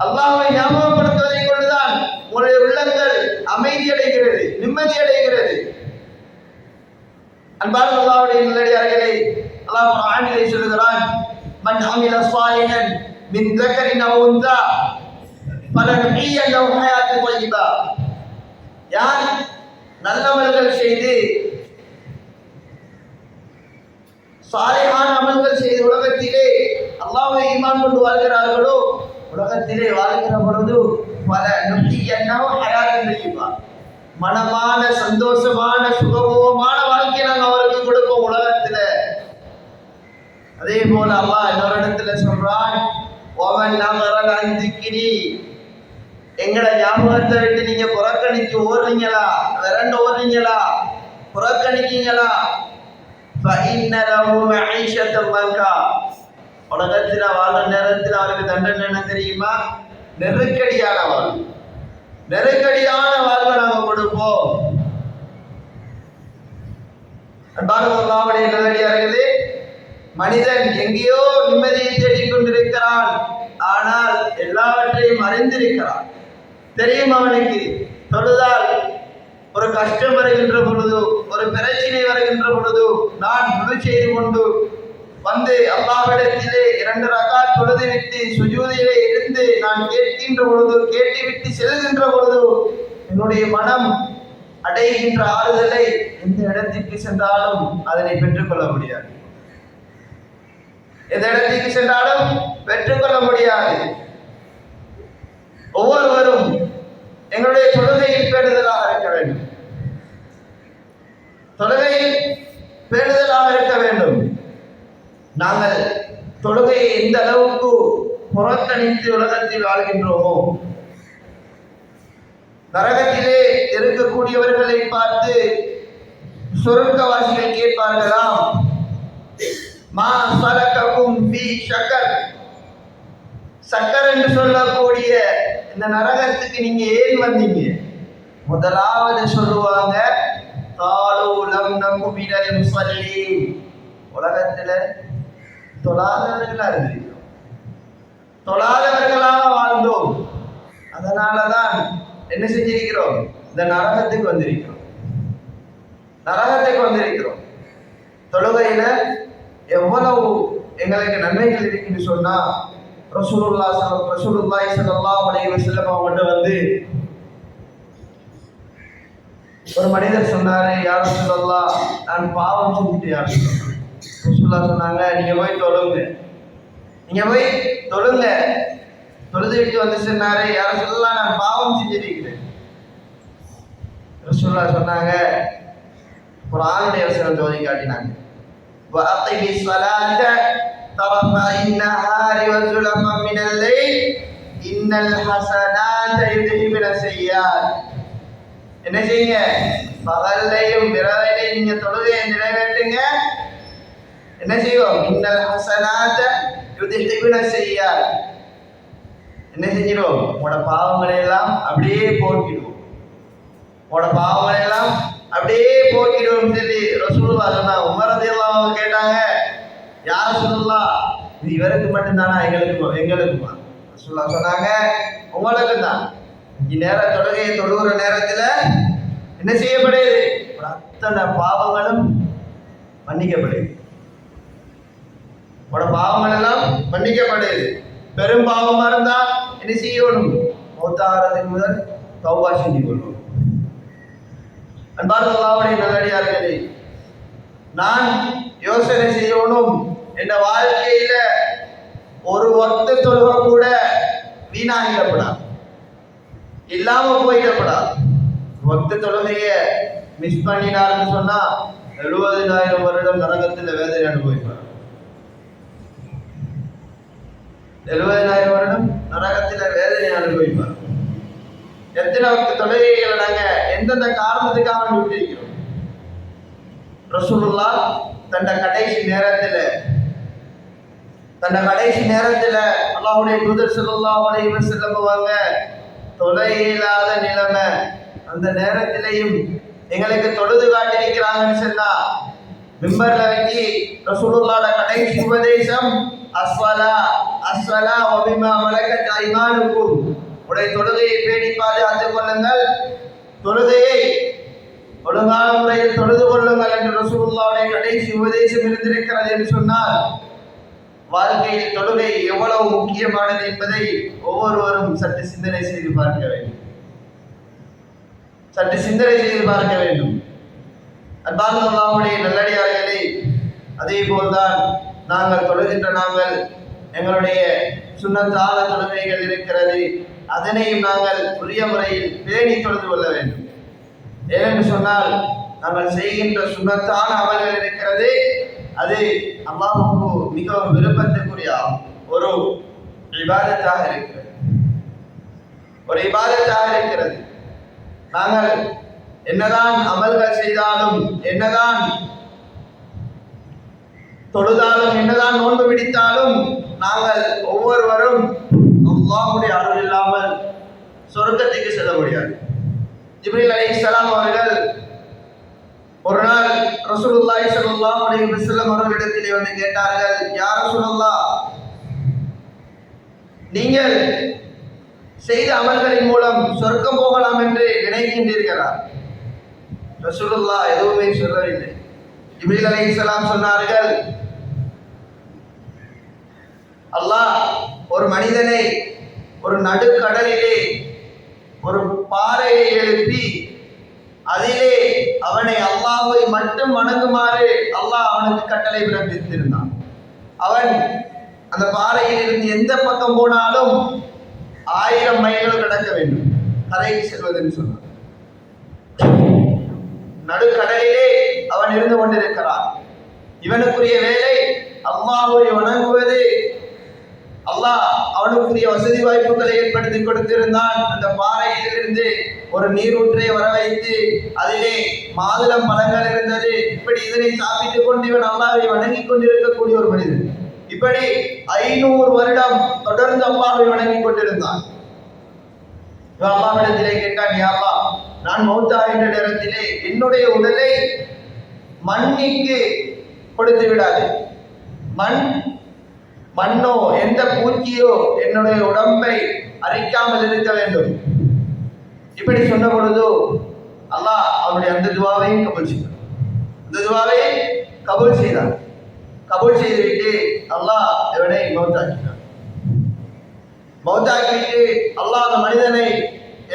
அல்லாஹ்வை ஞாபகப்படுத்துவதை கொண்டுதான் உங்களுடைய உள்ளங்கள் அமைதி அடைகிறது, நிம்மதி அடைகிறது. அன்பார்ந்த அல்லாஹ்வுடைய நல்லடியார்களே, அல்லாஹ் குர்ஆனிலே சொல்கிறான், மன் அமில ஸாலிஹன் மின் ذكرٍ أو أنثى فلنحيينه حياة طيبة. யார் நல்லவர்கள் செய்து சாலிஹான அமல்கள் செய்து உலகத்திலே அல்லாஹ்வை ஈமான் கொண்டு வாழ்கிறார்களோ, உலகத்திலே வாழ்கிற பொழுது பலனுஹியன்னஹு ஹயாத்தன் தய்யிபா, மனமான சந்தோஷமான சுகபோகமான வாழ்க்கையை நாங்கள் அவருக்கு கொடுப்போம் உலகத்துல. அதே போல அல்லாஹ் இன்னொரு இடத்துல சொல்றான், ஒவன் நகரல் அந்திக்கிரி, எங்களை ஞாபகத்தை விட்டு நீங்க புறக்கணிச்சு ஓடுறீங்களா, விரண்டு ஓடுறீங்களா, புறக்கணிக்கீங்களா, உலகத்தில் வாழ்ற நேரத்தில் அவருக்கு தண்டனை என்ன தெரியுமா? நெருக்கடியான வாழ்வு. நெருக்கடியான வாழ்வை நாங்கள் கொடுப்போம். அன்பார்ந்தவர்களே, நல்லடியார்களே, மனிதன் எங்கேயோ நிம்மதியை தேடிக்கொண்டிருக்கிறான். ஆனால் எல்லாவற்றையும் அறிந்திருக்கிறான். தெரியும் அவனுக்கு, தொழுதால் ஒரு கஷ்டம் வருகின்ற பொழுது, ஒரு பிரச்சனை வருகின்ற பொழுது நான் முழு செய்து கொண்டு வந்து அல்லாஹ்விடத்திலே 2 ரகாத் தொழுது விட்டு சுஜூதிலே இருந்து நான் கேட்கின்ற பொழுது, கேட்டுவிட்டு செல்கின்ற பொழுது என்னுடைய மனம் அடைகின்ற ஆறுதலை எந்த இடத்திற்கு சென்றாலும் அதனை பெற்றுக்கொள்ள முடியாது. எந்த இடத்திற்கு சென்றாலும் பெற்றுக்கொள்ள முடியாது. ஒவ்வொருவரும் எங்களுடைய தொழுகையில் பேணுதலாக இருக்க வேண்டும். தொழுகையில் பேணுதலாக இருக்க வேண்டும். நாங்கள் தொழுகையை எந்த அளவுக்கு புறக்கணித்து உலகத்தில் வாழ்கின்றோமோ, நரகத்திலே இருக்கக்கூடியவர்களை பார்த்து சொர்க்கவாசிகள் கேட்பார்களாம், மா சலககும் ஃபீ ஷக்கர், சக்கர் என்று சொல்லக்கூடிய இந்த நரகத்துக்கு நீங்க ஏன் வந்தீங்க? முதலாவது சொல்லுவாங்க, காலு லம் நகு மினல் முஸல்லீன், உலகத்துல தொழாதவர்களா இருந்திருக்கிறோம், தொழாதவர்களாக வாழ்ந்தோம், அதனாலதான் என்ன செஞ்சிருக்கிறோம்? இந்த நரகத்துக்கு வந்திருக்கிறோம். நரகத்துக்கு வந்திருக்கிறோம். தொழுகையில எவ்வளவு எங்களுக்கு நன்மைகள் இருக்குன்னு சொன்னா, ரசூலுல்லாஹி ஸல்லல்லாஹு அலைஹி வஸல்லம் அவங்கள்ட்ட வந்து ஒரு மனிதர் சொன்னாரு, யா ரசூலல்லாஹ், நான் பாவம் செஞ்சுட்டு யா ரசூலுல்லாஹ் சொன்னாங்க, நீங்க போய் தொழுங்க, நீங்க போய் தொழுங்க. தொழுது விட்டு வந்து சொன்னாரு, யா ரசூலல்லாஹ், நான் பாவம் செஞ்சிருக்கிறேன். ரசூலுல்லாஹ் சொன்னாங்க, குர்ஆனுடைய வசனத்தை ஓதி காட்டினாங்க, வஅகிமி ஸலாத طرفي النهار وزلفا من الليل إن الحسنات يذهبن السيئات. என்ன செய்யுங்க? பகல்லையும் இரவிலையும் நீங்க தொழுகையை நிறைவேற்றுங்க. என்ன செய்வோம்? இன்னல் ஹஸனாத யுத்ஹிபுன ஸய்யிஆத். என்ன செஞ்சிடுவோம்? உங்களோட பாவங்களை எல்லாம் அப்படியே போக்கிடுவோம். உங்களோட பாவங்களை எல்லாம் அப்படியே போக்கிடுவோம் சொல்லி ரசூலுல்லாஹ் சொன்னாங்க. உமர் ரலியல்லாஹு அன்ஹு கேட்டாங்க, யா ரசூலுல்லாஹ், இது இவருக்கு மட்டும்தானா, எங்களுக்குமா? ரசூலுல்லாஹ் சொன்னாங்க, உங்களுக்கு தான். நேரம் தொழுகையை தொழுகிற நேரத்துல என்ன செய்யப்படுது? அத்தனை பாவங்களும் மன்னிக்கப்படுது. உங்களோட பாவங்கள் எல்லாம் மன்னிக்கப்படுது. பெரும் பாவமா இருந்தா என்ன செய்யணும்? மௌத்தாகிறதுக்கு முதல் தௌபா செஞ்சு கொள்வோம். அன்பார்ந்த அல்லாஹ்வுடைய நல்லடியார்களே, நான் யோசனை செய்யணும், என் வாழ்க்கையில ஒரு வக்து தொழுகை கூட வீணாகிடப்படாது, இல்லாம போயிடப்படாது. வக்து தொழுகைய மிஸ் பண்ணினாருன்னு சொன்னா 70,000 வருடம் நரகத்தில் வேதனை அனுபவிப்பார். 70,000 வருடம் நரகத்தில் வேதனை அனுபவிப்பார். எத்தனை வக்து தொழுகைகளை நாங்க எந்தெந்த காரணத்துக்காக விட்டிருக்கிறோம்? ரசூலுல்லாஹ் தன்னை கடைசி நேரத்துல அல்லாஹ்வுடைய தூதர் ஸல்லல்லாஹு அலைஹி வஸல்லம் அவங்க தொலையில்லாத நிலைமை, அந்த நேரத்திலையும் எங்களுக்கு தொழுது காட்டியிருக்கிறாங்கன்னு சொன்னா, மிம்பர்ல வச்சு ரசூலுல்லாஹ்வோட கடைசி உபதேசம், அஸ்ஸலா வ பிமா மலக்கத் ஐமானுக்கும், உடைய தொழுகையை பேணி பாதுகாத்துக் கொள்ளுங்கள், தொழுகையை ஒழுங்கான முறையில் தொழுது கொள்ளுங்கள் என்று ரசூலுல்லாஹ்வுடைய கடைசி உபதேசம் இருந்திருக்கிறது என்று சொன்னால், வாழ்க்கையில் தொழுகை எவ்வளவு முக்கியமானது என்பதை ஒவ்வொருவரும் சற்று சிந்தனை செய்து பார்க்க வேண்டும். அன்பார்ந்த அல்லாஹ்வுடைய நல்லடியார்களே, அதே போல்தான் நாங்கள் தொழுகின்ற எங்களுடைய சுன்னத்தான தொழுகைகள் இருக்கிறது, அதனையும் நாங்கள் உரிய முறையில் பேணி தொழுது கொள்ள வேண்டும். ஏனென்று சொன்னால் நாங்கள் செய்கின்ற சுன்னத்தான அமல்கள் இருக்கிறது, அது அல்லாஹ்வுக்கு மிகவும் விருப்பத்திற்குரிய ஒரு இபாதத்தாக இருக்கிறது. ஒரு இபாதத்தாக இருக்கிறது. நாங்கள் என்னதான் அமல்கள் செய்தாலும், என்னதான் தொழுதாலும், என்னதான் நோன்பு பிடித்தாலும், நாங்கள் ஒவ்வொருவரும் அல்லாஹ்வுடைய அருள் இல்லாமல் சொர்க்கத்துக்கு செல்ல முடியாது. ஜிப்ரீல் அலைஹிஸ்ஸலாம் அவர்கள் ஒரு நாள் ரசூலுல்லாஹி ஸல்லல்லாஹு அலைஹி வஸல்லம் அவர்களிடத்திலே வந்து கேட்டார்கள், யா ரசூலல்லாஹ், நீங்கள் செய்த அமல்களின் மூலம் சொர்க்கம் போகலாம் என்று நினைக்கின்றீர்களா? ரசூலுல்லாஹ் எதுவுமே சொல்லவில்லை. ஜிப்ரீல் அலைஹிஸ்ஸலாம் சொன்னார்கள், அல்லாஹ் ஒரு மனிதனை ஒரு நடுக்கடலிலே ஒரு பாறையை எழுப்பி அதிலே அவனை அல்லாஹ்வை மட்டும் வணங்குமாறு அல்லாஹ் அவனுக்கு கட்டளை பிறப்பித்திருந்தான். அவன் அந்த பாறையில் இருந்து எந்த பக்கம் போனாலும் 1000 மைல்கள் கடக்க வேண்டும் கரைக்கு செல்வதென்று சொன்னான். நடுக்கடலிலே அவன் இருந்து கொண்டிருக்கிறான். இவனுக்குரிய வேலை அல்லாஹ்வை வணங்குவது. அல்லாஹ் அவனுக்குரிய வசதி வாய்ப்புகளை ஏற்படுத்தி கொடுத்திருந்தான். அந்த பாறையிலிருந்து ஒரு நீரூற்றை வர வைத்து அதிலே மாதுளம் பழங்கள் இருந்தது. இப்படி இதனை சாப்பிட்டுக் கொண்டு இவன் அல்லாஹ்வை வணங்கிக் கொண்டிருக்கக்கூடிய ஒரு மனிதன். இப்படி 500 வருடம் தொடர்ந்து அல்லாஹ்வை வணங்கிக் கொண்டிருந்தான். அல்லாஹ்விடத்திலே கேட்டான், யா அல்லாஹ், நான் மௌத்தாகின்ற நேரத்திலே என்னுடைய உடலை மண்ணிற்கு கொடுத்து விடாது. மண்ணோ எந்த பூச்சியோ என்னுடைய உடம்பை அரிக்காமல் இருக்க வேண்டும். இப்படி சொன்ன பொழுது அல்லாஹ் அவனுடைய அந்த துவாவையும் கபூல் செய்தான். அந்த துவாவை கபூல் செய்தான். கபூல் செய்துவிட்டு அல்லாஹ் இவனை மௌத்தாக்கினான். மௌத்தாக்கிட்டு அல்லாஹ் அந்த மனிதனை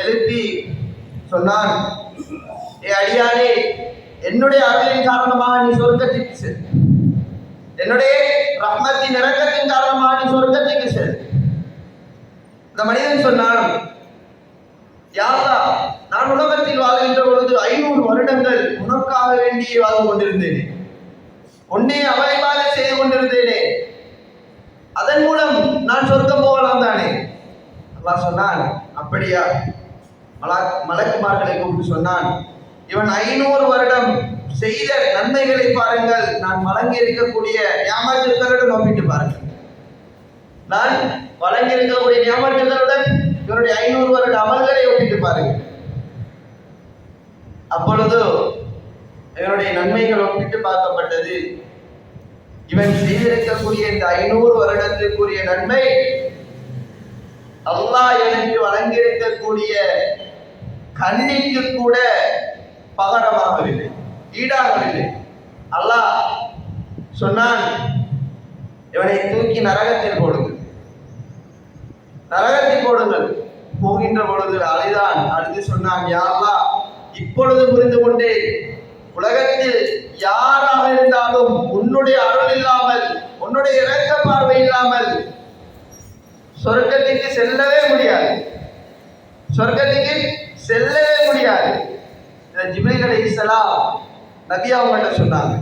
எழுப்பி சொன்னான், ஏ அடியானே, என்னுடைய அருளின் காரணமாக நீ சொர்க்கத்திற்கு செல். என்னுடைய ரஹ்மத்தின் இரக்கத்தின் காரணமாக நீ சொர்க்கத்திற்கு செல். இந்த மனிதன் சொன்னான், யா அல்லாஹ், நான் உலகத்தில் வாழ்கின்ற பொழுது 500 வருடங்கள் உனக்காக வேண்டியே வாழ்ந்து கொண்டிருந்தேனே, உன்னை அவலைவாக செய்து கொண்டிருந்தேனே, அதன் மூலம் நான் சொர்க்கம் போகலாம் தானே? அல்லாஹ் சொன்னான், அப்படியா? மலக்குமார்களை கூப்பிட்டு சொன்னான், இவன் 500 வருடம் செய்த நன்மைகளை பாருங்கள், நான் வழங்கி இருக்கக்கூடிய ஞாபகங்களுடன் ஒப்பிட்டு பாருங்கள். நான் வழங்கி இருக்கக்கூடிய ஞாபகங்களுடன் இவருடைய 500 வருட அமல்களை ஒப்பிட்டு பாருங்கள். அப்பொழுது இவனுடைய நன்மைகள் ஒப்பிட்டு பார்க்கப்பட்டது. இவன் செய்திருக்கக்கூடிய இந்த 500 வருடத்திற்குரிய நன்மை அல்லாஹ் எனக்கு வழங்கியிருக்கக்கூடிய கண்ணிக்கு கூட பகரமாகவில்லை, ஈடாகவில்லை. அல்லாஹ் சொன்னான், இவனை தூக்கி நரகத்தில் போடுங்கள், நரகத்தில் போடுங்கள். போகின்ற பொழுது அழுதான். அழுது சொன்னான், யா அல்லாஹ், இப்பொழுது புரிந்து கொண்டேன், உலகத்தில் யாராக இருந்தாலும் உன்னுடைய அருள் இல்லாமல், உன்னுடைய இரக்க பார்வை இல்லாமல் சொர்க்கத்துக்கு செல்லவே முடியாது, சொர்க்கத்துக்கு செல்லவே முடியாது. ஜிப்ரீல் அலைஹிஸ்ஸலாம் நபி அவங்கள்ட்ட சொன்னாங்க.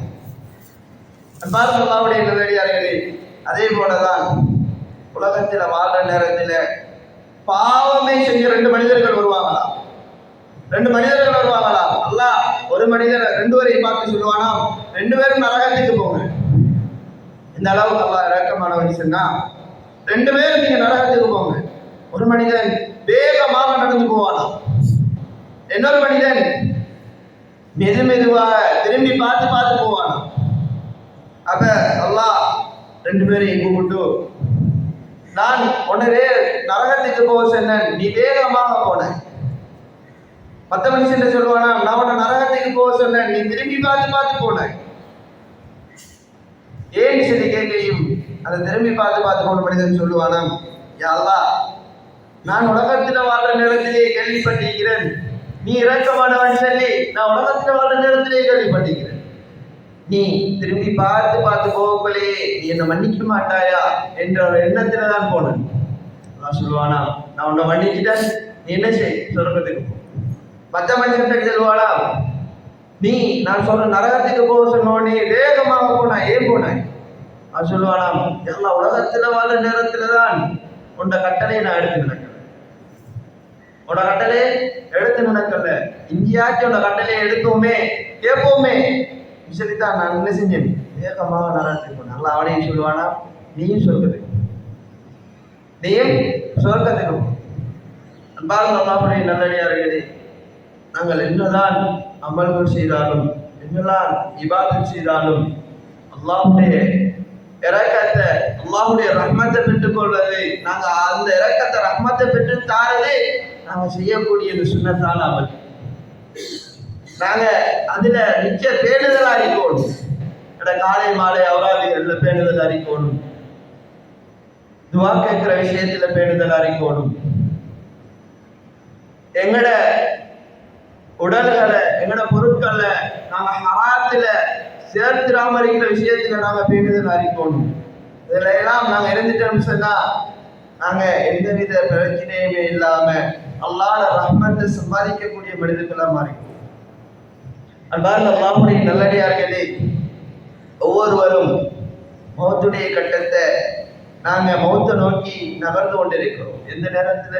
அன்பார்ந்த அல்லாஹ்வுடைய நல்லடியார்களே, அதே போலதான் உலகத்தில் வாழ்ற நேரத்தில் பாவமே செஞ்ச 2 மனிதர்கள் வருவாங்களாம். 2 மனிதர்கள் வருவாங்களாம். அல்லாஹ் ஒரு மனிதர் 2 பேரையும் பார்த்து சொல்லுவானா, 2 பேரும் நரகத்துக்கு போங்க. இந்த அளவுக்கு அல்லாஹ் இரக்கமானவன் சொன்னா, 2 பேரும் நீங்க நரகத்துக்கு போங்க. ஒரு மனிதன் வேகமாக நடந்து போவானா, இன்னொரு மனிதன் மெதுவாக திரும்பி பார்த்து பார்த்து போவானா. அப்ப அல்லாஹ் 2 பேரையும் கூப்பிட்டு, நான் உடனே நரகத்துக்கு போக சொன்னேன், நீ வேகமாக போன. மற்ற மனுஷன் சொல்லுவானா, நான் உன்னை நரகத்துக்கு போக சொன்னேன், நீ திரும்பி பார்த்து பார்த்து போன. ஏன் சொல்லி கேட்கையும் அதை திரும்பி பார்த்து பார்த்து போன மனிதன் சொல்லுவானா, யா அல்லாஹ், நான் உலகத்தில் வாழ்ற நேரத்திலே கேள்விப்பட்டிருக்கிறேன், நீ இரக்கமானவன் சொல்லி நான் உலகத்தில் வாழ்ற நேரத்திலே கேள்விப்பட்டிருக்கிறேன். நீ திரும்பி பார்த்து பார்த்து போகலே நீ என்னை மன்னிக்க மாட்டாயா என்ற ஒரு எண்ணத்துல தான் போனேன். நான் சொல்லுவானா, நான் உன்னை மன்னிக்கிட்டேன், நீ என்ன செய், சொர்க்கத்துக்கு போ. மற்ற மனுஷன் செல்வாளா, நீ நான் சொல்ற நரகத்துக்கு போக சொன்னோடனே வேகமாக போனாய், ஏன் போனாய்? நான் சொல்லுவானாம், எல்லா உலகத்துல வாழ நேரத்துலதான் உண்ட கட்டளையை நான் எடுத்து நடக்கல, உன்னோட கட்டளை எடுத்து நடக்கல, இங்கேயாச்சும் உன்னோட கட்டளையை எடுத்தோமே கேட்போமே சொல்லித்தான் நான் என்ன செஞ்சேன், வேகமாக நரகத்துக்கு போனேன். நல்லா அவனையும் சொல்லுவானா, நீயும் சொர்க்கத்துக்கு, நீயும் சொர்க்கத்துக்கு. அன்பார்ந்த அல்லாஹ்வுடைய நல்லடியார்களே, நாங்கள் என்னதான் அமல்கள் செய்தாலும் என்னதான் இபாதத் செய்தாலும் அல்லாஹ்வுடைய இரக்கத்தை, அல்லாஹ்வுடைய ரஹ்மத்தை பெற்றுக்கொள்வது, நாங்க அந்த இரக்கத்தை ரஹ்மத்தை பெற்று தாரது நாங்க செய்யக்கூடிய இந்த சுன்னத்தான அமல். நாங்க அதுல நிச்ச பேணுதலா இருக்கணும். காலை மாலை அவராதிகள்ல பேணுதல் அறிக்கணும், துவா கேட்கிற விஷயத்துல பேணுதல் அறிக்கணும், எங்கட உடல்களை எங்கட பொருட்களை நாங்க ஹராத்துல சேர்த்துடாம இருக்கிற விஷயத்துல நாங்க பேணுதல் அறிக்கணும். இதுல எல்லாம் நாங்க இருந்துட்டோம்னு சொன்னா நாங்க எந்தவித பிரச்சனையுமே இல்லாம அல்லாஹ்வுடைய ரஹ்மத்தை சம்பாதிக்கக்கூடிய மனிதர்களா மாறிக்கணும். அன்பார்ந்த அல்லாஹ்வுடைய நல்லடியார்களே, ஒவ்வொருவரும் மௌத்துடைய கட்டத்தை நாங்க மௌத்தை நோக்கி நகர்ந்து கொண்டிருக்கிறோம். எந்த நேரத்துல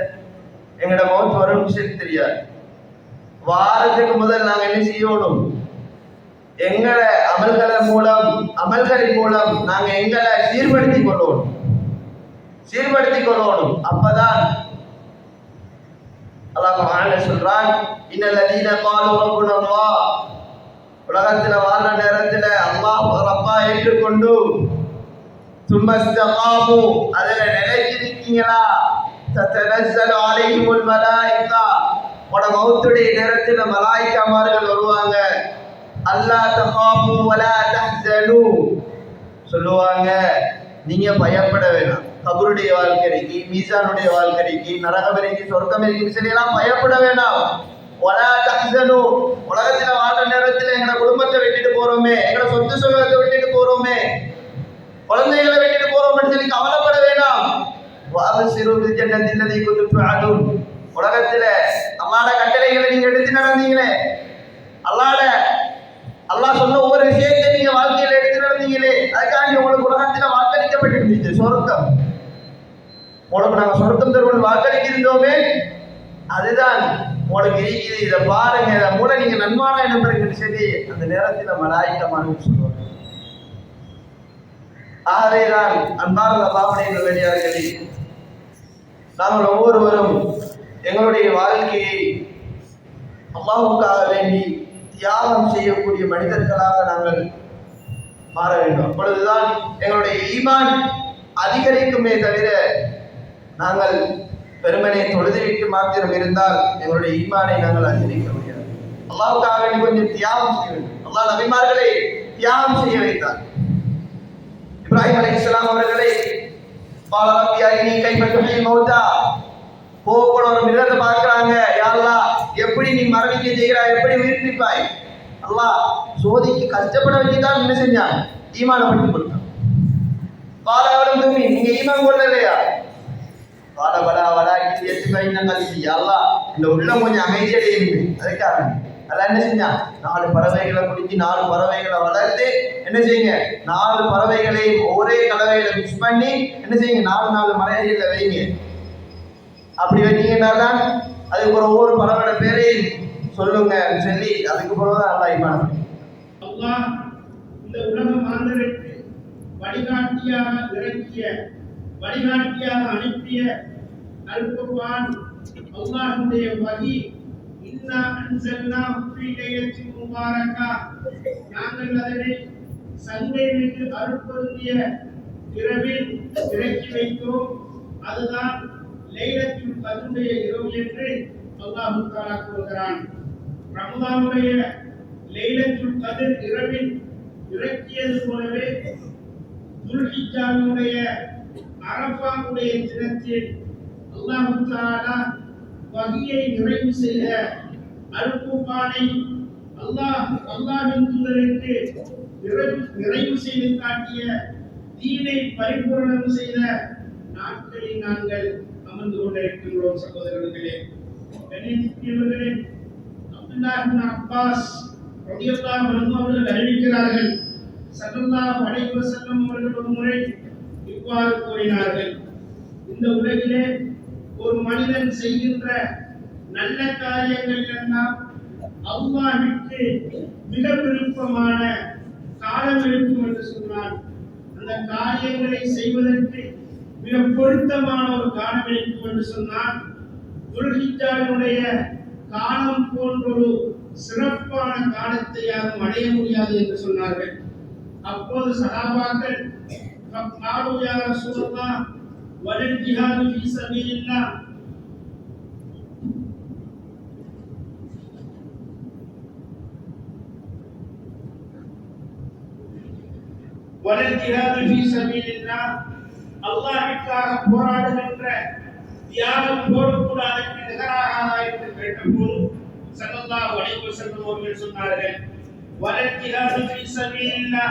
எங்கட மௌத் வரும் சரி தெரியாது. வாரத்துக்கு முதல் நாங்க என்ன செய்யணும், எங்களை அமல்களின் மூலம் நாங்க எங்களை சீர்படுத்திக் கொள்ளணும். அப்பதான் அல்லாஹ் குர்ஆன்ல சொல்றான், இன்னல்லதீன காலு ரப்புனா அல்லாஹ், உலகத்துல வாழ்ற நேரத்துல அல்லாஹ் ரப்பா ஏற்றுக்கொண்டு சும்மஸ்தகாமு அதுல நிலைச்சிருக்கீங்களா, தத்தனஸ்ஸலு அலைஹிமுல் மலாயிகா, உட மௌத்துடைய நேரத்துல மலாயிகாமார்கள் வருவாங்க, அல்லா தகாஃபு வலா தஹ்ஸனு சொல்லுவாங்க, நீங்க பயப்பட வேணாம். கபருடைய வாழ்க்கைக்கு, மீசானுடைய வாழ்க்கைக்கு, நரகவரைக்கு, சொர்க்கம் வரைக்கும் சரியெல்லாம் பயப்பட வேண்டாம். வலா தஹ்ஸனு, உலகத்துல வாழ்ற நேரத்துல எங்க குடும்பத்தை விட்டுட்டு போறோமே, எங்க சொத்து சுகத்தை விட்டுட்டு போறோமே, குழந்தைகளை விட்டுட்டு போறோம்னு சொல்லி கவலைப்பட வேண்டாம். வாபசிரு பில் ஜன்னத்தி அல்லதி குன்தும் துஅதுன், உலகத்துல அல்லாஹ்வுடைய கட்டளைகளை நீங்க எடுத்து நடந்தீங்களே, அல்லாஹ் சொன்ன ஒவ்வொரு விஷயத்தை நீங்க வாழ்க்கையில எடுத்து நடந்தீங்களே, அதுக்காக உங்களுக்கு உலகத்துல வாக்களிக்கப்பட்டிருந்துச்சு சொர்க்கம். உனக்கு நாங்க சொர்க்கம் தருவோம் வாக்களிக்கின்றோமே, அதுதான் உனக்கு இருக்குது, இதை பாருங்க, இதை மூல நீங்க நன்மாரா என்ன பெறுங்கன்னு சொல்லி அந்த நேரத்துல மலாயிகமார்கள் சொல்லுவாங்க. ஆகவேதான் அன்பார்ந்த அல்லாஹ்வுடைய நல்லடியார்களே, நாங்கள் ஒவ்வொருவரும் எங்களுடைய வாழ்க்கையை அல்லாஹ்வுக்காக வேண்டி தியாகம் செய்யக்கூடிய மனிதர்களாக நாங்கள் மாற வேண்டும். அப்பொழுதுதான் எங்களுடைய ஈமான் அதிகரிக்குமே தவிர, நாங்கள் பெருமனை தொழுதுவிட்டு மாத்திரம் இருந்தால் எங்களுடைய ஈமானை நாங்கள் அதிகரிக்க முடியாது. அல்லாஹ்வுக்காக வேண்டி கொஞ்சம் தியாகம் செய்ய வேண்டும். அல்லாஹ் நபிமார்களை தியாகம் செய்ய வைத்தார். இப்ராஹிம் அலைஹிஸ்ஸலாம் அவர்களை قال ربي أرني كيف تحيي الموتى, போகக்கூட ஒரு மிருகத்தை பார்க்கிறாங்க, யா அல்லாஹ் எப்படி நீ மரணிக்க செய்கிறாய், எப்படி உயிர்ப்பிப்பாய்? அல்லாஹ் சோதிக்கு கஷ்டப்பட வச்சுதான் என்ன செஞ்சான், ஈமானை பற்றி கொடுத்தான். பாலாவரம் தூமி, நீங்க ஈமான் கொள்ளலையா? பாலபலா வலா எத்துமைனங்கல்வி, அல்லாஹ் இந்த உள்ளம் கொஞ்சம் அமைதியடையுது, அதுக்காக அல்லாஹ் என்ன செஞ்சான், 4 பறவைகளை பிடிச்சி 4 பறவைகளை வளர்த்து என்ன செய்யுங்க, 4 பறவைகளையும் ஒரே கலவையில மிக்ஸ் பண்ணி என்ன செய்யுங்க, 4 மலையடியில வைங்க. அப்படி வச்சீங்கன்னா தான் அதுக்கு ஒவ்வொரு பறவையோட பேரையும் சொல்லுங்க சொல்லி அதுக்கு பிறகுதான் அல்லாஹ் ஈமான். அல்லாஹ் இந்த உலக மாந்தருக்கு வழிகாட்டியாக அனுப்பிய அல் குர்ஆன், அல்லாஹ்வுடைய வஹி, இன்னா அன்ஸல்னாஹு ஃபீ லைலத்தின் முபாரக்கா, நாங்கள் அதனை சங்கைமிகு அருட்பொருந்திய இரவில் இறக்கி வைத்தோம், அதுதான் லைலத்துல் கத்ருடைய இரவு என்று அல்லாஹ் தஆலா கூறுகிறான். ரமலானுடைய லைலத்துல் கத்ர் இரவில் இறக்கியது போலவே துல்ஹிஜ்ஜாவுடைய அரஃபாவுடைய தினத்தில் அல்லாஹ் தஆலா வஹியை நிறைவு செய்த அல் குர்ஆனை அல்லாஹ்வின் தூதருக்கு நிறைவு செய்து காட்டிய, தீனை பரிபூரணம் செய்த நாட்களில் நாங்கள் அமர்ந்து கொண்டிருக்கின்றோம். சகோதரர்களே, கண்ணியத்திற்குரியவர்களே, அப்துல்லாஹ் இப்னு அப்பாஸ் ரலியல்லாஹு அன்ஹு அவர்கள் அறிவிக்கிறார்கள், ஸல்லல்லாஹு அலைஹி வஸல்லம் அவர்கள் ஒரு முறை இவ்வாறு கூறினார்கள், இந்த உலகிலே ஒரு மனிதன் செய்கின்ற நல்ல காரியங்கள் எல்லாம் அல்லாஹ்விற்கு மிக விருப்பமான காலம் இருக்கும் என்று சொன்னார். அந்த காரியங்களை செய்வதற்கு மிக பொருத்தமான ஒரு காலம் இருக்கும் என்று சொன்னார். துல்ஹிஜ்ஜாவினுடைய காலம் போன்றொரு சிறப்பான காலத்தை யாரும் அடைய முடியாது என்று சொன்னார்கள். அப்போது சஹாபாக்கள் قالوا يا رسول الله ولا الجهاد في سبيل الله ولا الجهاد في سبيل الله அல்லாஹ்வுக்காக போராடுகின்ற தியாகம் போடக்கூடாதற்கு நிகராகாதா என்று கேட்டபோது ஸல்லல்லாஹு அலைஹி வஸல்லம் அவர்கள் சொன்னார்கள், ولا الجهاد في سبيل الله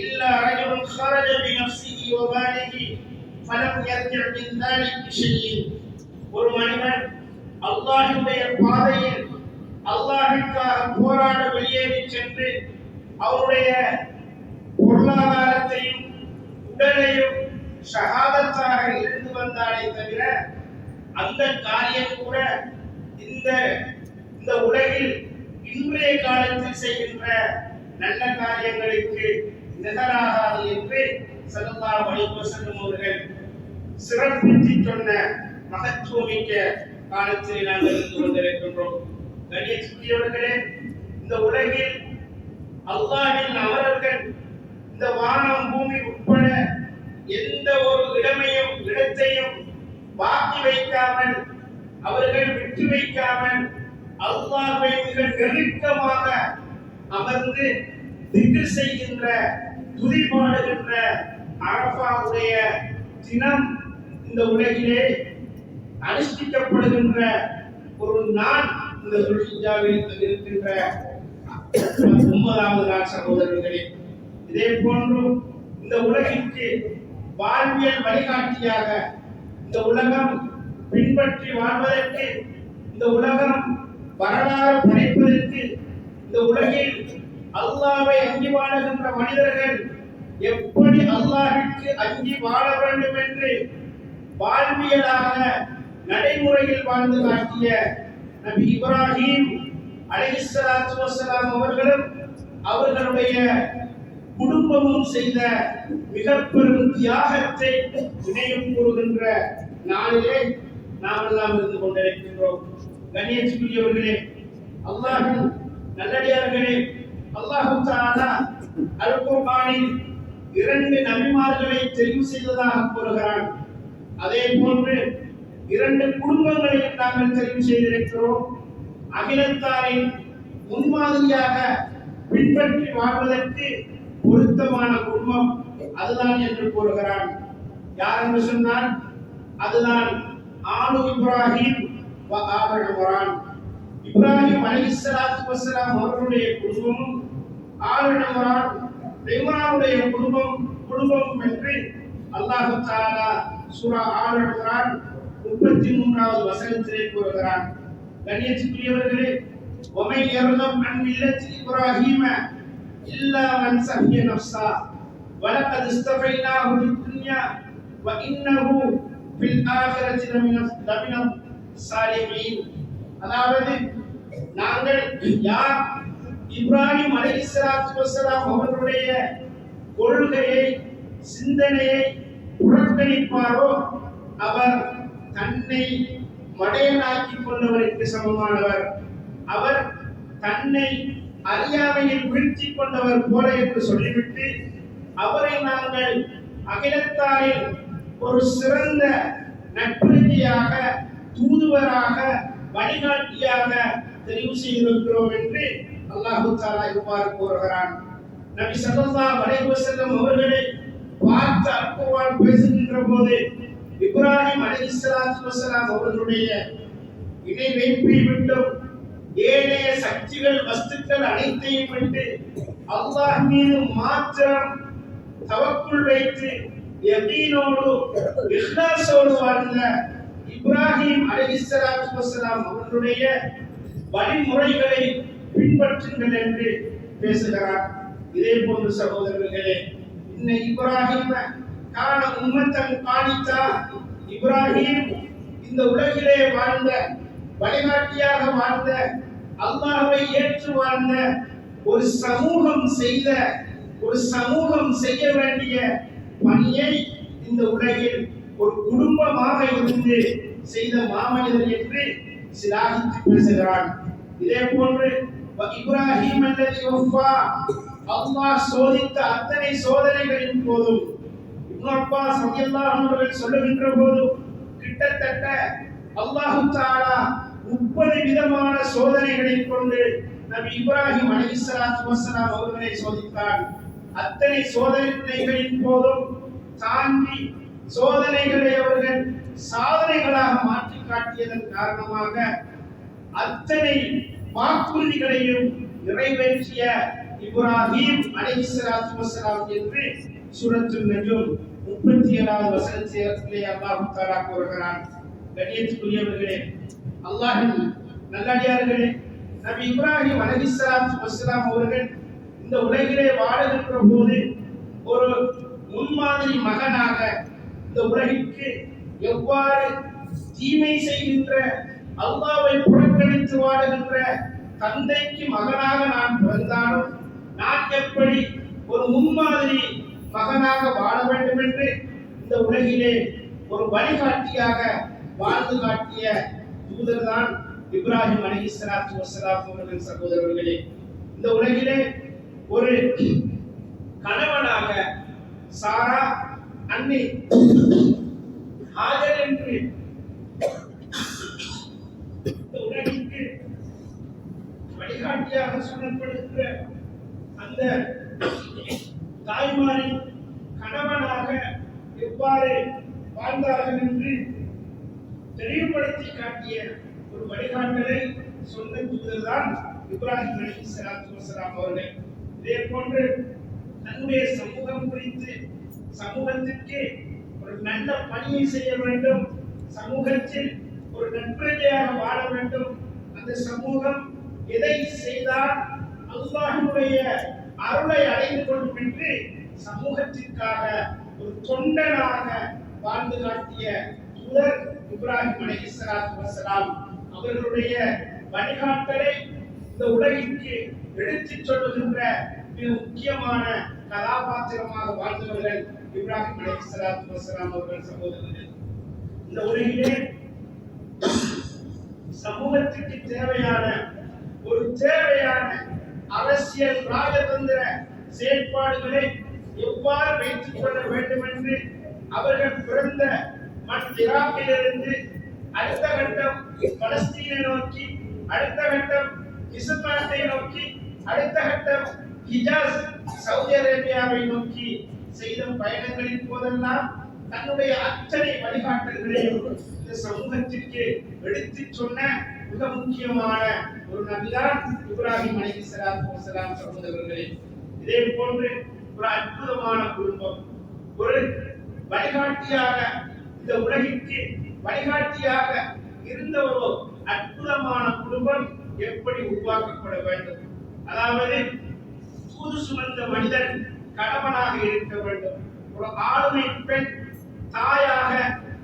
إلا رجل خرج بنفسه وماله فلم يرجع من ذلك بشيء. ஒரு மனிதன் அல்லாஹ்வுடைய பாதையில் அல்லாஹ்வுக்காக போராட வெளியேறி சென்று அவருடைய பொருளாதாரத்தையும் உடலையும் ஷஹாதத்தாக இருந்து வந்தாலே தவிர அந்த காரியம் கூட இந்த உலகில் இன்றைய காலத்தில் செய்கின்ற நல்ல காரியங்களுக்கு நிகராகாது என்று ஸல்லல்லாஹு அலைஹி வஸல்லம் அவர்கள் சிறப்பித்து சொன்ன மகத்துவமிக்க காலத்தில் நாங்கள் இருந்து கொண்டிருக்கின்றோம். கண்ணியத்துக்குரியவர்களே, இந்த உலகில் அல்லாஹ்வின் அமரர்கள் இந்த வானம் பூமி உட்பட எந்த ஒரு இடத்தையும் பாக்கி வைக்காமல், அவர்கள் விட்டு வைக்காமல் அல்லாஹ்வை மிக நெருக்கமாக அமர்ந்து திக்ர் செய்கின்ற, துதிபாடுகின்ற அரஃபாவுடைய தினம் இந்த உலகிலே அனுஷ்டிக்கப்படுகின்ற ஒரு நாள் இந்த துல்ஹிஜ்ஜாவில் இருக்கின்ற 9வது நாள். சகோதரர்களே, இதே போன்று இந்த உலகிற்கு வாழ்வியல் வழிகாட்டியாக இந்த உலகம் பின்பற்றி வாழ்வதற்கு, இந்த உலகம் வரலாறு படைப்பதற்கு, இந்த உலகில் அல்லாஹ்வை அஞ்சி வாழுகின்ற மனிதர்கள் எப்படி அல்லாஹ்விற்கு அஞ்சி வாழ வேண்டும் என்று வாழ்வியலாக நடைமுறையில் வாழ்ந்து காட்டிய நபி இப்ராஹிம் அலைஹிஸ்ஸலாத்து வஸ்ஸலாம் அவர்களும் அவர்களுடைய குடும்பமும் செய்த மிக பெரும் தியாகத்தை நினைவு கூறுகின்ற நாளிலே நாம் எல்லாம் இருந்து கொண்டிருக்கின்றோம். கண்ணியத்துக்குரியவர்களே, அல்லாஹ்வின் நல்லடியார்களே, அல்லாஹ் தஆலா அல்-குர்ஆனில் 2 நபிமார்களை தெரிவு செய்ததாக கூறுகிறான். அதே போன்று 2 குடும்பங்களை நாங்கள் தெரிவு செய்திருக்கிறோம். அகிலத்தாரின் முன்மாதிரியாக பின்பற்றி வாழ்வதற்கு பொருத்தமான குடும்பம் அதுதான் என்று கூறுகிறான். யார் என்று சொன்னால் அதுதான் ஆலு இப்ராஹிம் வ ஆலு இம்ரான். இப்ராஹிம் அலைஹிஸ்ஸலாத்து வஸ்ஸலாம் அவர்களுடைய குடும்பமும் ஆலு இம்ரானுடைய குடும்பம் என்று அல்லாஹ் தஆலா சூரா ஆலு இம்ரான் 33வது வசனத்திலே கூறுகிறான். கண்ணியத்துக்குரியவர்களே, وَمَنْ يَرْغَبْ عَنْ مِلَّةِ إِبْرَاهِيمَ إِلَّا مَنْ سَفِيَ نَفْسَهُ وَلَقَدِ اصْطَفَيْنَاهُ فِي الدُّنْيَا وَإِنَّهُ فِي الْآخِرَةِ لَمِنَ الصَّالِحِينَ. அதாவது நாங்கள் யார் இப்ராஹிம் அலைஹிஸ்ஸலாத்து வஸ்ஸலாம் அவர்களுடைய கொள்கையை, சிந்தனையை புறக்கணிப்பாரோ அவர் தன்னை மடையனாக்கிக் கொண்டவருக்கு சமமானவர், அவர் தன்னை அறியாமையில் வீழ்த்திக் கொண்டவர் போல என்று சொல்லிவிட்டு அவரை நாங்கள் அகிலத்தாரில் ஒரு சிறந்த நட்புறுதியாக, தூதுவராக, வழிகாட்டியாக தெரிவு செய்திருக்கிறோம் என்று அல்லாஹ் தஆலா இவ்வாறு கூறுகிறான். நபி ஸல்லல்லாஹு அலைஹி வஸல்லம் அவர்களை பார்த்து அல்குர்ஆன் பேசுகின்ற போது இப்ராஹிம் அலைஹிஸ்ஸலாத்து வஸ்ஸலாம் அவர்களுடைய இணை வைப்பை விட்டும் ஏனைய சக்திகள், வஸ்துக்கள் அனைத்தையும் விட்டு அல்லாஹ் மீது மாத்திரம் தவக்குல் வைத்து யகீனோடு இஹ்லாஸோடு வாழ்ந்த இப்ராஹிம் அலைஹிஸ்ஸலாத்து வஸ்ஸலாம் அவர்களுடைய வழிமுறைகளை பின்பற்றுங்கள் என்று பேசுகிறார். இதே போன்று சகோதரர்களே, இன்ன இப்ராஹிம் கான உம்மத்தன் காணித்தா, இப்ராஹிம் இந்த உலகிலே வாழ்ந்த, வழிகாட்டியாக வாழ்ந்த, அல்லாஹ்வை ஏற்று வாழ்ந்த ஒரு சமூகம் செய்ய வேண்டிய பணியை இந்த உலகில் ஒரு குடும்பமாக இருந்து செய்த மாமனிதர் என்று சிலாகித்து பேசுகிறான். இதே போன்று இப்ராஹிம் அல்லது வஃபா, அல்லாஹ் சோதித்த அத்தனை சோதனைகளின் போதும் இப்னு அப்பாஸ் ரலியல்லாஹு அன்ஹு அவர்கள் சொல்லுகின்ற போது கிட்டத்தட்ட அல்லாஹ் தஆலா 30 விதமான சோதனைகளை கொண்டு நபி இப்ராஹிம் அலைஹிஸ்ஸலாத்து வஸ்ஸலாம் அவர்களை சோதித்தார். அத்தனை சோதனைகளின் போதும் தாண்டி சோதனைகளை அவர்கள் சாதனைகளாக மாற்றி காட்டியதன் காரணமாக அத்தனை வாக்குறுதிகளையும் நிறைவேற்றிய இப்ராஹிம் அலைஹிஸ்ஸலாத்து வஸ்ஸலாம் என்று சூரத்துன் நஜ்ம் 37வது வசனத்திலே அல்லாஹ் தஆலா கூறுகிறான். கண்ணியத்துக்குரியவர்களே, அல்லாஹ்வின் நல்லடியார்களே, நபி இப்ராஹிம் அலைஹிஸ்ஸலாத்து வஸ்ஸலாம் அவர்கள் இந்த உலகிலே வாழுகின்ற போது ஒரு முன்மாதிரி மகனாக இந்த உலகிற்கு எவ்வாறு தீமை செய்கின்ற, அல்லாஹ்வை புறக்கணித்து வாழுகின்ற தந்தைக்கு மகனாக நான் பிறந்தாலும் நான் எப்படி ஒரு முன்மாதிரி மகனாக வாழ வேண்டும் என்று இந்த உலகிலே ஒரு வழிகாட்டியாக வாழ்ந்து காட்டிய தூதர் தான் இப்ராஹிம் அலைஹிஸ்ஸலாத்து வஸ்ஸலாம் அவர்கள். சகோதரர்களே, இந்த உலகிலே ஒரு கணவனாக சாரா அன்னை ஹாஜர் என்று இந்த உலகிற்கு வழிகாட்டியாக சொல்லப்படுகிற அந்த தாய்மாரின் கணவனாக எவ்வாறு வாழ்ந்தார்கள் என்று தெளிவுபடுத்தி காட்டிய ஒரு வழிகாட்டலை சொன்ன தூதர் தான் இப்ராஹிம் அலைஹிஸ்ஸலாத்து வஸ்ஸலாம் அவர்கள். இதே போன்று தன்னுடைய சமூகம் குறித்து, சமூகத்திற்கு ஒரு நல்ல பணியை செய்ய வேண்டும், சமூகத்தில் ஒரு நற்பிரஜையாக வாழ வேண்டும், அந்த சமூகம் எதை செய்தால் அல்லாஹ்வுடைய அருளை அடைந்து கொள்ளும் என்று சமூகத்திற்காக ஒரு தொண்டனாக வாழ்ந்து காட்டிய தூதர் இப்ராஹிம் அலைஹிஸ்ஸலாத்து வஸ்ஸலாம் அவர்களுடைய வழிகாட்டலை இந்த உலகிற்கு எடுத்துச் சொல்லுகின்ற மிக முக்கியமான கதாபாத்திரமாக வாழ்ந்தவர்கள் இப்ராஹிம் அலைஹிஸ்ஸலாத்து வஸ்ஸலாம் அவர்கள். சகோதரர்கள், இந்த உலகிலே சமூகத்திற்கு தேவையான அரசியல் ராஜதந்திர செயல்பாடுகளை எவ்வாறு வைத்துக் கொள்ள வேண்டும் என்று அவர்கள் பிறந்த மண் ஈராக்கிலிருந்து அடுத்த கட்டம் பலஸ்தீனை நோக்கி, அடுத்த கட்டம் இஸ்லாத்தை நோக்கி, அடுத்த கட்டம் ஹிஜாஸ் சவுதி அரேபியாவை நோக்கி செய்த பயணங்களின் போதெல்லாம் தன்னுடைய அத்தனை வழிகாட்டல்களையும் இந்த சமூகத்திற்கு எடுத்துச் சொன்ன மிக முக்கியமான ஒரு நபிதான் இப்ராஹிம் அலைஹிஸ்ஸலாத்து வஸ்ஸலாம். சகோதரர்களே, இதே போன்று ஒரு அற்புதமான குடும்பம், ஒரு வழிகாட்டியாக இந்த உலகிற்கு வழிகாட்டியாக இருந்த ஒரு அற்புதமான குடும்பம் எப்படி உருவாக்கப்பட வேண்டும், அதாவது தூது சுமந்த மனிதன் கணவனாக இருக்க வேண்டும், ஒரு ஆளுமை பெண் தாயாக,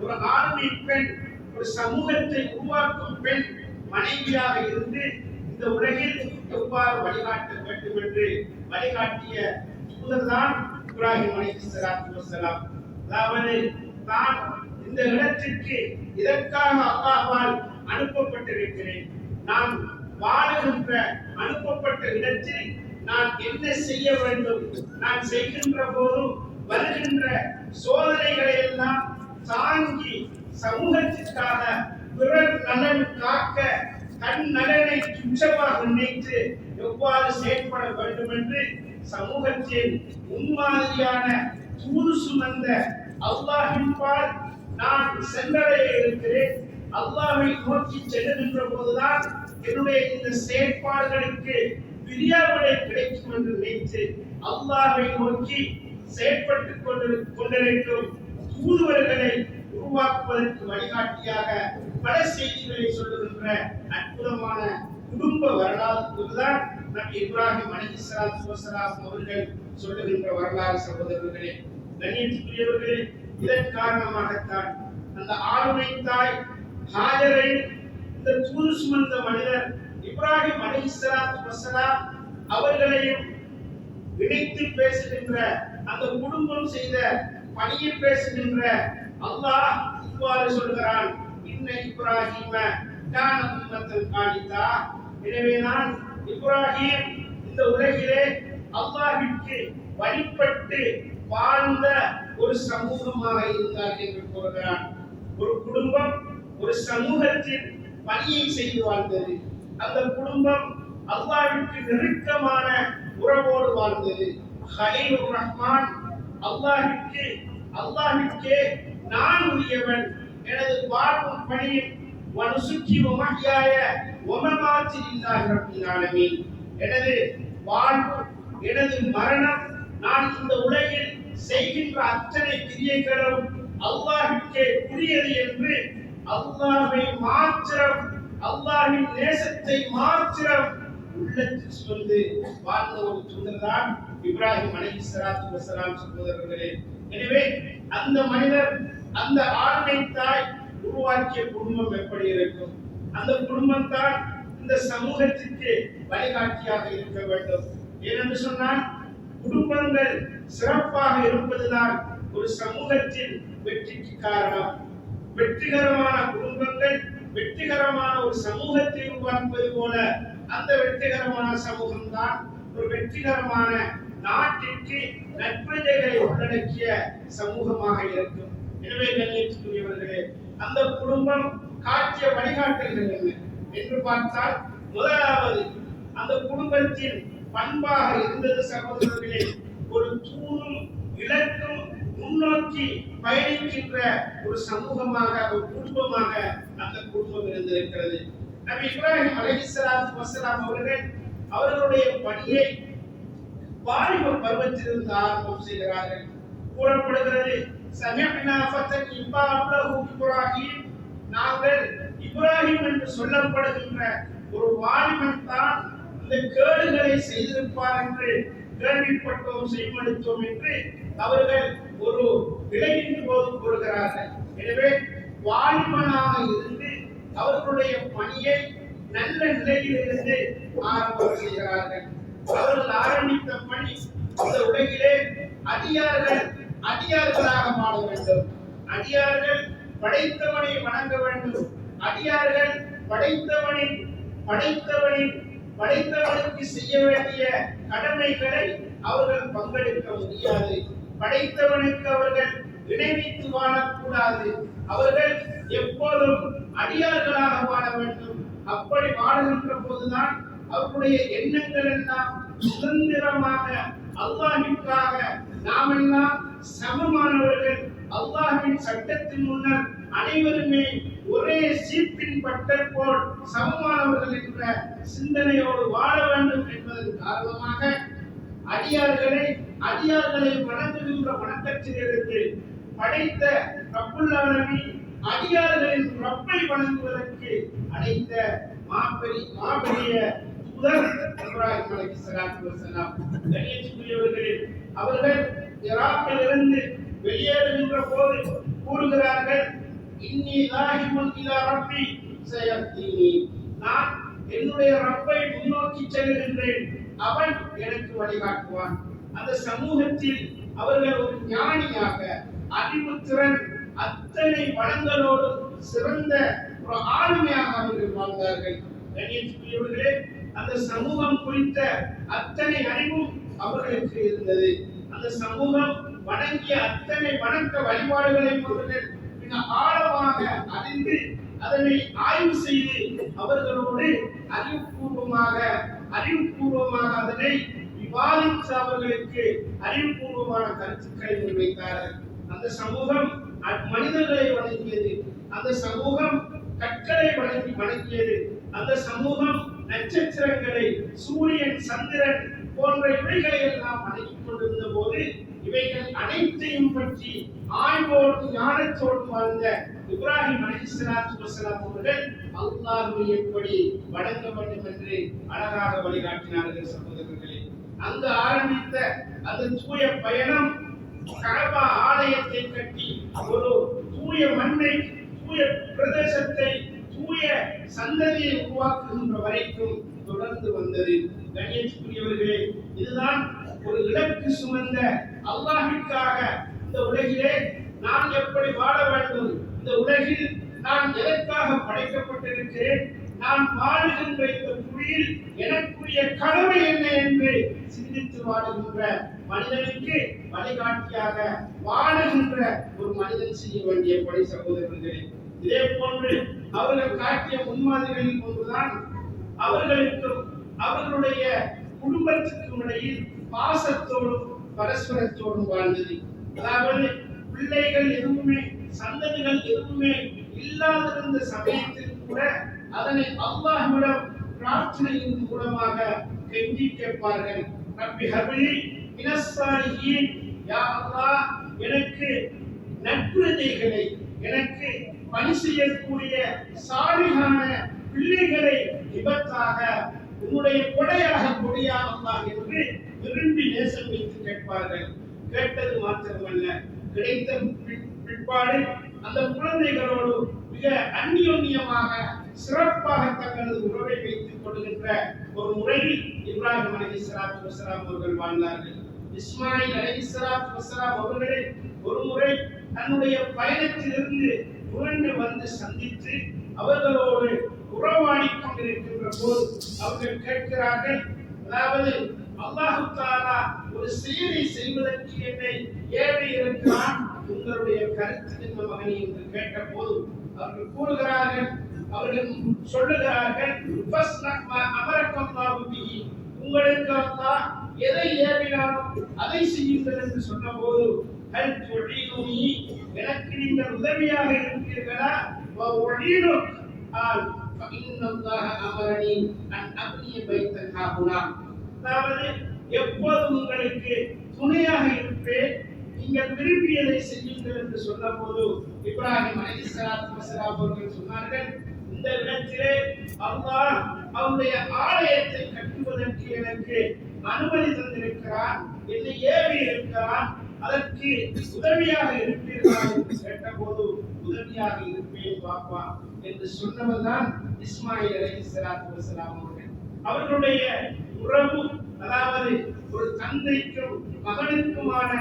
ஒரு ஆளுமை பெண் ஒரு சமூகத்தை உருவாக்கும் பெண் மனைவியாக இருந்து இந்த உலகில் எவ்வாறு வழிகாட்ட வேண்டும் என்று வழிகாட்டிய தூதர் தான் இப்ராஹிம் அலைஹிஸ்ஸலாத்து வஸ்ஸலாம். அதாவது தான் இந்த இடத்திற்கு இதற்காக அல்லாஹ்வால் அனுப்பப்பட்டிருக்கிறேன், நான் வாழுகின்ற அனுப்பப்பட்ட இடத்தில் நான் என்ன செய்ய வேண்டும், நான் செய்கின்ற போதும் வருகின்ற சோதனைகளை எல்லாம் தாங்கி சமூகத்திற்காக பிறர் நலன் காக்க தன் நலனை துச்சமாக நினைத்து எவ்வாறு செயல்பட வேண்டும் என்று சமூகத்தில் முன்மாதிரியான தூது சுமந்த அல்லாஹ்வின்பால் நான் சென்றடைய இருக்கிறேன், அல்லாஹ்வை நோக்கி செல்லுகின்ற போதுதான் என்னுடைய இந்த செயற்பாடுகளுக்கு பிரியாவிடை கிடைக்கும் என்று நினைத்து அல்லாஹ்வை நோக்கி செயற்பட்டுக் கொண்டிருக்கும் தூதுவர்களை உருவாக்குவதற்கு வழிகாட்டியாக பல செய்திகளை சொல்லுகின்ற அற்புதமான குடும்ப வரலாறு தான் நபி இப்ராஹிம் அலைஹிஸ்ஸலாத்து வஸலாம் அவர்கள் சொல்லுகின்ற வரலாறு. சகோதரர்களே, கண்ணியத்துக்குரியவர்களே, இதன் காரணமாகத்தான் அந்த ஆளுமை தாய் ஹாஜரை இந்த தூது சுமந்த மனிதர் இப்ராஹிம் அலைஹிஸ்ஸலாத்து வஸலாம் அவர்களையும் இணைத்து பேசுகின்ற அந்த குடும்பம் செய்த பணியை பேசுகின்ற அல்லாஹ் இவ்வாறு சொல்கிறான், இன்ன இப்ராஹிம கான உம்மத்தன் கானிதா. எனவேதான் இப்ராஹிம் இந்த உலகிலே அல்லாஹ்விற்கு வழிபட்டு வாழ்ந்த ஒரு சமூகமாக இருந்தார் என்று கூறுகிறான். ஒரு குடும்பம் ஒரு சமூகத்தில் பணியை செய்து வாழ்ந்தது. அந்த குடும்பம் அல்லாஹ்விற்கு நெருக்கமான உறவோடு வாழ்ந்தது. ஹலீலுர் ரஹ்மான் அல்லாஹ்விற்கே நான் உரியவன், எனது வாழ்வும் பணியும் வனுசுக்கி வமஹ்யாய வமமாத்தி லில்லாஹி ரப்பில் ஆலமீன். எனது வாழ்வு எனது மரணம் நான் இந்த உலகில் செய்கின்ற அத்தனை கிரியைகளும் அல்லாஹ்விற்கே உரியது என்று அல்லாஹ்வை மாத்திரம் அல்லாஹ்வின் நேசத்தை மாத்திரம் உள்ளத்தில் சுமந்து வாழ்ந்த ஒரு தூதர்தான் இப்ராஹிம் அலைஹிஸ்ஸலாத்து வஸலாம். சகோதரர்களே, எனவே அந்த மனிதர் அந்த ஆளுமை தாய் உருவாக்கிய குடும்பம் எப்படி இருக்கும்? அந்த குடும்பம் தான் இந்த சமூகத்திற்கு வழிகாட்டியாக இருக்க வேண்டும். ஏனென்று சொன்னால் குடும்பங்கள் சிறப்பாக இருப்பதுதான் ஒரு சமூகத்தின் வெற்றிக்கு காரணம். வெற்றிகரமான குடும்பங்கள் வெற்றிகரமான ஒரு சமூகத்தை உருவாக்குவது போல அந்த வெற்றிகரமான சமூகம் தான் ஒரு வெற்றிகரமான நாட்டிற்கு நற்பிரஜைகளை உள்ளடக்கிய சமூகமாக இருக்கும். எனவே கண்ணியத்துக்குரியவர்களே, அந்த குடும்பம் காட்டிய வழிகாட்டல்கள் என்ன என்று பார்த்தால், முதலாவது அந்த குடும்பத்தின் பண்பாக இருந்தது சகோதரர்களே, ஒரு தூணும் இலக்கும் முன்னோக்கி பயணிக்கின்ற ஒரு சமூகமாக ஒரு குடும்பமாக அந்த குடும்பம் இருந்திருக்கிறது. நபி இப்ராஹிம் அலைஹிஸ்ஸலாத்து வஸலாம் அவர்களுடைய பணியை வாலிப பருவத்திலிருந்து ஆரம்பம் செய்கிறார்கள். கூறப்படுகிறது, சமிஅனா ஃபத்தன் யுகாலு லஹு இப்ராஹிம், நாங்கள் இப்ராஹிம் என்று சொல்லப்படுகின்ற ஒரு வாலிபன் தான் இந்த கேடுகளை செய்திருப்பார் என்று கேள்விப்பட்டோம், செய்மடுத்தோம் என்று அவர்கள் ஒரு விளைவின் போது கூறுகிறார்கள். எனவே வாலிபனாக இருந்து அவர்களுடைய பணியை நல்ல நிலையிலிருந்து ஆரம்பம் செய்கிறார்கள். அவர்கள் ஆரம்பித்த பணி இந்த உலகிலே அடியார்களாக வாழ வேண்டும். அடியார்கள் படைத்தவனை வணங்க வேண்டும். அடியார்கள் படைத்தவனுக்கு செய்ய வேண்டிய கடமைகளை அவர்கள் பங்கெடுக்க முடியாது. படைத்தவனுக்கு அவர்கள் இணைவித்து வாழக்கூடாது. அவர்கள் எப்போதும் அடியார்களாக வாழ வேண்டும். அப்படி வாழுகின்ற போதுதான் அவருடைய எண்ணங்கள் எல்லாம் சுதந்திரமாக அல்லாஹ்விற்காக நாமெல்லாம் சமமானவர்கள், அல்லாஹ்வின் சட்டத்தின் முன்னர் அனைவருமே ஒரே சீப்பின் பட்டர் போல் சமமானவர்கள் என்ற சிந்தனையோடு வாழ வேண்டும் என்பதன் காரணமாக அடியார்களை வணங்குகின்ற வணக்கத்திலிருந்து படைத்த ரப்புல் ஆலமீன் அடியார்களின் ரப்பை வணங்குவதற்கு அழைத்த மாபெரிய தூதர் இப்ராஹிம் அலைஹிஸ்ஸலாத்து வஸலாம். கண்ணியத்துக்குரியவர்களே, அவர்கள் இராக்கிலிருந்து வெளியேறுகின்ற போது கூறுகிறார்கள், இன்னி லாஹிமுன் இலா ரப்பி சயஹ்தீனி, நான் என்னுடைய ரப்பை முன்னோக்கி செல்கின்றேன், அவன் எனக்கு வழிகாட்டுவான். அந்த சமூகத்தில் அவர்கள் ஒரு ஞானியாக அறிவுத்திறன் அத்தனை வளங்களோடு சிறந்த ஒரு ஆளுமையாக அவர்கள் வாழ்ந்தார்கள். கண்ணியத்துக்குரியவர்களே, அந்த சமூகம் குறித்த அத்தனை அறிவும் அவர்களுக்கு இருந்தது. அந்த சமூகம் வணங்கிய அத்தனை வணக்க வழிபாடுகளை அவர்கள் மிக ஆழமாக அறிந்து அதனை ஆய்வு செய்து அவர்களோடு அறிவுபூர்வமாக அதனை விவாதித்து அவர்களுக்கு அறிவுபூர்வமான கருத்துக்களை முன்வைத்தார்கள். அந்த சமூகம் மனிதர்களை வணங்கியது. அந்த சமூகம் கற்களை வணங்கியது. அந்த சமூகம் நட்சத்திரங்களை, சூரியன், சந்திரன் போன்ற இவைகளை எல்லாம் அடக்கிக் கொண்டிருந்த போது இவைகள் அனைத்தையும் பற்றி ஆய்வோடு ஞானத்தோடு வாழ்ந்த இப்ராஹிம் அலைஹிஸ்ஸலாத்து வஸலாம் அவர்கள் அல்லாஹ்வை எப்படி வணங்க வேண்டும் என்று அழகாக வழிகாட்டினார்கள். சகோதரர்களே, அங்கு ஆரம்பித்த அந்த தூய பயணம் கஅபா ஆலயத்தை கட்டி ஒரு தூய மண்ணை, தூய பிரதேசத்தை, தூய சந்ததியை உருவாக்குகின்ற வரைக்கும் தொடர்ந்து வந்தது. கண்ணியத்துக்குரியவர்களே, இதுதான் ஒரு இலக்கு சுமந்த அல்லாஹ்விற்காக இந்த உலகிலே நான் எப்படி வாழ வேண்டும், இந்த உலகில் நான் எதற்காக படைக்கப்பட்டிருக்கிறேன், நான் வாழுகின்ற இந்த புவியில் எனக்குரிய கடமை என்ன என்று சிந்தித்து வாழுகின்ற மனிதனுக்கு வழிகாட்டியாக வாழுகின்ற ஒரு மனிதன் செய்ய வேண்டிய பணி. சகோதரர்களே, இதே போன்று அவர்கள் காட்டிய முன்மாதிரிகளில் ஒன்றுதான் அவர்களுக்கும் அவர்களுடைய குடும்பத்துக்கும் இடையில் பாசத்தோடும் பரஸ்பரத்தோடும் வாழ்ந்தது. அதாவது பிள்ளைகள் எதுவுமே, சந்ததிகள் எதுவுமே இல்லாதிருந்த சமயத்தில் கூட அதனை அல்லாஹ்விடம் பிரார்த்தனையின் மூலமாக கெஞ்சி கேட்பார்கள். ரப்பி ஹப்லி மினஸ் ஸாலிஹீன், யா அல்லாஹ் எனக்கு நற்பிரஜைகளை, எனக்கு பணி செய்யக்கூடிய சாலிகான பிள்ளைகளை விபத்தாக உன்னுடைய கொடையாக கொடியா அல்லாஹ் என்று விரும்பி நேசம் வைத்து கேட்பார்கள். கேட்டது மாத்திரமல்ல, கிடைத்த பிற்பாடு அந்த குழந்தைகளோடு மிக அந்யோன்யமாக சிறப்பாக தங்களது உறவை வைத்துக் கொள்கின்ற ஒரு முறையில் இப்ராஹிம் அலைஹிஸ்ஸலாத்து வஸலாம் அவர்கள் வாழ்ந்தார்கள். இஸ்மாயில் அலைஹிஸ்ஸலாத்து வஸலாம் அவர்களை ஒரு முறை தன்னுடைய பயணத்திலிருந்து புரண்டு வந்து சந்தித்து அவர்களோடு உறவாடிக் கொண்டிருக்கின்ற போது அவர்கள் கேட்கிறார்கள், அதாவது அல்லாஹ் தஆலா ஒரு செயலை செய்வதற்கு என்னை ஏவி இருக்கிறான், உங்களுடைய கருத்து என்ன மகனே என்று கேட்ட போது அவர்கள் கூறுகிறார்கள், அவர்கள் சொல்லுகிறார்கள், உங்களுக்கு அல்லாஹ் எதை ஏவினாலும் அதை செய்யுங்கள் என்று சொன்ன போது எனக்கு நீங்கள் உதவியாக இருப்பீர்களா? அதாவது எப்போதும் உங்களுக்கு துணையாக இருப்பேன், நீங்கள் விரும்பியதை செய்யுங்கள் என்று சொன்ன போது இப்ராஹிம் அலைஹிஸ்ஸலாத்து வஸலாம் அவர்கள் சொன்னார்கள், இந்த இடத்திலே அல்லாஹ் அவருடைய ஆலயத்தை கட்டுவதற்கு எனக்கு அனுமதி தந்திருக்கிறார், என்னை ஏவி இருக்கிறார், அதற்கு உதவியாக இருப்பீர்களா என்று கேட்டபோது உதவியாக இருப்பேன் பாப்பா என்று சொன்னவர்தான் இஸ்மாயில் அலைஹிஸ்ஸலாத்து வஸலாம் அவர்கள். அவர்களுடைய உறவு, அதாவது ஒரு தந்தைக்கும் மகனுக்குமான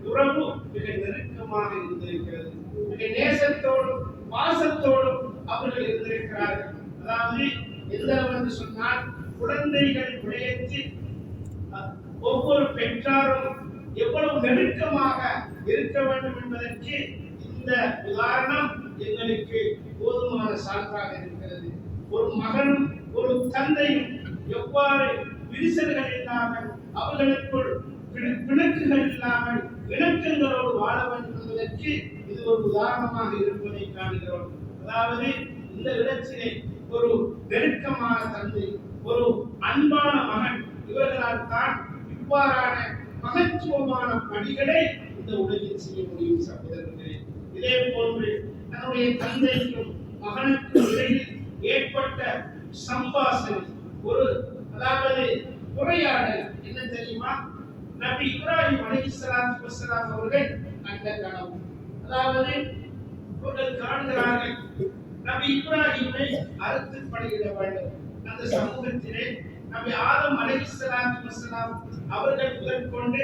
உறவு மிக நெருக்கமாக இருந்திருக்கிறது. மிக நேசத்தோடும் பாசத்தோடும் அவர்கள் இருந்திருக்கிறார்கள். அதாவது எந்த சொன்னால் குழந்தைகள் விடயத்தில் ஒவ்வொரு பெற்றாரும் எவ்வளவு நெருக்கமாக இருக்க வேண்டும் என்பதற்கு இந்த உதாரணம் எங்களுக்கு போதுமான சான்றாக இருக்கிறது. ஒரு மகனும் ஒரு தந்தையும் எவ்வாறு விரிசல்கள் இல்லாமல், அவர்களுக்குள் பிணக்குகள் இல்லாமல் இணக்கங்களோடு வாழ வேண்டும் என்பதற்கு இது ஒரு உதாரணமாக இருப்பதை காணுகிறோம். அதாவது இந்த இடத்திலே ஒரு நெருக்கமான தந்தை, ஒரு அன்பான மகன், இவர்களால் தான் இவ்வாறான மகத்துவமான பணிகளை இந்த உலகில் செய்ய முடியும். சகோதரர்களே, இதே போன்று தன்னுடைய தந்தைக்கும் மகனுக்கும் இடையில் ஏற்பட்ட சம்பாஷணை, ஒரு அதாவது உரையாடல் என்ன தெரியுமா? நபி இப்ராஹிம் அலைஹிஸ்ஸலாத்து வஸலாம் அவர்கள் அந்த கனவு, அதாவது அவர்கள் காண்கிறார்கள் நபி இப்ராஹிமை அறுத்து பலியிட வேண்டும். அந்த சமூகத்திலே நபி ஆதம் அலைஹிஸ்ஸலாத்து வஸலாம் அவர்கள் முதற்கொண்டு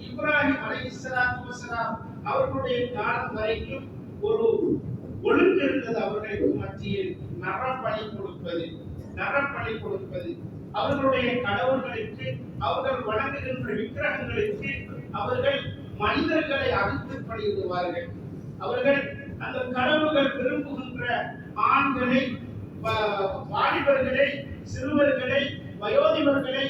இப்ராஹிம் அலைஹிஸ்ஸலாத்து வஸலாம் அவர்களுடைய காலம் வரைக்கும் ஒரு ஒழுங்கு இருந்தது. அவர்களுக்கு மத்தியில் நரபலி கொடுப்பது, அவர்களுடைய கடவுள்களுக்கு, அவர்கள் வணங்குகின்ற விக்கிரகங்களுக்கு அவர்கள் மனிதர்களை அறுத்து பலியிடுவார்கள். அவர்கள் அந்த கடவுள்கள் விரும்புகின்ற ஆண்களை, வாலிபர்களை, சிறுவர்களை, வயோதிபர்களை,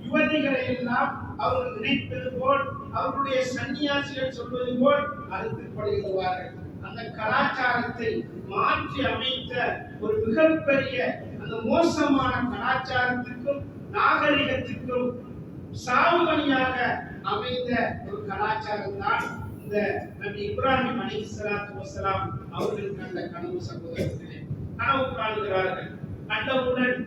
யுவதிகளை எல்லாம் அவர்கள் நினைப்பது போல், அவர்களுடைய சன்னியாசிகள் சொல்வது போல் அறுத்து பலியிடுவார்கள். அந்த கலாச்சாரத்தை மாற்றி அமைத்த ஒரு மிகப்பெரிய அந்த மோசமான கலாச்சாரத்திற்கும் நாகரிகத்திற்கும் சாவுமணியாக அமைந்த ஒரு கலாச்சாரம் தான் இந்த நபி இப்ராஹிம் அலைஹிஸ்ஸலாத்து வஸ்ஸலாம் அவர்கள் கண்ட கனவு. சகோதரர்களே, கனவு காணுகிறார்கள். கண்டவுடன்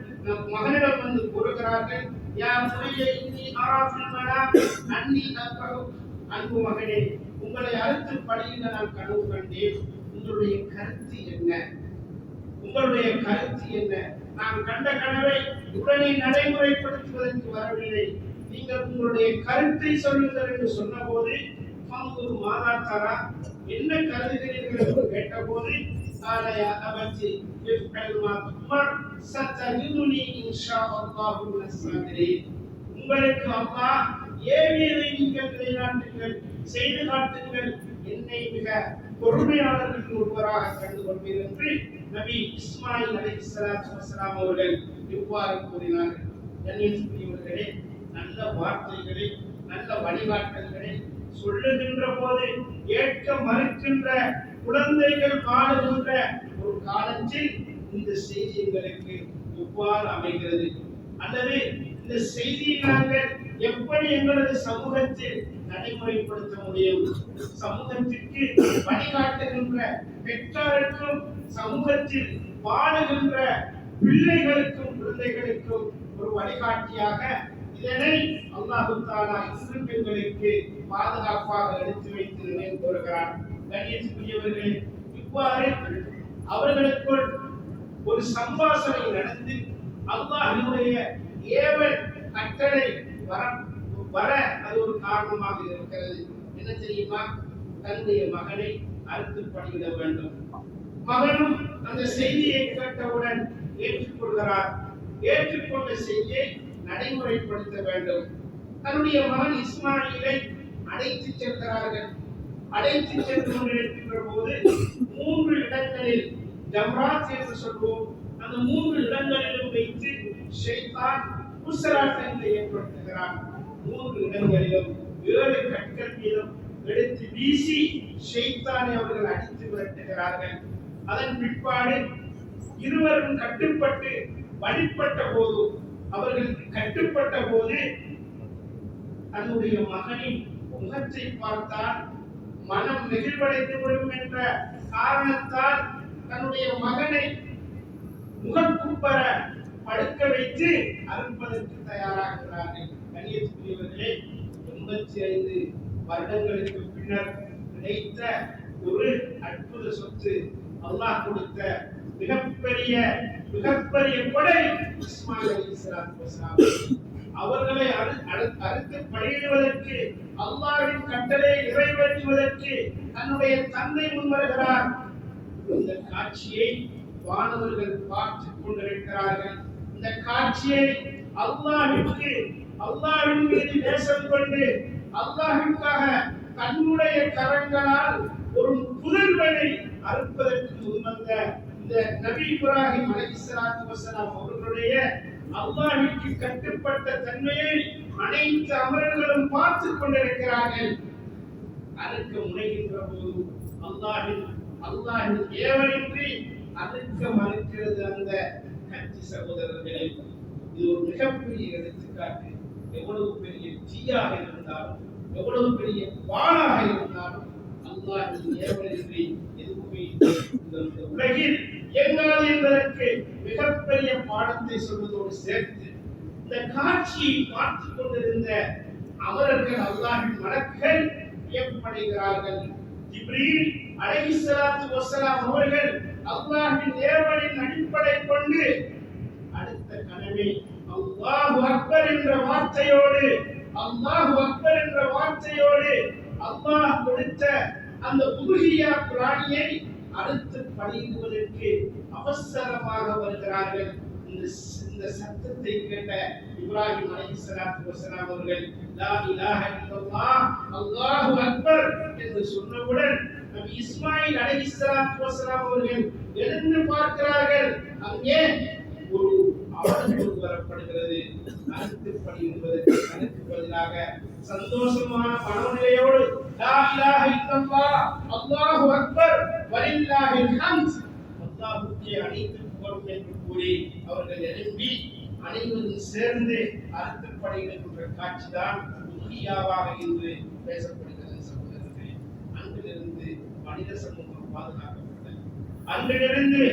மகனிடம் வந்து கூறுகிறார்கள், யா புனைய இன்னி அரா ஃபில் மனாம் அன்னி அஸ்பஹு. அன்பு மகனே, உங்களை அறுத்து பலியிட நான் கனவு கண்டேன். உங்களுடைய கருத்து என்ன? உங்களுடைய கருத்து என்ன? நான் கண்ட கனவை உடனே நடைமுறைப்படுத்துவதற்கு வரவில்லை. நீங்கள் உங்களுடைய கருத்தை சொல்லுங்கள் என்று சொன்னபோது ஒரு மாதா தாரா என்ன கருதுகிறீர்கள் என்று கேட்டபோது ஆலயா அபத்தி இஃப்அல் மா துமர் சதஜிதுனி இன்ஷா அல்லாஹ் மினஸ் சாபிரீன். உங்களுக்கு அல்லாஹ் ஏவியதை நீங்கள் நிலைநாட்டுங்கள், செய்து காட்டுங்கள், என்னை மிக பொறுமையாளர்கள் ஒருவராக கண்டு கொள்வீர் என்று நபி இஸ்மாயில் அலைஹிஸ்ஸலாத்து வஸ்ஸலாம் அவர்கள் இவ்வாறு கூறினார்கள். கண்ணியத்துக்குரியவர்களே, நல்ல வார்த்தைகளை, நல்ல வழிகாட்டல்களை சொல்லுகின்ற போது ஏற்க மறுக்கின்ற குழந்தைகள் வாழுகின்ற ஒரு காலத்தில் இந்த செய்தி எங்களுக்கு எவ்வாறு அமைகிறது, அல்லது இந்த செய்தியை நாங்கள் எப்படி எங்களது சமூகத்தில் நடைமுறைப்படுத்த முடியும்? சமூகத்திற்கு வழிகாட்டுகின்ற பெற்றாருக்கும் சமூகத்தில் வாழுகின்ற பிள்ளைகளுக்கும் குழந்தைகளுக்கும் ஒரு வழிகாட்டியாக இதனை அல்லாஹ் தஆலா இஸ்லாம் எங்களுக்கு பாதுகாப்பாக எடுத்து வைத்து நினைவு கூறுகிறார். கண்ணியத்துக்குரியவர்களே, இவ்வாறு அவர்களுக்குள் ஒரு சம்பாஷணை நடந்து அல்லாஹ்வுடைய ஏவல் கட்டளை வர அது ஒரு காரணமாக இருக்கிறது. என்ன தெரியுமா? தன்னுடைய மகனை அறுத்து பலியிட வேண்டும். மகனும் அந்த செய்தியை கேட்டவுடன் ஏற்றுக்கொள்கிறார். ஏற்றுக்கொண்ட செய்தியை நடைமுறைப்படுத்த வேண்டும். தன்னுடைய மகன் இஸ்மாயிலை அழைத்து செல்கிறார்கள். அழைத்து சென்று கொண்டிருக்கின்ற போது 3 இடங்களில் ஜம்ராத் என்று சொல்வோம், அந்த 3 இடங்களிலும் வைத்து ஷைத்தான் குஸ்ராட்டங்களை ஏற்படுத்துகிறான். 3 இடங்களிலும் 7 கற்கள் மீதும் எடுத்து வீசி ஷைத்தானை அவர்கள் அடித்து விரட்டுகிறார்கள். அதன் பிற்பாடு இருவரும் கட்டுப்பட்டு வழிபட்ட போது, அவர்களுக்கு கட்டுப்பட்ட போது தன்னுடைய மகனின் முகத்தை பார்த்தால் மனம் நெகிழ்வடைந்து விடும் என்ற காரணத்தால் தன்னுடைய மகனை முகக்குப்பர படுக்க வைத்து அறுப்பதற்கு தயாராகிறார்கள். கண்ணியத்துக்குரியவர்களே, 85 வருடங்களுக்கு பின்னர் கிடைத்த ஒரு அற்புத சொத்து, அல்லாஹ் கொடுத்த மிகப்பெரிய கொடை இஸ்மாயில் அலைஹிஸ்ஸலாத்து வஸ்ஸலாம். அவர்களை அறுத்து பலியிடுவதற்கு அல்லாஹ்வின் கட்டளையை நிறைவேற்றுவதற்கு தன்னுடைய தந்தை முன்வருகிறார். இந்த காட்சியை வானவர்கள் பார்த்துக் கொண்டிருக்கிறார்கள். இந்த காட்சியை அல்லாஹ்வின் மீது நேசம் கொண்டு அல்லாஹ்விற்காக தன்னுடைய கரங்களால் ஒரு புதல்வனை அறுப்பதற்கு முன்வந்த இந்த நபி இப்ராஹிம் அலைஹிஸ்ஸலாத்து வஸ்ஸலாம் அவர்களுடைய அல்லாஹ்விற்கு கட்டுப்பட்ட தன்மையை அனைத்து அமரர்களும் பார்த்துக் கொண்டிருக்கிறார்கள். அறுக்க முனைகின்ற போது அல்லாஹ்வின் ஏவலின்றி அறுக்க மறுக்கிறது அந்த கட்சி. சகோதரர்களே, இது ஒரு மிகப்பெரிய எடுத்துக்காட்டு. எவ்வளவு பெரிய தீயாக இருந்தாலும், எவ்வளவு பெரிய வாளாக இருந்தாலும் அல்லாஹ்வின் ஏவலின்றி எதுவுமே இந்த உலகில் இயங்காது என்பதற்கு மிகப்பெரிய பாடத்தை சொல்வதோடு சேர்த்து இந்த காட்சியை பார்த்துக் கொண்டிருந்த அமரர்கள், அல்லாஹ்வின் மலக்குகள் வியப்படைகிறார்கள். ஜிப்ரீல் அலைஹிஸ்ஸலாத்து வஸ்ஸலாம் அவர்கள் அல்லாஹ்வின் ஏவலின் அடிப்படை கொண்டு அடுத்த கனவை அல்லாஹு அக்பர் என்ற வார்த்தையோடு அல்லாஹ் கொடுத்த அந்த உதுஹியா பிராணியை அடுத்து பலியிடுவதற்கு அவசரமாக வருகிறார்கள். இந்த சத்தத்தை கேட்ட இப்ராஹிம் அலைஹிஸ்ஸலாத்து வஸ்ஸலாம் அவர்கள் லா இலாஹ இல்லல்லாஹ் அல்லாஹு அக்பர் என்று சொன்னவுடன் நபி இஸ்மாயில் அலைஹிஸ்ஸலாத்து வஸ்ஸலாம் அவர்கள் எழுந்து பார்க்கிறார்கள். அங்கே ஒரு ஆடு வரப்படுகிறது. அடுத்து பலியிடுவதற்கு அதற்கு பதிலாக சந்தோஷமான மனநிலையோடு லா இலாஹ இல்லல்லாஹ் அல்லாஹு அக்பர் வலில்லாஹில் ஹம்த், அல்லாஹ்வுக்கே அனைத்து புகழும் என்று கூறி அவர்கள் எழும்பி அனைவரும் சேர்ந்து அறுக்கப்படுகின்ற காட்சிதான் உறுதியாவாக இன்று பேசப்படுகிறது. சகோதரர்களே, அங்கிலிருந்து மனித சமூகம் பாதுகாக்கப்பட்டது. அங்கிலிருந்து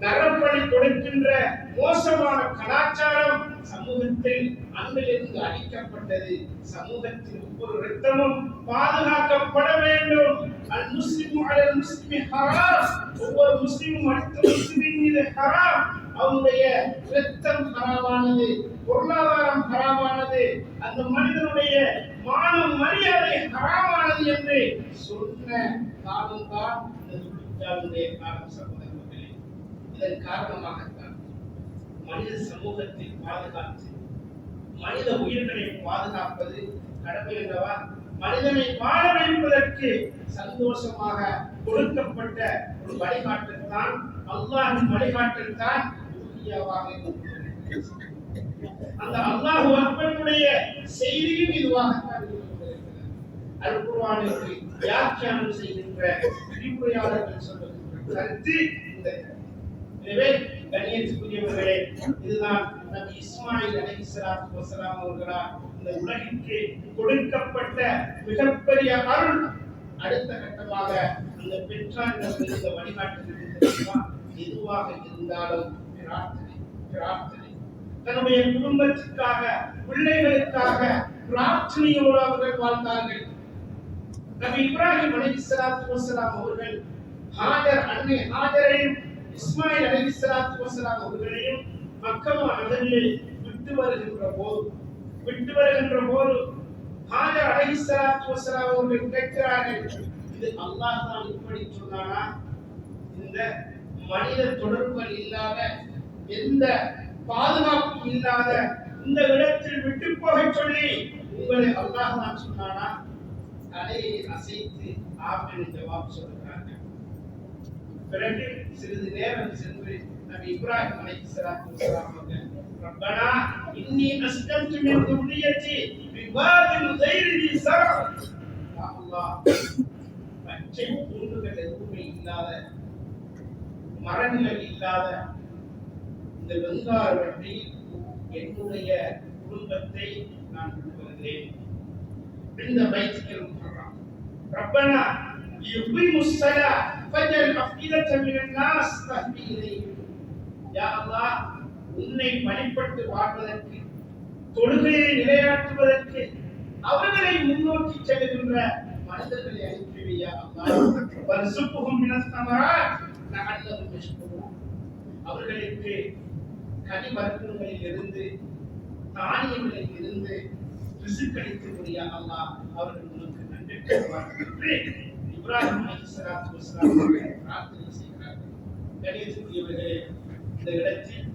நரப்பணி கொடுக்கின்ற மோசமான கலாச்சாரம் சமூகத்தில் அங்கிலிருந்து அழிக்கப்பட்டது. சமூகத்தில் ஒவ்வொரு இரத்தமும் பாதுகாக்கப்பட வேண்டும். அல் முஸ்லிமு அலல் முஸ்லிமி ஹராம். ஒவ்வொரு முஸ்லிமும் அடுத்த முஸ்லிமின் மீது ஹராம். அவனுடைய இரத்தம் ஹராமானது, பொருளாதாரம் ஹராமானது, அந்த மனிதனுடைய மானம் மரியாதை ஹராமானது என்று சொன்ன காலம்தான் இந்த காலம். சகோதரர்களே, இதன் காரணமாகத்தான் மனித சமூகத்தை பாதுகாத்து மனித உயிர்களை பாதுகாப்பது கடமை அல்லவா? மனிதனை வாழ வைப்பதற்கு சந்தோஷமாக கொடுக்கப்பட்ட ஒரு வழிகாட்டல் தான் அல்லாஹ்வின் வழிகாட்டல் தான் உறுதியாவாக இருக்கிறது. அந்த அல்லாஹ் அக்பருடைய செய்தியும் இதுவாகத்தான் இருக்கிறது. அல் குர்ஆனுக்கு வியாக்கியானம் செய்கின்ற விரிவுரையாளர்கள் சொல்லுகின்ற கருத்து இந்த. எனவே கண்ணியத்துக்குரியவர்களே, இதுதான் நபி இஸ்மாயில் அலைஹிஸ்ஸலாத்து வஸலாம் அவர்களால் இந்த உலகிற்கு கொடுக்கப்பட்ட மிகப்பெரிய அருள். அடுத்த கட்டமாக அந்த பெற்றார்கள் இந்த வழிகாட்டுதல் எதுவாக இருந்தாலும் பிரார்த்தனை தன்னுடைய குடும்பத்திற்காக, பிள்ளைகளுக்காக பிரார்த்தனையோடு அவர்கள் வாழ்ந்தார்கள். நபி இப்ராஹிம் அலைஹிஸ்ஸலாத்து வஸலாம் அவர்கள் அன்னை ஹாஜரையும் இஸ்மாயில் அலைஹிஸ்ஸலாத்து வஸலாம் அவர்களையும் மக்கா நகரில் விட்டு வருகின்ற போது ஹாஜர் அலைஹிஸ்ஸலாத்து வஸலாம் அவர்கள் கேட்கிறார்கள், இது அல்லாஹ் தான் இப்படி சொன்னானா? இந்த மனித தொடர்புகள் இல்லாத, எந்த பாதுகாப்பும் இல்லாத இந்த இடத்தில் விட்டு போக சொல்லி உங்களை அல்லாஹ் தான் சொன்னானா? தலையை அசைத்து ஆமென் ஜவாப் சொல்கிறார்கள். பிறகு சிறிது நேரம் சென்று நபி இப்ராஹிம் அலைஹிஸ்ஸலாத்து வஸலாம் அவர்கள், ரப்பனா இன்னி அஸ்கன்து மின் துர்ரியத்தி பிவாதின் கைரி தி ஸரா. யா அல்லாஹ், பச்சை புல்லுகள் எதுவுமே இல்லாத, மரங்கள் இல்லாத இந்த வெங்கார வட்டியில் என்னுடைய குடும்பத்தை நான் கொண்டு வருகிறேன். இந்த பைத்துல் முஹர்ரம் ரப்பனா யுகிமுஸ் ஸலா ஃபஜல் அஃபிதத மினன் நாஸ் தஹ்வி இலைஹிம். யா அல்லாஹ், உன்னை வழிபட்டு வாழ்வதற்கு, தொழுகையை நிலைநாட்டுவதற்கு அவர்களை முன்னோக்கி செல்கின்ற மனிதர்களை அனுப்பி யா அல்லாஹ். வர்சுக்ஹும் மினஸ் ஸமராத் லஅல்லஹும் யஷ்குரூன். அவர்களுக்கு கனி வர்க்கங்களில் இருந்து, தானியங்களில் இருந்து ரிஸ்க் யா அல்லாஹ், அவர்கள் உனக்கு நன்றி கூறுவார்கள். இப்ராஹிம் அலைஹிஸ்ஸலாத்து வஸலாம் அவர்கள் பிரார்த்தனை செய்கிறார்கள். கண்ணியத்துக்குரியவர்களே, இந்த இடத்தில்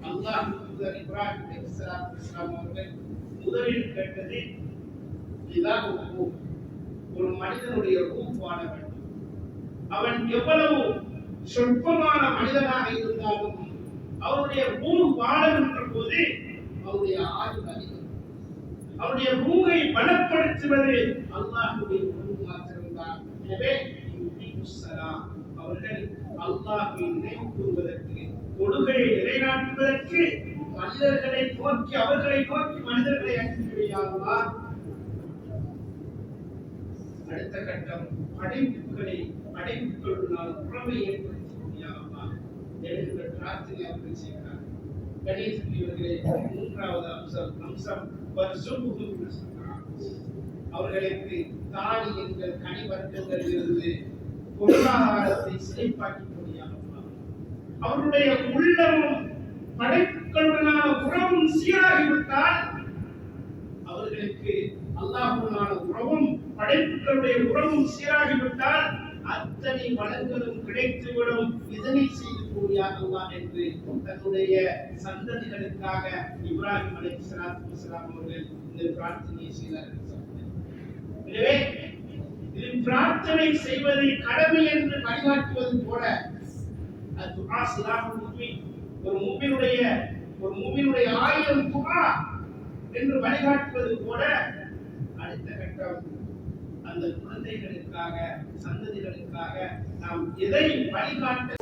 அல்லாஹ் தூதர் இப்ராஹிம் அலைஹிஸ்ஸலாத்து வஸலாம் அவர்கள் முதலில் கேட்டது இலாஹு, ஒரு மனிதனுடைய ரூஹ் வாழ வேண்டும். அவன் எவ்வளவு சொற்பமான மனிதனாக இருந்தாலும் அவருடைய ரூஹ் வாழுகின்ற போது அவருடைய ஆயுள் அதிகம். அவருடைய ரூஹை பலப்படுத்துவது அல்லாஹ்வுடைய ரூஹ் மாத்திரம்தான். எனவே அவர்கள் அல்லாஹ்வை நினைவு கூறுவதற்கு, தொழுகையை நிலைநாட்டுவதற்கு மனிதர்களை நோக்கி, அவர்களை நோக்கி மனிதர்களை அனுப்பிவிடுவார். அடுத்த கட்டம் அடைப்புகளுடன் உறவை ஏற்படுத்தி முடியாமல் எழுகின்ற பிரார்த்தனை அவர்கள் செய்கிறார். கணேசர்களே, மூன்றாவது அம்சம் அவர்களுக்கு தானியங்கள், கனிவர்க்கங்களில் இருந்து பொருளாதாரத்தை சிறைப்பாக்கி முடியாமல் அவருடைய உள்ளமும் படைப்புகளுடனான உறவும் சீராகிவிட்டால் அவர்களுக்கு அல்லாஹ்வுடனான உறவும் படைப்புகளுடைய உறவும் சீராகிவிட்டால் அத்தனை வளங்களும் கிடைத்துவிடும். இதனை செய்து கூறியார் அல்லாஹ் என்று தன்னுடைய சந்ததிகளுக்காக இப்ராஹிம் அலைஹிஸ்ஸலாத்து வஸலாம் அவர்கள் இந்த பிரார்த்தனையை செய்தார்கள். எனவே இது பிரார்த்தனை செய்வது கடமை என்று வழிகாட்டுவது போல, துஆ ஸிலாஹுல் முஃமின், ஒரு முஃமினுடைய 1000 துஆ என்று வழிகாட்டுவது போல, அடுத்த கட்டம் அந்த குழந்தைகளுக்காக, சந்ததிகளுக்காக நாம் எதை வழிகாட்ட